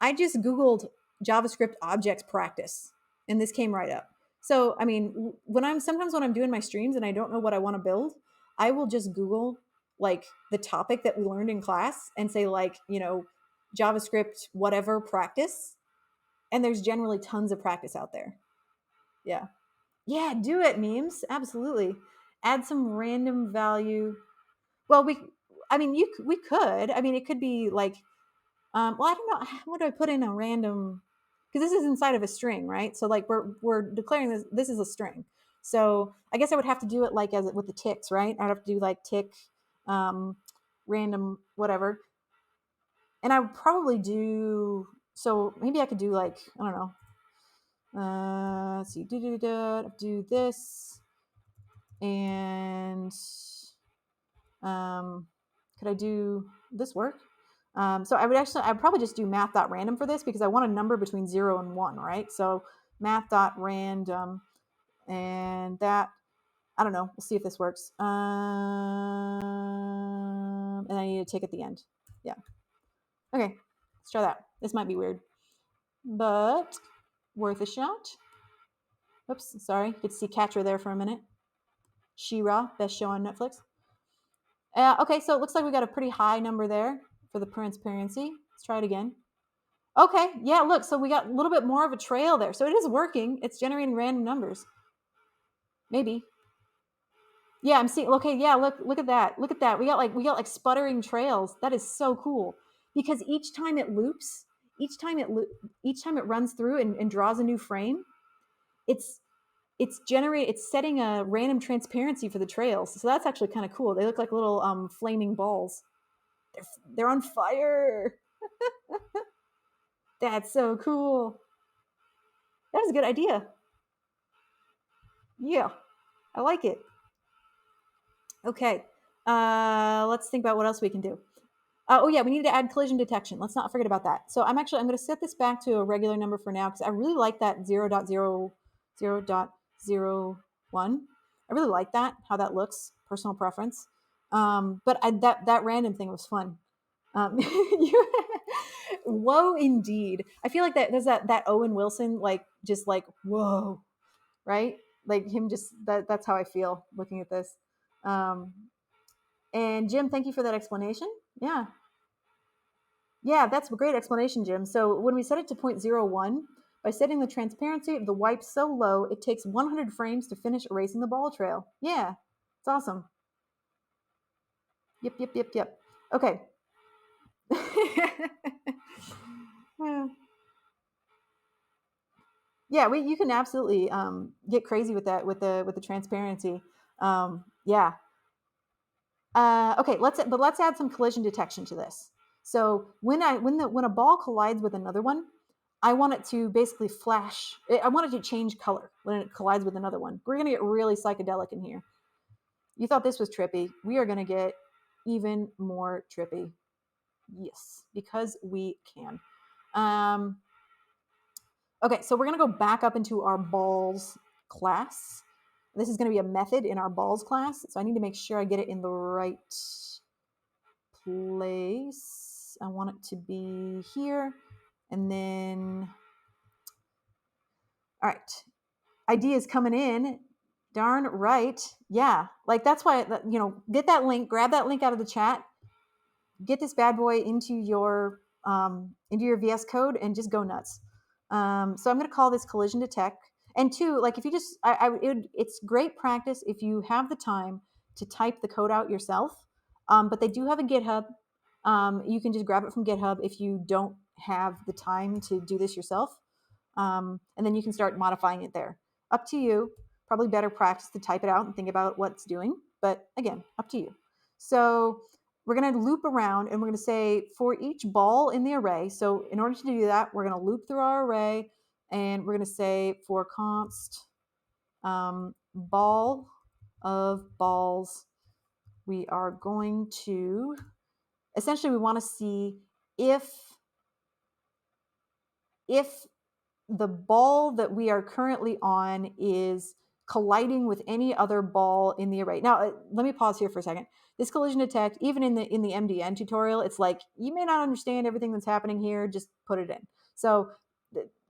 I just Googled JavaScript objects practice, and this came right up. So, I mean, sometimes when I'm doing my streams and I don't know what I want to build, I will just Google like the topic that we learned in class and say like, JavaScript whatever practice, and there's generally tons of practice out there. Yeah. Yeah, do it, memes. Absolutely. Add some random value. Well, we could. I mean, it could be like, well, I don't know. What do I put in a random? Because this is inside of a string, right? So like we're declaring this is a string. So I guess I would have to do it like with the ticks, right? I'd have to do like tick, random, whatever. And I would probably do, so maybe I could do like, I don't know. Let's see, do this. And could I do this work? So I'd probably just do math.random for this because I want a number between 0 and 1, right? So math.random, and that, I don't know. We'll see if this works. And I need a tick at the end. Yeah. Okay, let's try that. This might be weird, but worth a shot. Oops, sorry. Get to see Catcher there for a minute. She-Ra, best show on Netflix. Okay, so it looks like we got a pretty high number there for the transparency. Let's try it again. Okay, yeah, look, so we got a little bit more of a trail there. So it is working. It's generating random numbers. Maybe. Yeah, I'm seeing. Okay, yeah, look at that. Look at that. We got like sputtering trails. That is so cool because each time it loops, each time it runs through and draws a new frame, it's it's setting a random transparency for the trails. So that's actually kind of cool. They look like little flaming balls. They're on fire. That's so cool. That was a good idea. Yeah, I like it. Okay, let's think about what else we can do. Oh yeah, we need to add collision detection. Let's not forget about that. So I'm going to set this back to a regular number for now because I really like that 0.0.0.01. I really like that, how that looks, personal preference. But that random thing was fun. Whoa, indeed. I feel like there's that Owen Wilson, like, just like, whoa, right? Like him, just that's how I feel looking at this. Um, and Jim, thank you for that explanation. Yeah. Yeah, that's a great explanation, Jim. So when we set it to 0.01, by setting the transparency of the wipe so low, it takes 100 frames to finish erasing the ball trail. Yeah, it's awesome. Yep, yep, yep, yep. Okay. Yeah, you can absolutely get crazy with that with the transparency. Yeah. Okay, let's add some collision detection to this. So when a ball collides with another one, I want it to basically flash. I want it to change color when it collides with another one. We're gonna get really psychedelic in here. You thought this was trippy. We are gonna get even more trippy. Yes, because we can. Um, okay, so we're gonna go back up into our balls class. This is gonna be a method in our balls class, so I need to make sure I get it in the right place. I want it to be here. And then, all right, ideas coming in. Darn right. Yeah. Like that's why, get that link, grab that link out of the chat, get this bad boy into your VS Code and just go nuts. So I'm going to call this collision detect. And two, like if you just, it's great practice if you have the time to type the code out yourself. But they do have a GitHub. You can just grab it from GitHub if you don't have the time to do this yourself. And then you can start modifying it there. Up to you. Probably better practice to type it out and think about what it's doing. But again, up to you. So we're going to loop around and we're going to say for each ball in the array. So in order to do that, we're going to loop through our array and we're going to say for const ball of balls, we are going to, essentially we want to see if the ball that we are currently on is colliding with any other ball in the array. Now, let me pause here for a second. This collision detect, even in the MDN tutorial, it's like you may not understand everything that's happening here. Just put it in. So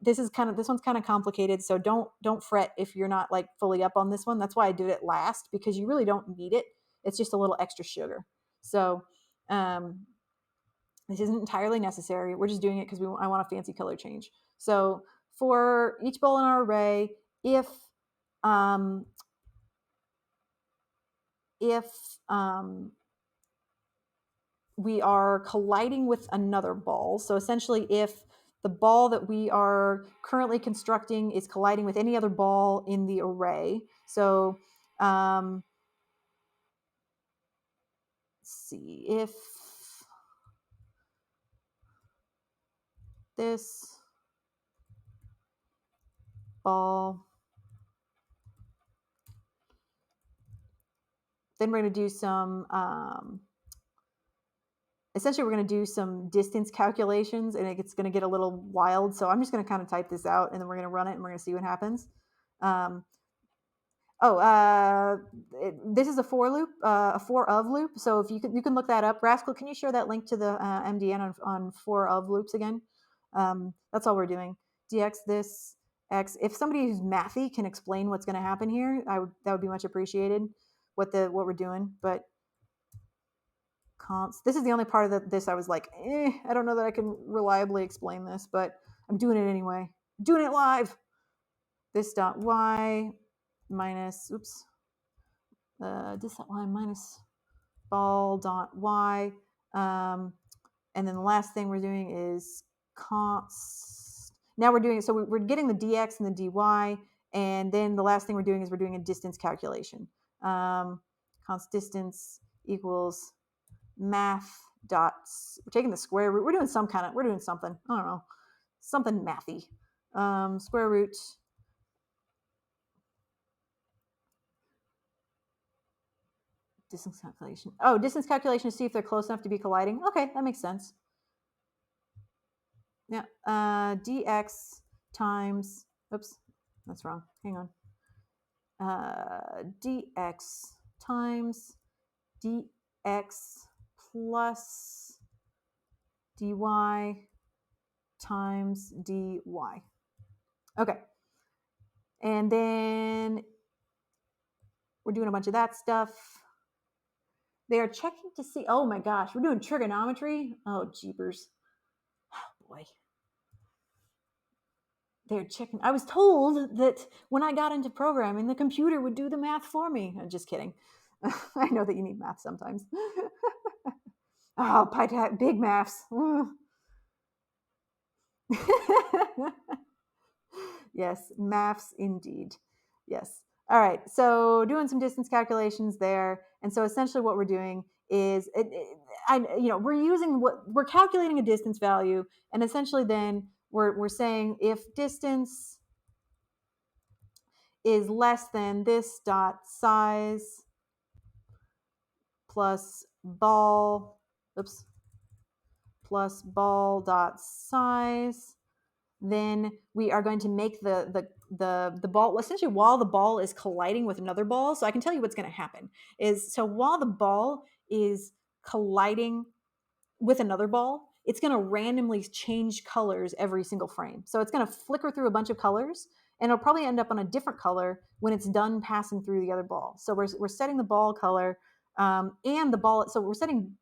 this one's kind of complicated. So don't fret if you're not like fully up on this one. That's why I did it last, because you really don't need it. It's just a little extra sugar. So this isn't entirely necessary. We're just doing it because I want a fancy color change. So for each ball in our array, if um, if we are colliding with another ball, so essentially if the ball that we are currently constructing is colliding with any other ball in the array, so let's see, if this ball Then we're going to do some, essentially we're going to do some distance calculations, and it's going to get a little wild. So I'm just going to kind of type this out, and then we're going to run it, and we're going to see what happens. This is a for loop, a for of loop. So if you can look that up. Rascal, can you share that link to the MDN on for of loops again? That's all we're doing. Dx this x. If somebody who's mathy can explain what's going to happen here, that would be much appreciated. What we're doing, but const. This is the only part of this I was like, I don't know that I can reliably explain this, but I'm doing it anyway. I'm doing it live. This dot y minus this dot y minus ball dot y, and then the last thing we're doing is const. Now we're doing, so we're getting the dx and the dy, and then the last thing we're doing is we're doing a distance calculation. Const distance equals math dots. We're taking the square root. We're doing something. I don't know, something mathy. Square root distance calculation. Oh, distance calculation to see if they're close enough to be colliding. Okay, that makes sense. Yeah, dx times, oops, that's wrong. Hang on. Dx times dx plus dy times dy. Okay. And then we're doing a bunch of that stuff. They are checking to see, oh my gosh, we're doing trigonometry. Oh, jeepers. Oh, boy. They're checking. I was told that when I got into programming, the computer would do the math for me. I'm just kidding. I know that you need math sometimes. Oh, big maths. Yes, maths indeed. Yes. All right. So doing some distance calculations there. And so essentially what we're doing is we're calculating a distance value, and essentially then we're saying if distance is less than this dot size plus ball dot size, then we are going to make the ball, essentially while the ball is colliding with another ball. So I can tell you what's going to happen is, so while the ball is colliding with another ball, it's going to randomly change colors every single frame. So it's going to flicker through a bunch of colors, and it'll probably end up on a different color when it's done passing through the other ball. So we're setting the ball color and the ball. So we're setting,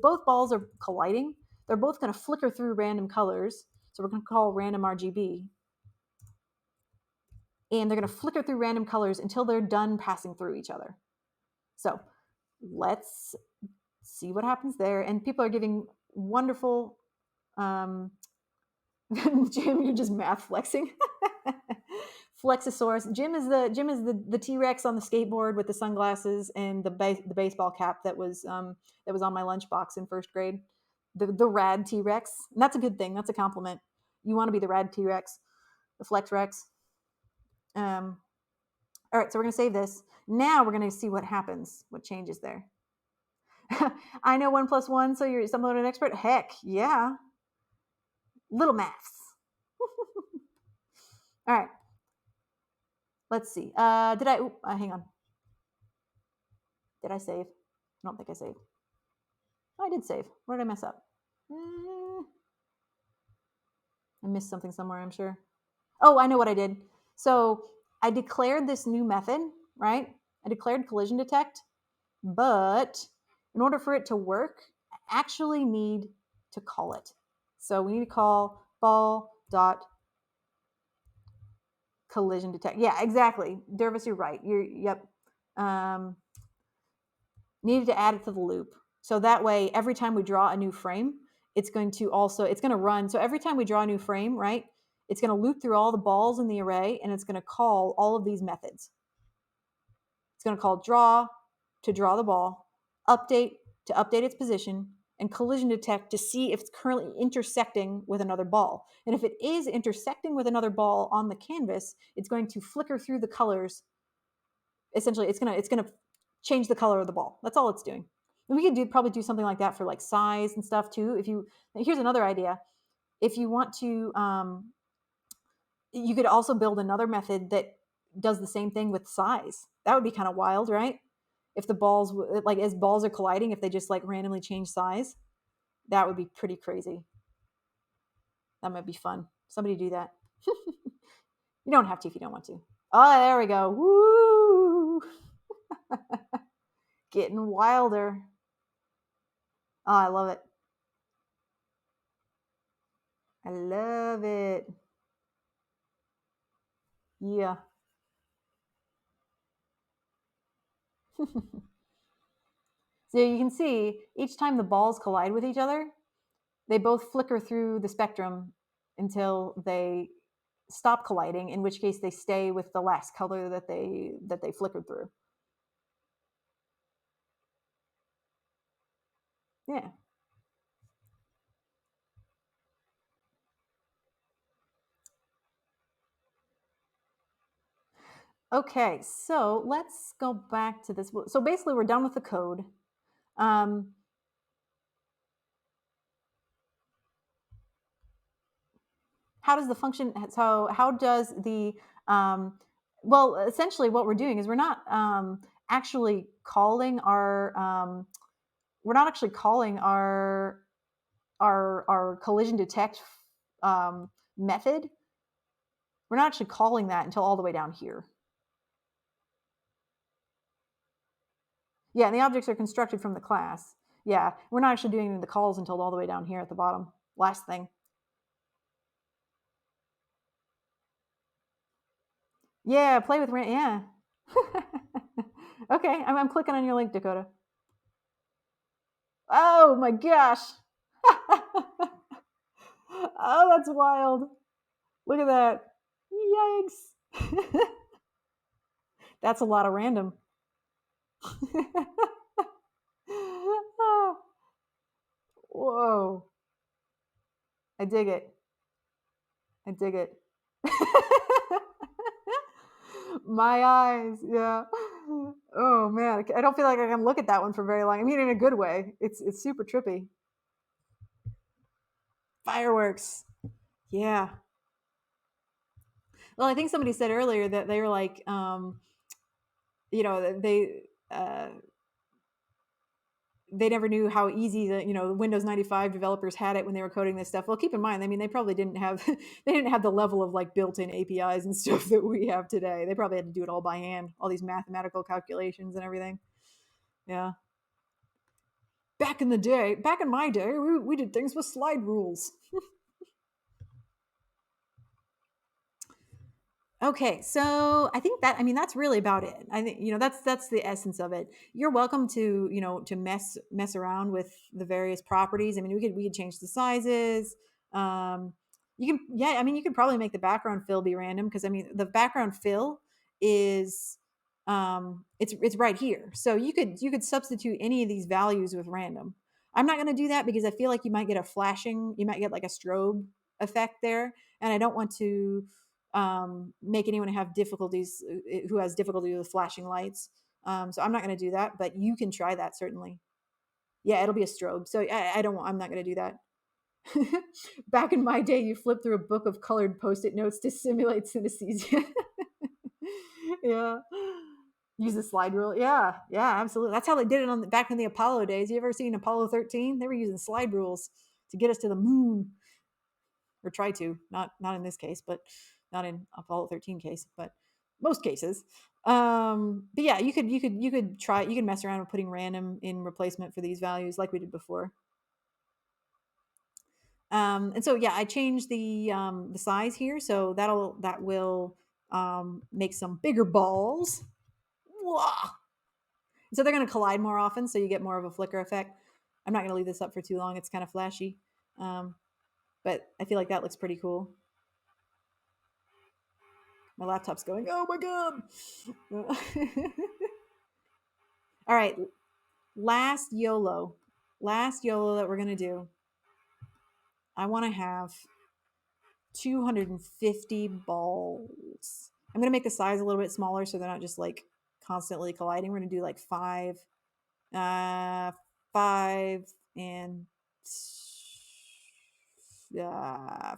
both balls are colliding. They're both going to flicker through random colors. So we're going to call random RGB. And they're going to flicker through random colors until they're done passing through each other. So let's see what happens there. And people are giving wonderful, Jim, you're just math flexing. Flexosaurus. Jim is the T-Rex on the skateboard with the sunglasses and the baseball cap that was on my lunchbox in first grade. The rad T-Rex. And that's a good thing. That's a compliment. You want to be the rad T-Rex, the Flex Rex. All right, so we're going to save this. Now we're going to see what happens, what changes there. I know 1 + 1, so you're somewhat an expert. Heck, yeah. Little maths. All right. Let's see. Hang on. Did I save? I don't think I saved. Oh, I did save. Where did I mess up? I missed something somewhere, I'm sure. Oh, I know what I did. So I declared this new method, right? I declared collision detect, but in order for it to work, I actually need to call it. So we need to call ball dot collision detect. Yeah, exactly. Dervis, you're right. Yep. Needed to add it to the loop. So that way, every time we draw a new frame, it's going to run. So every time we draw a new frame, right, it's going to loop through all the balls in the array, and it's going to call all of these methods. It's going to call draw to draw the ball, update to update its position, and collision detect to see if it's currently intersecting with another ball. And if it is intersecting with another ball on the canvas, it's going to flicker through the colors. Essentially, it's going to change the color of the ball. That's all it's doing. And we could probably do something like that for like size and stuff too. Here's another idea. If you want to, you could also build another method that does the same thing with size. That would be kind of wild, right? If the balls, like as balls are colliding, if they just like randomly change size, that would be pretty crazy. That might be fun. Somebody do that. You don't have to if you don't want to. Oh, there we go. Woo! Getting wilder. Oh, I love it. I love it. Yeah. So you can see each time the balls collide with each other, they both flicker through the spectrum until they stop colliding, in which case they stay with the last color that they flickered through. Yeah. Okay, so let's go back to this. So basically, we're done with the code. Um, how does the function? So how does the well, essentially, what we're doing is we're not actually calling our we're not actually calling our collision detect method. We're not actually calling that until all the way down here. Yeah, and the objects are constructed from the class. Yeah, we're not actually doing the calls until all the way down here at the bottom. Last thing. Yeah, play with yeah. Okay, I'm clicking on your link, Dakota. Oh my gosh. Oh, that's wild. Look at that. Yikes. That's a lot of random. Whoa. I dig it. I dig it. My eyes, yeah. Oh man, I don't feel like I can look at that one for very long. I mean, in a good way. It's super trippy. Fireworks, yeah. Well, I think somebody said earlier that they were like, they never knew how easy the Windows 95 developers had it when they were coding this stuff. Well, keep in mind, I mean, they probably didn't have they didn't have the level of like built-in APIs and stuff that we have today. They probably had to do it all by hand, all these mathematical calculations and everything. Yeah. Back in my day, we did things with slide rules. Okay, so I think that's really about it. I think that's the essence of it. You're welcome to to mess around with the various properties. I mean, we could change the sizes. You can I mean you could probably make the background fill be random because I mean the background fill is it's right here. So you could substitute any of these values with random. I'm not going to do that because I feel like you might get you might get like a strobe effect there, and I don't want to make anyone have difficulties who has difficulty with flashing lights. So I'm not going to do that, but you can try that certainly. Yeah, it'll be a strobe. So I'm not going to do that. Back in my day, you flipped through a book of colored post-it notes to simulate synesthesia. Yeah. Use the slide rule. Yeah, yeah, absolutely. That's how they did it back in the Apollo days. You ever seen Apollo 13? They were using slide rules to get us to the moon, or try to. Not in this case, but not in Apollo 13 case, but most cases. But yeah, you could try. You can mess around with putting random in replacement for these values, like we did before. And so yeah, I changed the size here, so that will make some bigger balls. Whoa. So they're going to collide more often, so you get more of a flicker effect. I'm not going to leave this up for too long; it's kind of flashy, but I feel like that looks pretty cool. My laptop's going, oh my god. All right, last YOLO that we're going to do. I want to have 250 balls. I'm going to make the size a little bit smaller so they're not just like constantly colliding. We're going to do like 5, 5 and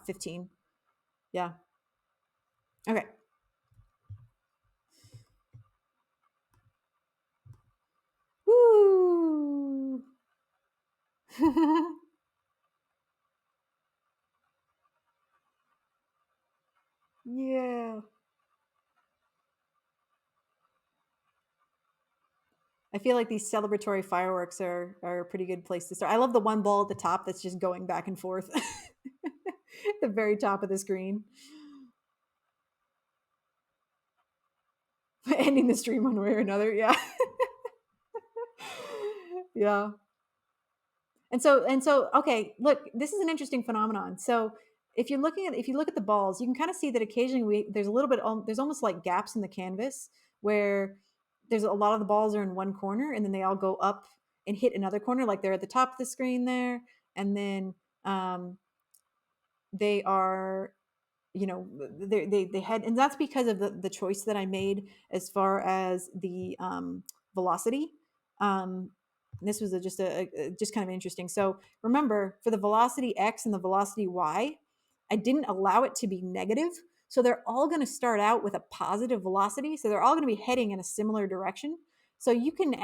15. Yeah. Okay. Woo! Yeah. I feel like these celebratory fireworks are a pretty good place to start. I love the one ball at the top that's just going back and forth. The very top of the screen. Ending the stream one way or another. Yeah. Yeah. And so okay, look, this is an interesting phenomenon. So if you look at the balls, you can kind of see that occasionally there's a little bit there's almost like gaps in the canvas where there's a lot of the balls are in one corner and then they all go up and hit another corner, like they're at the top of the screen there, and then they are, you know, they had, and that's because of the choice that I made as far as the velocity. This was just kind of interesting. So remember, for the velocity x and the velocity y, I didn't allow it to be negative. So they're all going to start out with a positive velocity. So they're all going to be heading in a similar direction. So you can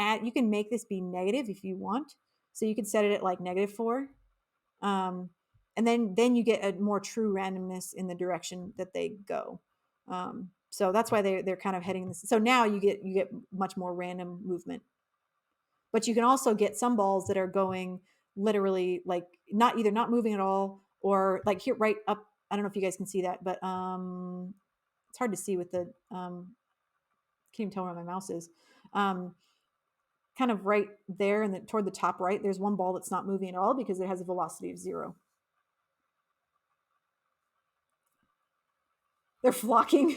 make this be negative if you want. So you can set it at like -4. And then you get a more true randomness in the direction that they go. So that's why they're kind of heading this. So now you get much more random movement. But you can also get some balls that are going literally like not moving at all, or like here right up. I don't know if you guys can see that, but it's hard to see with the can't even tell where my mouse is. Kind of right there and toward the top right, there's one ball that's not moving at all because it has a velocity of 0. They're flocking.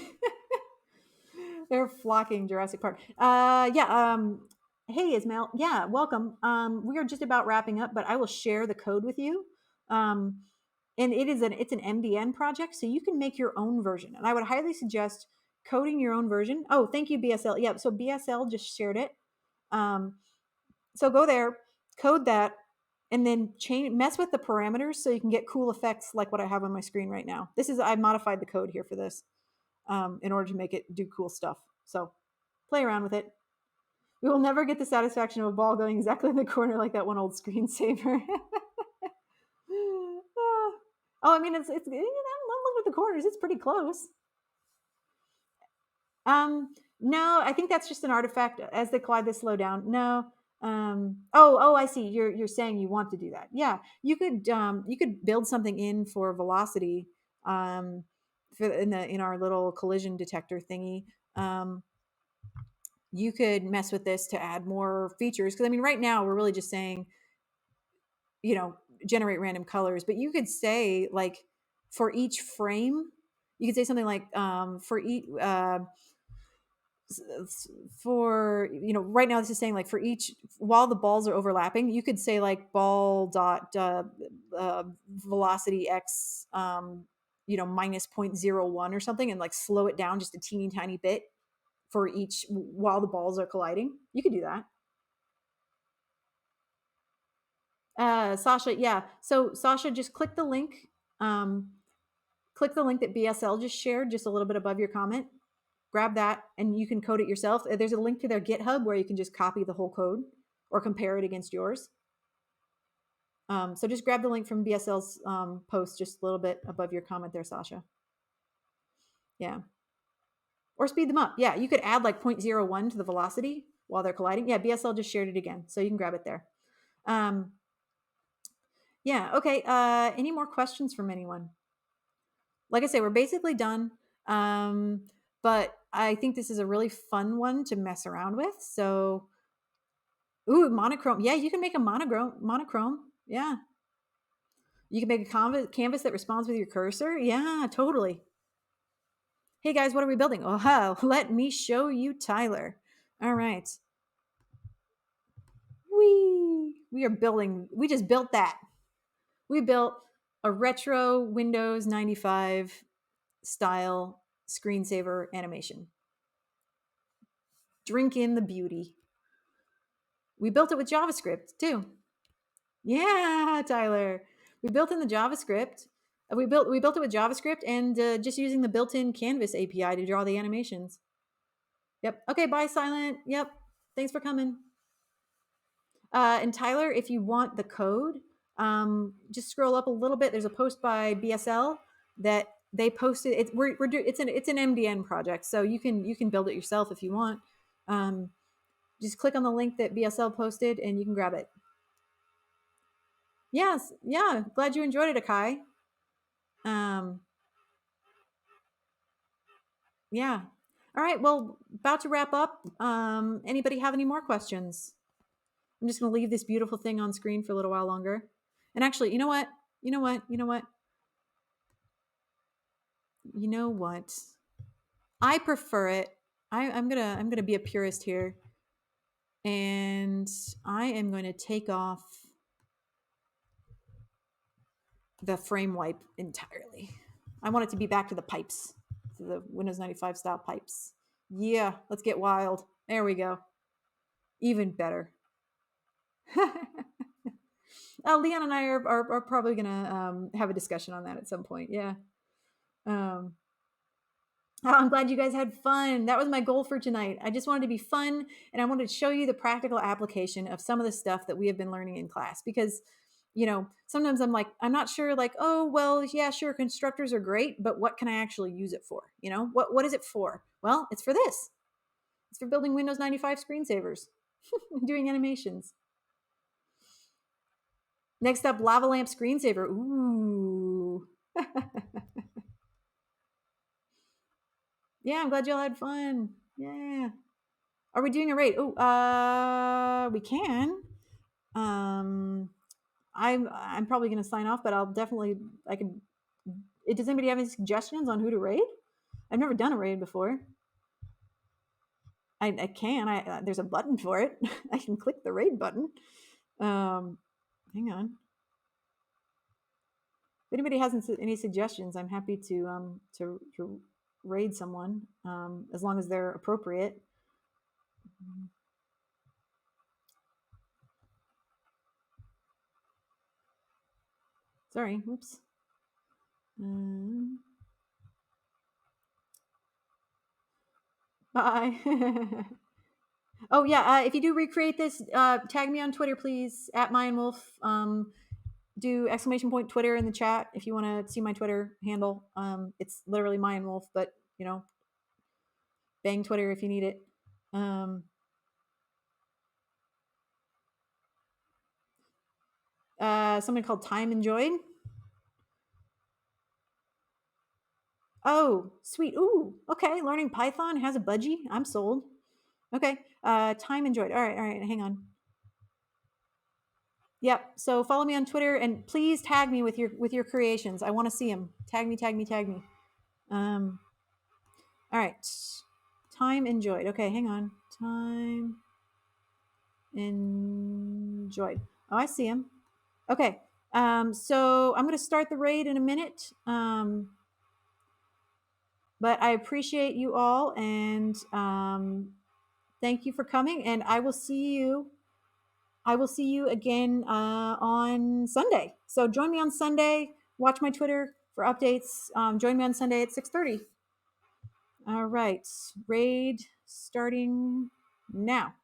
They're flocking Jurassic Park. Yeah. Hey, Ismail. Yeah, welcome. We are just about wrapping up, but I will share the code with you. And it's an MDN project, so you can make your own version. And I would highly suggest coding your own version. Oh, thank you, BSL. Yeah, so BSL just shared it. So go there, code that, and then mess with the parameters so you can get cool effects like what I have on my screen right now. I modified the code here for this in order to make it do cool stuff. So play around with it. We will never get the satisfaction of a ball going exactly in the corner like that one old screensaver. Oh, I mean, it's I'm looking at the corners. It's pretty close. No, I think that's just an artifact. As they collide, they slow down. No. Oh, I see. You're saying you want to do that. Yeah, you could build something in for velocity, in our little collision detector thingy. You could mess with this to add more features, because I mean, right now we're really just saying, generate random colors, but you could say like for each frame, you could say something like for each right now this is saying like for each, while the balls are overlapping, you could say like ball dot velocity x minus 0.01 or something, and like slow it down just a teeny tiny bit for each while the balls are colliding. You could do that. Sasha, yeah. So Sasha, just click the link. Click the link that BSL just shared just a little bit above your comment. Grab that and you can code it yourself. There's a link to their GitHub where you can just copy the whole code or compare it against yours. So just grab the link from BSL's post just a little bit above your comment there, Sasha. Yeah. Or speed them up. Yeah, you could add like 0.01 to the velocity while they're colliding. Yeah, BSL just shared it again, so you can grab it there. Yeah, okay. Any more questions from anyone? Like I say, we're basically done. But I think this is a really fun one to mess around with. So, ooh, monochrome. Yeah, you can make a monochrome. Yeah. You can make a canvas that responds with your cursor. Yeah, totally. Hey guys, what are we building? Oh, let me show you, Tyler. All right. We just built that. We built a retro Windows 95 style screensaver animation. Drink in the beauty. We built it with JavaScript too. Yeah, Tyler. We built in the JavaScript. We built it with JavaScript and just using the built-in Canvas API to draw the animations. Yep. Okay, bye, Silent. Yep. Thanks for coming. And Tyler, if you want the code, just scroll up a little bit. There's a post by BSL that they posted. It's an MDN project, so you can build it yourself if you want. Just click on the link that BSL posted, and you can grab it. Yes, yeah. Glad you enjoyed it, Akai. Yeah. All right. Well, about to wrap up. Anybody have any more questions? I'm just going to leave this beautiful thing on screen for a little while longer. And actually, you know what? You know what? You know what? You know what? I prefer it. I'm gonna be a purist here, and I am going to take off the frame wipe entirely. I want it to be back to the pipes, to the Windows 95 style pipes. Yeah, let's get wild. There we go. Even better. Leon and I are probably gonna have a discussion on that at some point. Yeah. I'm glad you guys had fun. That was my goal for tonight. I just wanted to be fun, and I wanted to show you the practical application of some of the stuff that we have been learning in class. Because, sometimes I'm like, I'm not sure. Like, oh well, yeah, sure, constructors are great, but what can I actually use it for? What is it for? Well, it's for this. It's for building Windows 95 screensavers, doing animations. Next up, lava lamp screensaver. Ooh. Yeah, I'm glad y'all had fun. Yeah. Are we doing a raid? Oh, we can. I'm probably gonna sign off, but I can. Does anybody have any suggestions on who to raid? I've never done a raid before. I can. There's a button for it. I can click the raid button. Hang on. If anybody has any suggestions, I'm happy to raid someone, as long as they're appropriate. Sorry, oops. Bye. Oh yeah, if you do recreate this, tag me on Twitter, please, at @MayanWolf. Do !Twitter in the chat if you want to see my Twitter handle. It's literally MayanWolf, but bang Twitter if you need it. Something called Time Enjoyed. Oh, sweet. Ooh, okay. Learning Python has a budgie. I'm sold. Okay. Time Enjoyed. All right. Hang on. Yep. So follow me on Twitter and please tag me with your creations. I want to see them. Tag me. All right. Time Enjoyed. Okay, hang on. Time Enjoyed. Oh, I see him. Okay. So I'm going to start the raid in a minute. But I appreciate you all, and thank you for coming. And I will see you again on Sunday. So join me on Sunday. Watch my Twitter for updates. Join me on Sunday at 6:30. All right. Raid starting now.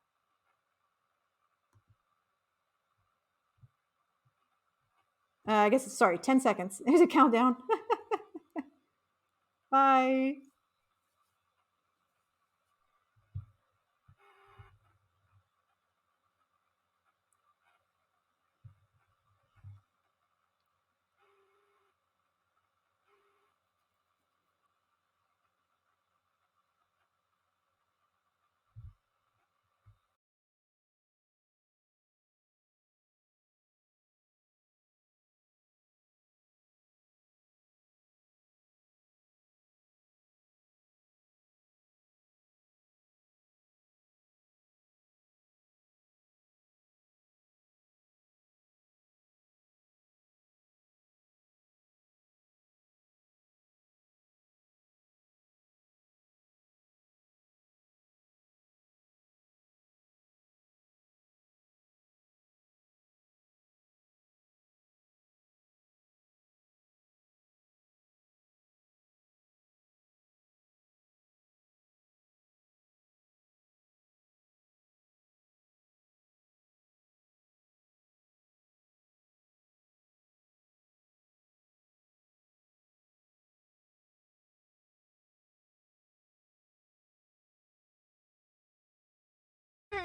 I guess, sorry, 10 seconds. There's a countdown. Bye.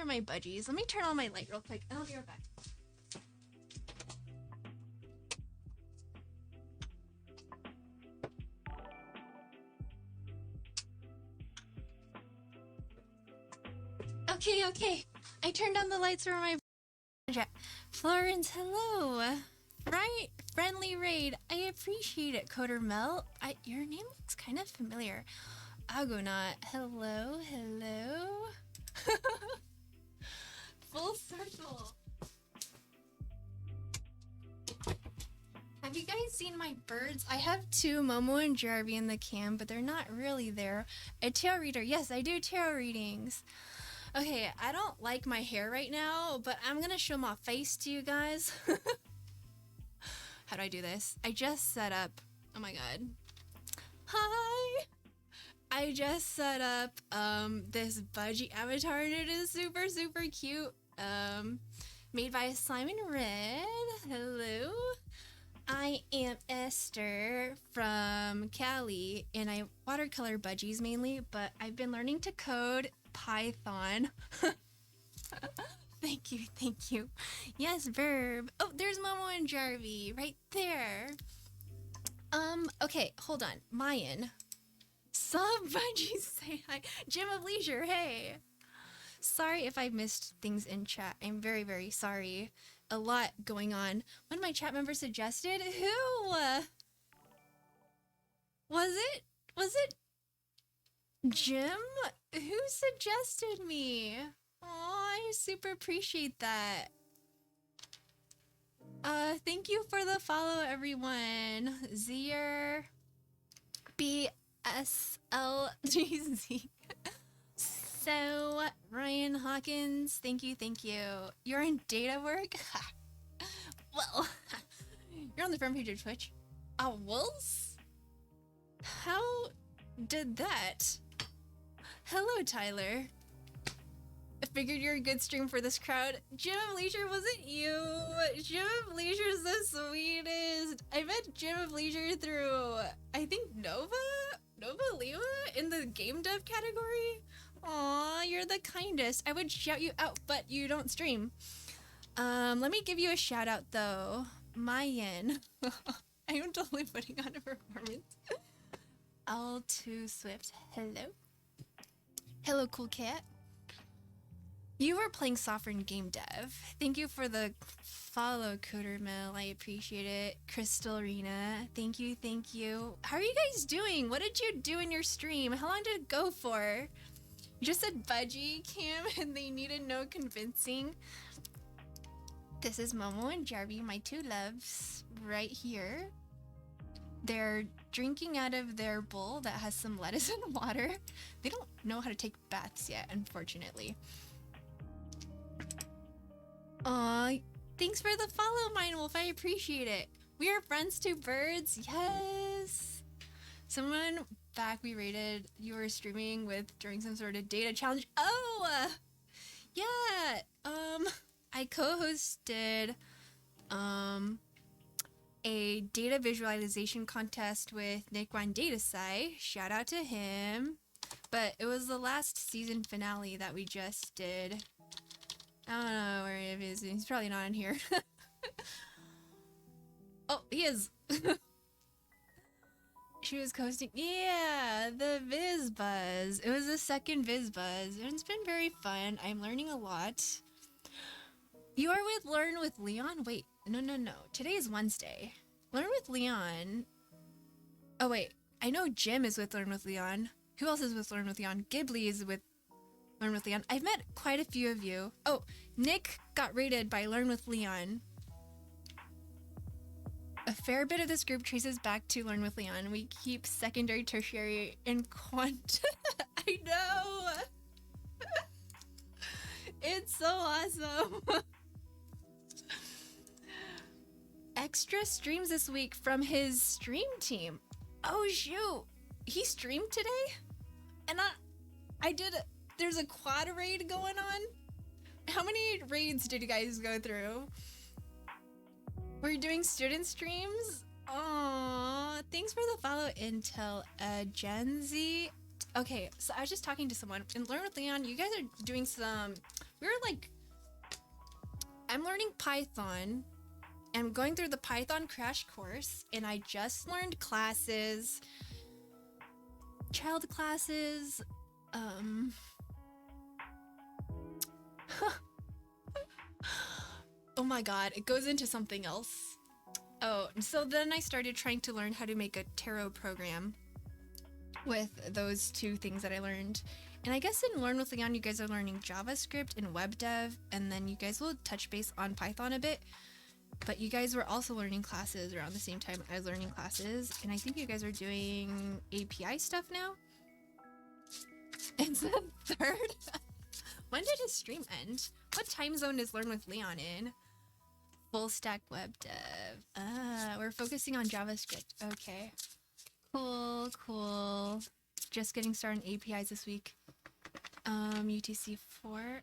are my budgies. Let me turn on my light real quick, and I'll be right back. Okay. I turned on the lights for my chat. Florence, hello. Right, friendly raid. I appreciate it, Coder Mel. Your name looks kind of familiar. Agonaut, hello. Full circle. Have you guys seen my birds? I have two, Momo and Jarvie, in the cam, but they're not really there. A tarot reader. Yes, I do tarot readings. Okay, I don't like my hair right now, but I'm gonna show my face to you guys. How do I do this? I just set up, oh my god. Hi! I just set up this budgie avatar, and it is super cute. Made by Simon Red. Hello. I am Esther from Cali, and I watercolor budgies mainly, but I've been learning to code Python. Thank you. Yes, verb. Oh, there's Momo and Jarvie right there. Okay, hold on. Mayan. Sub budgies, say hi. Gym of Leisure, hey. Sorry if I missed things in chat. I'm very sorry. A lot going on. One of my chat members suggested, who? Was it Jim? Who suggested me? Oh, I super appreciate that. Thank you for the follow, everyone. Zier BSLGZ. So, Ryan Hawkins, thank you. You're in data work? Well, you're on the front page of Twitch. Owls? How did that? Hello, Tyler. I figured you're a good stream for this crowd. Gym of Leisure, was it you? Gym of Leisure's the sweetest. I met Gym of Leisure through, I think, Nova Lima in the game dev category. Aw, you're the kindest. I would shout you out, but you don't stream. Let me give you a shout out though. Mayan. I am totally putting on a performance. All too swift. Hello, cool cat. You were playing Sovereign Game Dev. Thank you for the follow, Codermill. I appreciate it. Crystal Arena. Thank you. How are you guys doing? What did you do in your stream? How long did it go for? You just said budgie cam and they needed no convincing. This is Momo and Jarvie, my two loves, right here. They're drinking out of their bowl that has some lettuce and water. They don't know how to take baths yet, unfortunately. Aw, thanks for the follow, Mindwolf. I appreciate it. We are friends to birds. Yes. Someone back we rated, you were streaming with during some sort of data challenge. Oh, yeah. I co-hosted a data visualization contest with Nick One Datasci. Shout out to him. But it was the last season finale that we just did. I don't know where he is. He's probably not in here. Oh, he is. She was coasting. Yeah, the Viz Buzz. It was the second Viz Buzz. And it's been very fun. I'm learning a lot. You are with Learn with Leon? Wait, no. Today is Wednesday. Learn with Leon. Oh, wait. I know Jim is with Learn with Leon. Who else is with Learn with Leon? Ghibli is with Learn with Leon. I've met quite a few of you. Oh, Nick got rated by Learn with Leon. A fair bit of this group traces back to Learn with Leon. We keep secondary, tertiary, and quant. I know. It's so awesome. Extra streams this week from his stream team. Oh shoot, he streamed today? And I did, there's a quad raid going on? How many raids did you guys go through? Were you doing student streams? Aww, thanks for the follow, Intel Gen Z. Okay, so I was just talking to someone, and Learn with Leon, you guys are doing some we're like, I'm learning Python. I'm going through the Python crash course, and I just learned classes, child classes, oh my god, it goes into something else. Oh, so then I started trying to learn how to make a tarot program with those two things that I learned. And I guess in Learn with Leon, you guys are learning JavaScript and web dev, and then you guys will touch base on Python a bit. But you guys were also learning classes around the same time I was learning classes, and I think you guys are doing API stuff now. And then third, when did his stream end? What time zone is Learn with Leon in? Full stack web dev. We're focusing on JavaScript. Okay. Cool. Just getting started on APIs this week. UTC 4.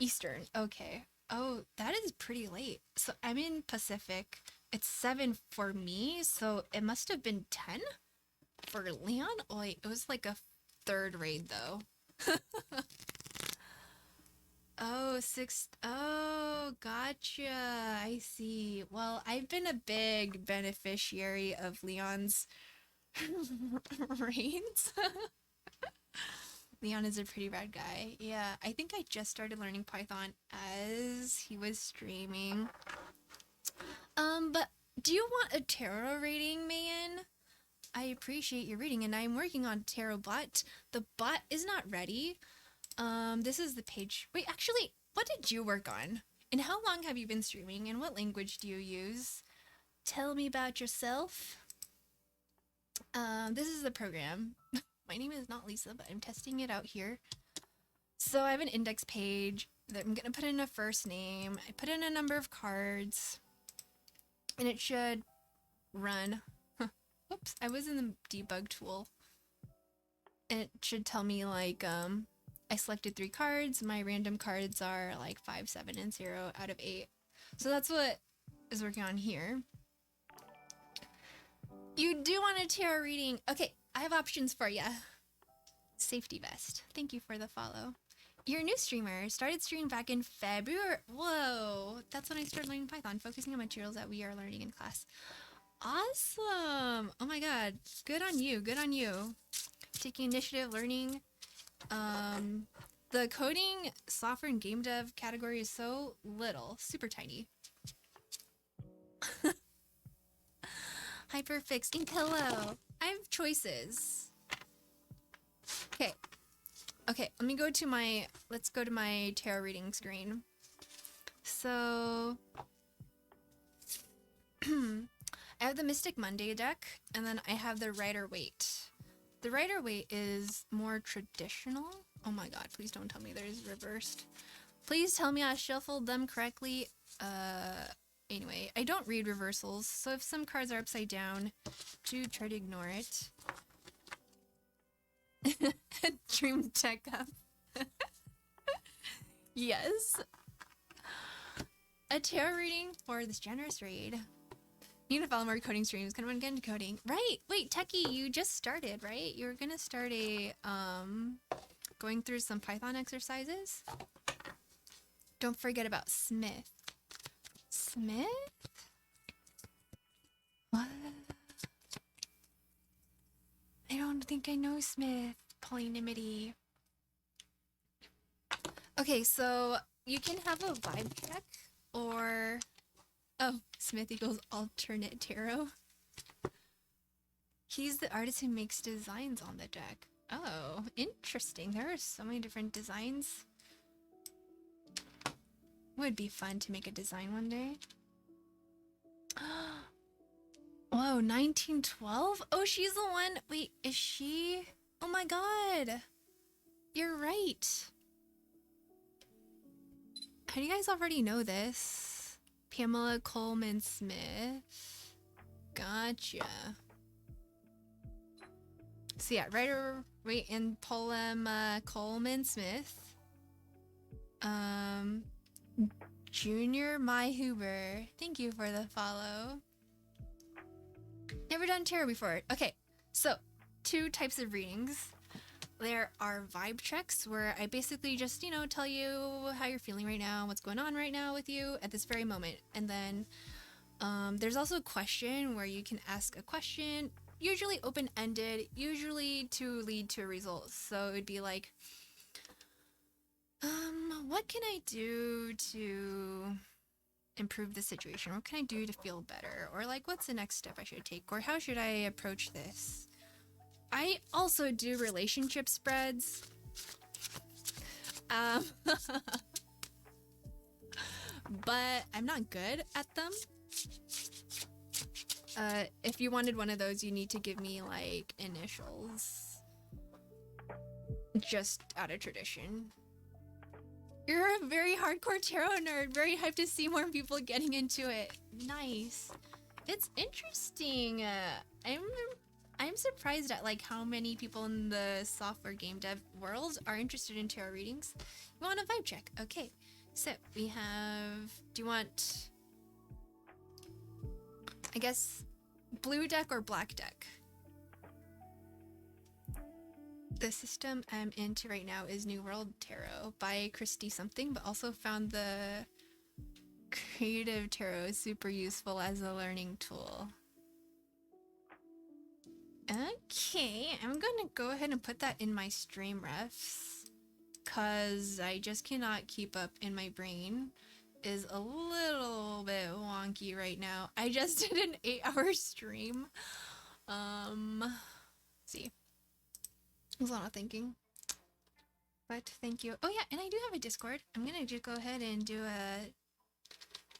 Eastern. Okay. Oh, that is pretty late. So I'm in Pacific. It's 7 for me, so it must have been 10 for Leon. Oh, wait, it was like a third raid though. Oh, six. Oh, gotcha. I see. Well, I've been a big beneficiary of Leon's raids. Leon is a pretty rad guy. Yeah, I think I just started learning Python as he was streaming. But do you want a tarot reading, Mayan? I appreciate your reading, and I'm working on tarot bot. The bot is not ready. This is the page. Wait, actually, what did you work on? And how long have you been streaming? And what language do you use? Tell me about yourself. This is the program. My name is not Lisa, but I'm testing it out here. So I have an index page that I'm gonna put in a first name. I put in a number of cards, and it should run. Oops, I was in the debug tool. And it should tell me like, I selected 3 cards. My random cards are like 5, 7, and 0 out of 8. So that's what is working on here. You do want a tarot reading. Okay, I have options for you. Safety vest. Thank you for the follow. You're a new streamer. Started streaming back in February. Whoa, that's when I started learning Python, focusing on materials that we are learning in class. Awesome. Oh my god. Good on you. Good on you. Taking initiative, learning. The coding, software, and game dev category is so little. Super tiny. Hyperfix. Ink hello. I have choices. Okay. Okay, let me go to my, let's go to my tarot reading screen. So, I have the Mystic Monday deck, and then I have the Rider-Waite. The Rider-Waite is more traditional. Oh my god, please don't tell me there's reversed. Please tell me I shuffled them correctly. Anyway, I don't read reversals, so if some cards are upside down, do try to ignore it. Dream tech up. Yes. A tarot reading for this generous raid. Need to follow more coding streams. Kind of get into coding. Right. Wait, Techie, you just started, right? You're gonna start a going through some Python exercises. Don't forget about Smith. Smith? What? I don't think I know Smith. Polynimity. Okay, so you can have a vibe check or... Oh, Smith equals alternate tarot. He's the artist who makes designs on the deck. Oh, interesting. There are so many different designs. Would be fun to make a design one day. Whoa, 1912? Oh, she's the one. Wait, is she? Oh my god. You're right. How do you guys already know this? Pamela Coleman Smith. Gotcha. So yeah, writer, wait, and Paula Coleman Smith. Junior My Huber. Thank you for the follow. Never done tarot before. Okay, so 2 types of readings. there are vibe checks where I basically just, you know, tell you how you're feeling right now, what's going on right now with you at this very moment. And then there's also a question where you can ask a question, usually open-ended, usually to lead to a result. So it would be like, what can I do to improve the situation? What can I do to feel better? Or like, what's the next step I should take? Or how should I approach this? I also do relationship spreads. Um, but I'm not good at them. If you wanted one of those, you need to give me like initials. Just out of tradition. You're a very hardcore tarot nerd. Very hyped to see more people getting into it. Nice. It's interesting. I'm surprised at like how many people in the software game dev world are interested in tarot readings. You want a vibe check? Okay. So we have. Do you want? I guess blue deck or black deck. The system I'm into right now is New World Tarot by Christy something, but also found the Creative Tarot super useful as a learning tool. Okay, I'm gonna go ahead and put that in my stream refs, cause I just cannot keep up in my brain. Is a little bit wonky right now. I just did an 8-hour stream. See. There's a lot of thinking. But thank you. Oh yeah, and I do have a Discord. I'm gonna just go ahead and do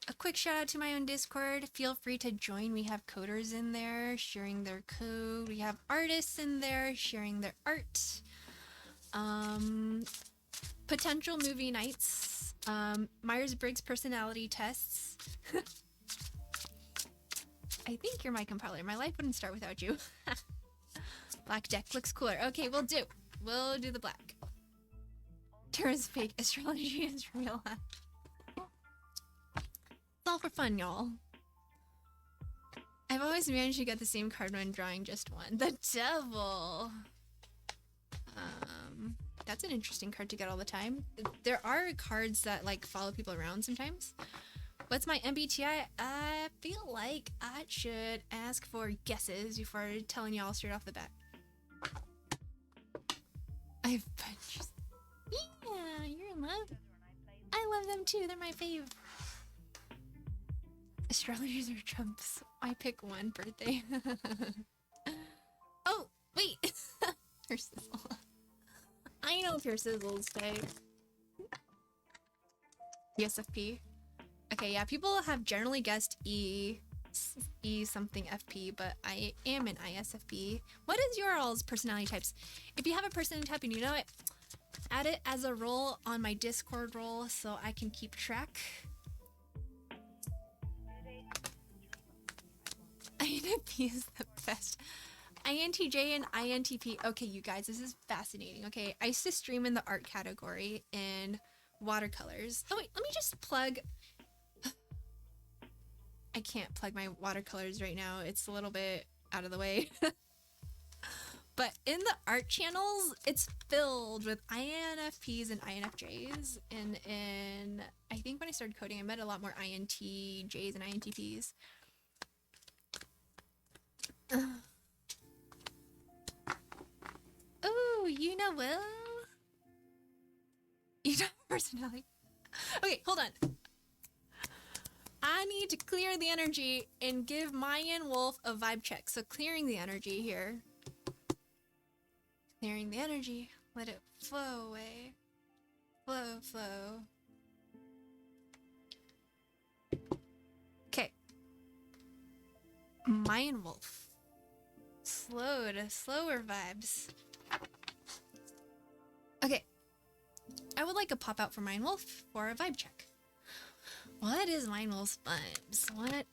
a quick shout out to my own Discord. Feel free to join. We have coders in there sharing their code. We have artists in there sharing their art. Potential movie nights. Myers-Briggs personality tests. I think you're my compiler. My life wouldn't start without you. Black deck looks cooler. Okay, we'll do. We'll do the black. Tarot's fake. Astrology is real. It's all for fun, y'all. I've always managed to get the same card when drawing just one. The Devil. That's an interesting card to get all the time. There are cards that like follow people around sometimes. What's my MBTI? I feel like I should ask for guesses before telling y'all straight off the bat. I've bunches. Yeah, you're in love. I love them too. They're my fave. Astrologers are trumps. I pick one birthday. Oh, wait. Pure Sizzle. I know Pure Sizzle's fake. ESFP. Okay, yeah, people have generally guessed E something FP, but I am an ISFP. What is your all's personality types? If you have a personality type and you know it, add it as a role on my Discord role so I can keep track. INFP is the best. INTJ and INTP. Okay, you guys, this is fascinating. Okay, I used to stream in the art category in watercolors. Oh wait, let me just plug. I can't plug my watercolors right now. It's a little bit out of the way. But in the art channels, it's filled with INFPs and INFJs. And I think when I started coding, I met a lot more INTJs and INTPs. Oh, you know Will? You know personality. Okay, hold on. I need to clear the energy and give Mayan Wolf a vibe check. So clearing the energy here. Clearing the energy. Let it flow away. Flow, flow. Okay. Mayan Wolf. Slower vibes. Okay. I would like a pop out for Mayan Wolf for a vibe check. What is Mayan Wolf's vibes? What?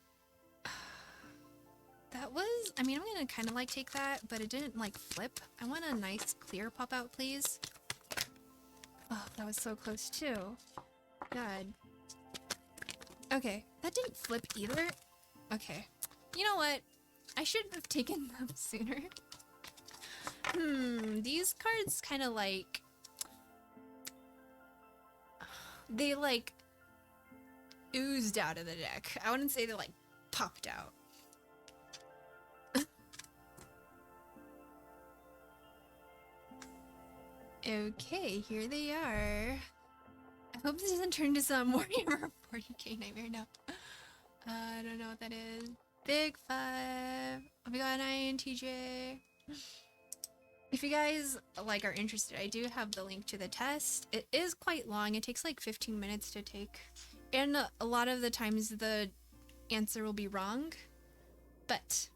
That was, I mean, I'm gonna kind of like take that, but it didn't like flip. I want a nice clear pop out, please. Oh, that was so close too. God. Okay, that didn't flip either. Okay. You know what? I should have taken them sooner. These cards kind of like, they like oozed out of the deck. I wouldn't say they like popped out. Okay, here they are. I hope this doesn't turn into some Warhammer 40k nightmare. No. I don't know what that is. Big 5. Omega 9, TJ. If you guys like are interested, I do have the link to the test. It is quite long. It takes like 15 minutes to take. And a lot of the times the answer will be wrong. But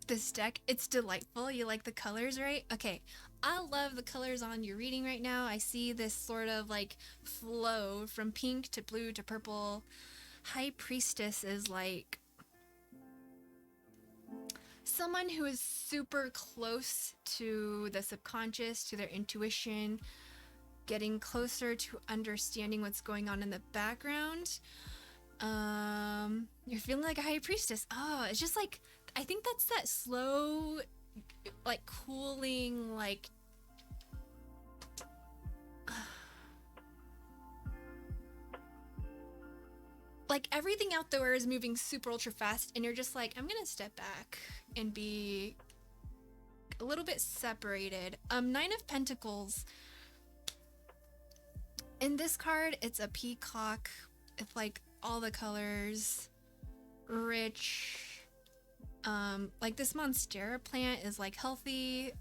this deck, it's delightful. You like the colors, right? Okay. I love the colors on your reading right now. I see this sort of like flow from pink to blue to purple. High Priestess is like someone who is super close to the subconscious, to their intuition, getting closer to understanding what's going on in the background. You're feeling like a High Priestess. Oh, it's just like, I think that's that slow, like cooling, like everything out there is moving super ultra fast, and you're just like, I'm gonna step back and be a little bit separated. 9 of Pentacles. In this card, it's a peacock with like all the colors, rich. Like this Monstera plant is like healthy.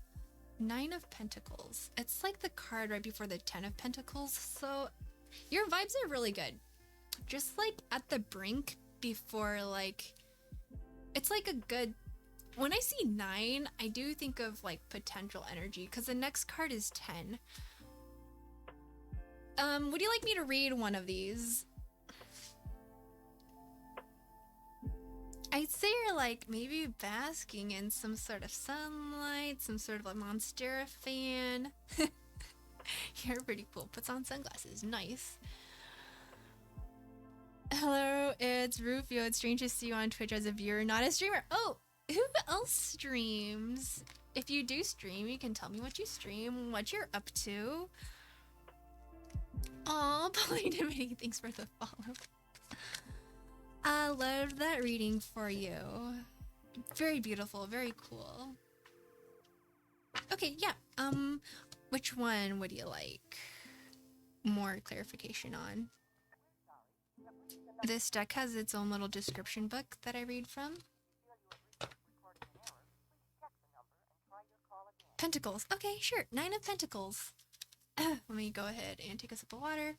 9 of Pentacles. It's like the card right before the 10 of Pentacles. So your vibes are really good. Just like at the brink before, like, it's like a good, when I see 9, I do think of like potential energy, because the next card is 10. Would you like me to read one of these? I'd say you're like maybe basking in some sort of sunlight, some sort of a Monstera fan. You're pretty cool. Puts on sunglasses. Nice. Hello, it's Rufio. It's strange to see you on Twitch as a viewer, not a streamer. Oh, who else streams? If you do stream, you can tell me what you stream, what you're up to. Aw, Polydimity, thanks for the follow. I loved that reading for you. Very beautiful, very cool. Okay, yeah. Which one would you like more clarification on? This deck has its own little description book that I read from. Pentacles. Okay, sure. 9 of Pentacles. Let me go ahead and take a sip of water.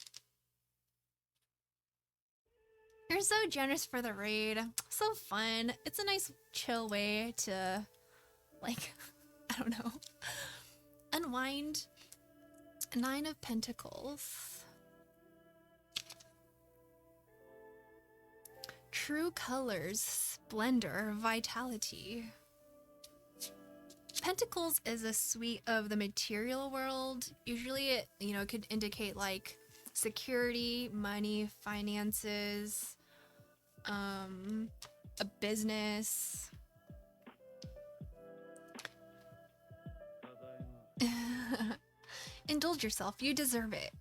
You're so generous for the raid. So fun. It's a nice chill way to, like, I don't know, unwind. 9 of Pentacles. True colors, splendor, vitality. Pentacles is a suite of the material world. Usually it, could indicate like security, money, finances, a business. Indulge yourself, you deserve it.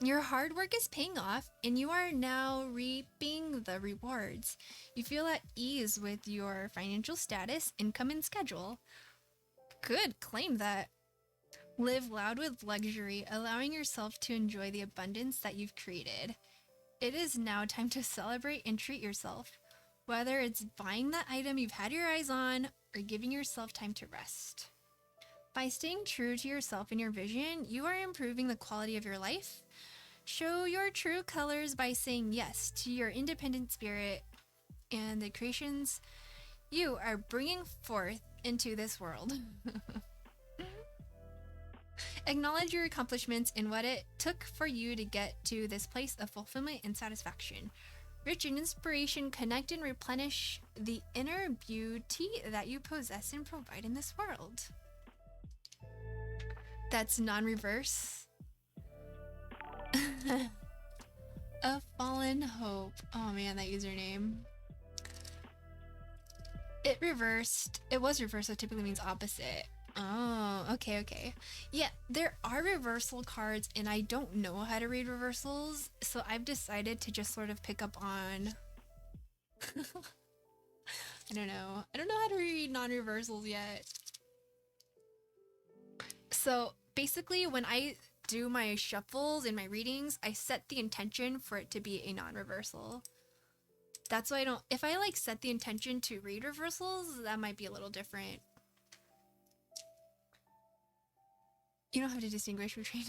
Your hard work is paying off, and you are now reaping the rewards. You feel at ease with your financial status, income, and schedule. Good, claim that. Live loud with luxury, allowing yourself to enjoy the abundance that you've created. It is now time to celebrate and treat yourself, whether it's buying that item you've had your eyes on or giving yourself time to rest. By staying true to yourself and your vision, you are improving the quality of your life. Show your true colors by saying yes to your independent spirit and the creations you are bringing forth into this world. Acknowledge your accomplishments and what it took for you to get to this place of fulfillment and satisfaction. Rich in inspiration, connect and replenish the inner beauty that you possess and provide in this world. That's non-reverse. A fallen hope. Oh man, that username. It reversed. It was reversed, so typically means opposite. Oh, okay, okay. Yeah, there are reversal cards, and I don't know how to read reversals, so I've decided to just sort of pick up on. I don't know. I don't know how to read non reversals yet. So basically, when I do my shuffles and my readings, I set the intention for it to be a non reversal. That's why I don't. If I like set the intention to read reversals, that might be a little different. You don't have to distinguish between.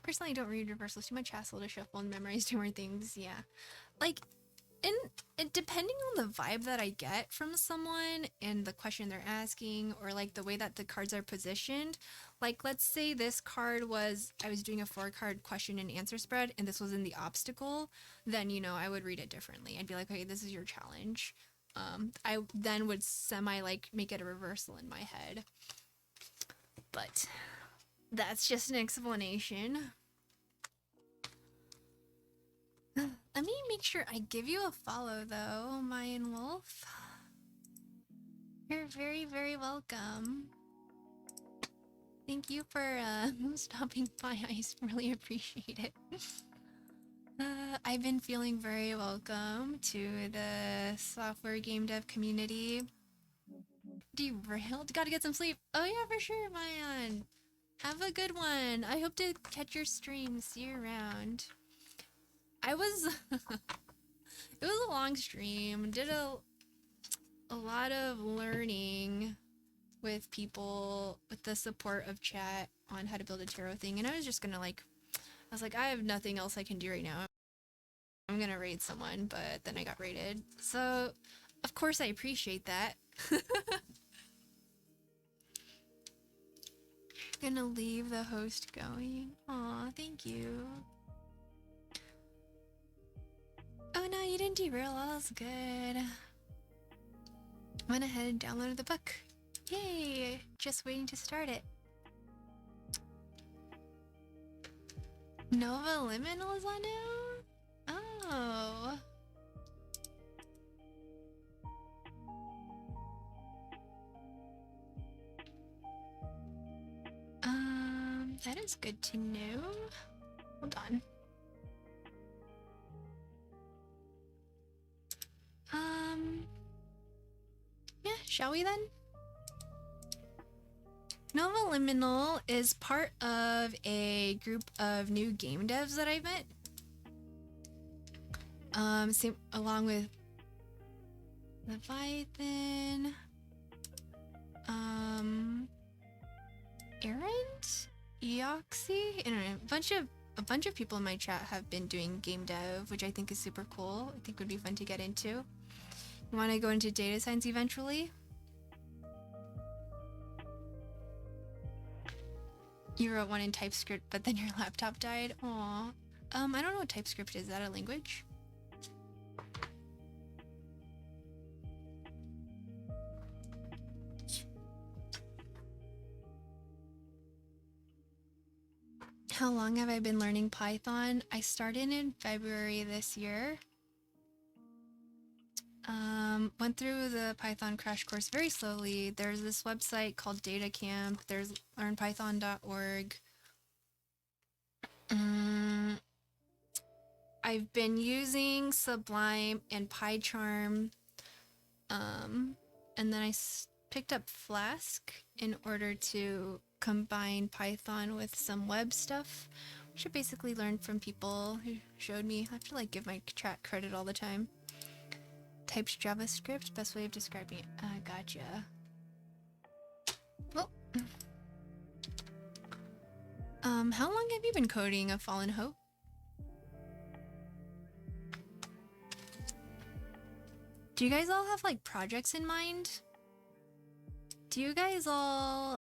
Personally, I don't read reversals. Too much hassle to shuffle and memorize two more things. Yeah, like, and depending on the vibe that I get from someone and the question they're asking, or like the way that the cards are positioned. Like, let's say this card was I was doing a 4-card question and answer spread, and this was in the obstacle. Then I would read it differently. I'd be like, okay, this is your challenge. I then would semi like make it a reversal in my head. But that's just an explanation. Let me make sure I give you a follow, though, Mayan Wolf. You're very, very welcome. Thank you for stopping by. I really appreciate it. I've been feeling very welcome to the software game dev community. Derailed? Gotta get some sleep. Oh yeah, for sure, Mayan. Have a good one. I hope to catch your stream. See you around. I was... It was a long stream. Did a lot of learning with people with the support of chat on how to build a tarot thing, and I was just gonna I was like, I have nothing else I can do right now. I'm gonna raid someone, but then I got raided. So, of course, I appreciate that. Gonna leave the host going. Aw, thank you. Oh no, you didn't derail. All is good. Went ahead and downloaded the book. Yay! Just waiting to start it. Nova Liminal is on now? Oh. That is good to know. Hold on. Yeah, shall we then? Nova Liminal is part of a group of new game devs that I met. Same along with Leviathan, Errant, Eoxy, I don't know, a bunch of people in my chat have been doing game dev, which I think is super cool. I think would be fun to get into. You want to go into data science eventually? You wrote one in TypeScript, but then your laptop died. Aw. I don't know what TypeScript is. Is that a language? How long have I been learning Python? I started in February this year. Went through the Python crash course very slowly. There's this website called Data Camp. There's learnpython.org. I've been using Sublime and PyCharm. And then I picked up Flask in order to combine Python with some web stuff, which I basically learned from people who showed me. I have to give my chat credit all the time. Types JavaScript, best way of describing it. Gotcha. Well, how long have you been coding A Fallen Hope? Do you guys all have projects in mind? Do you guys all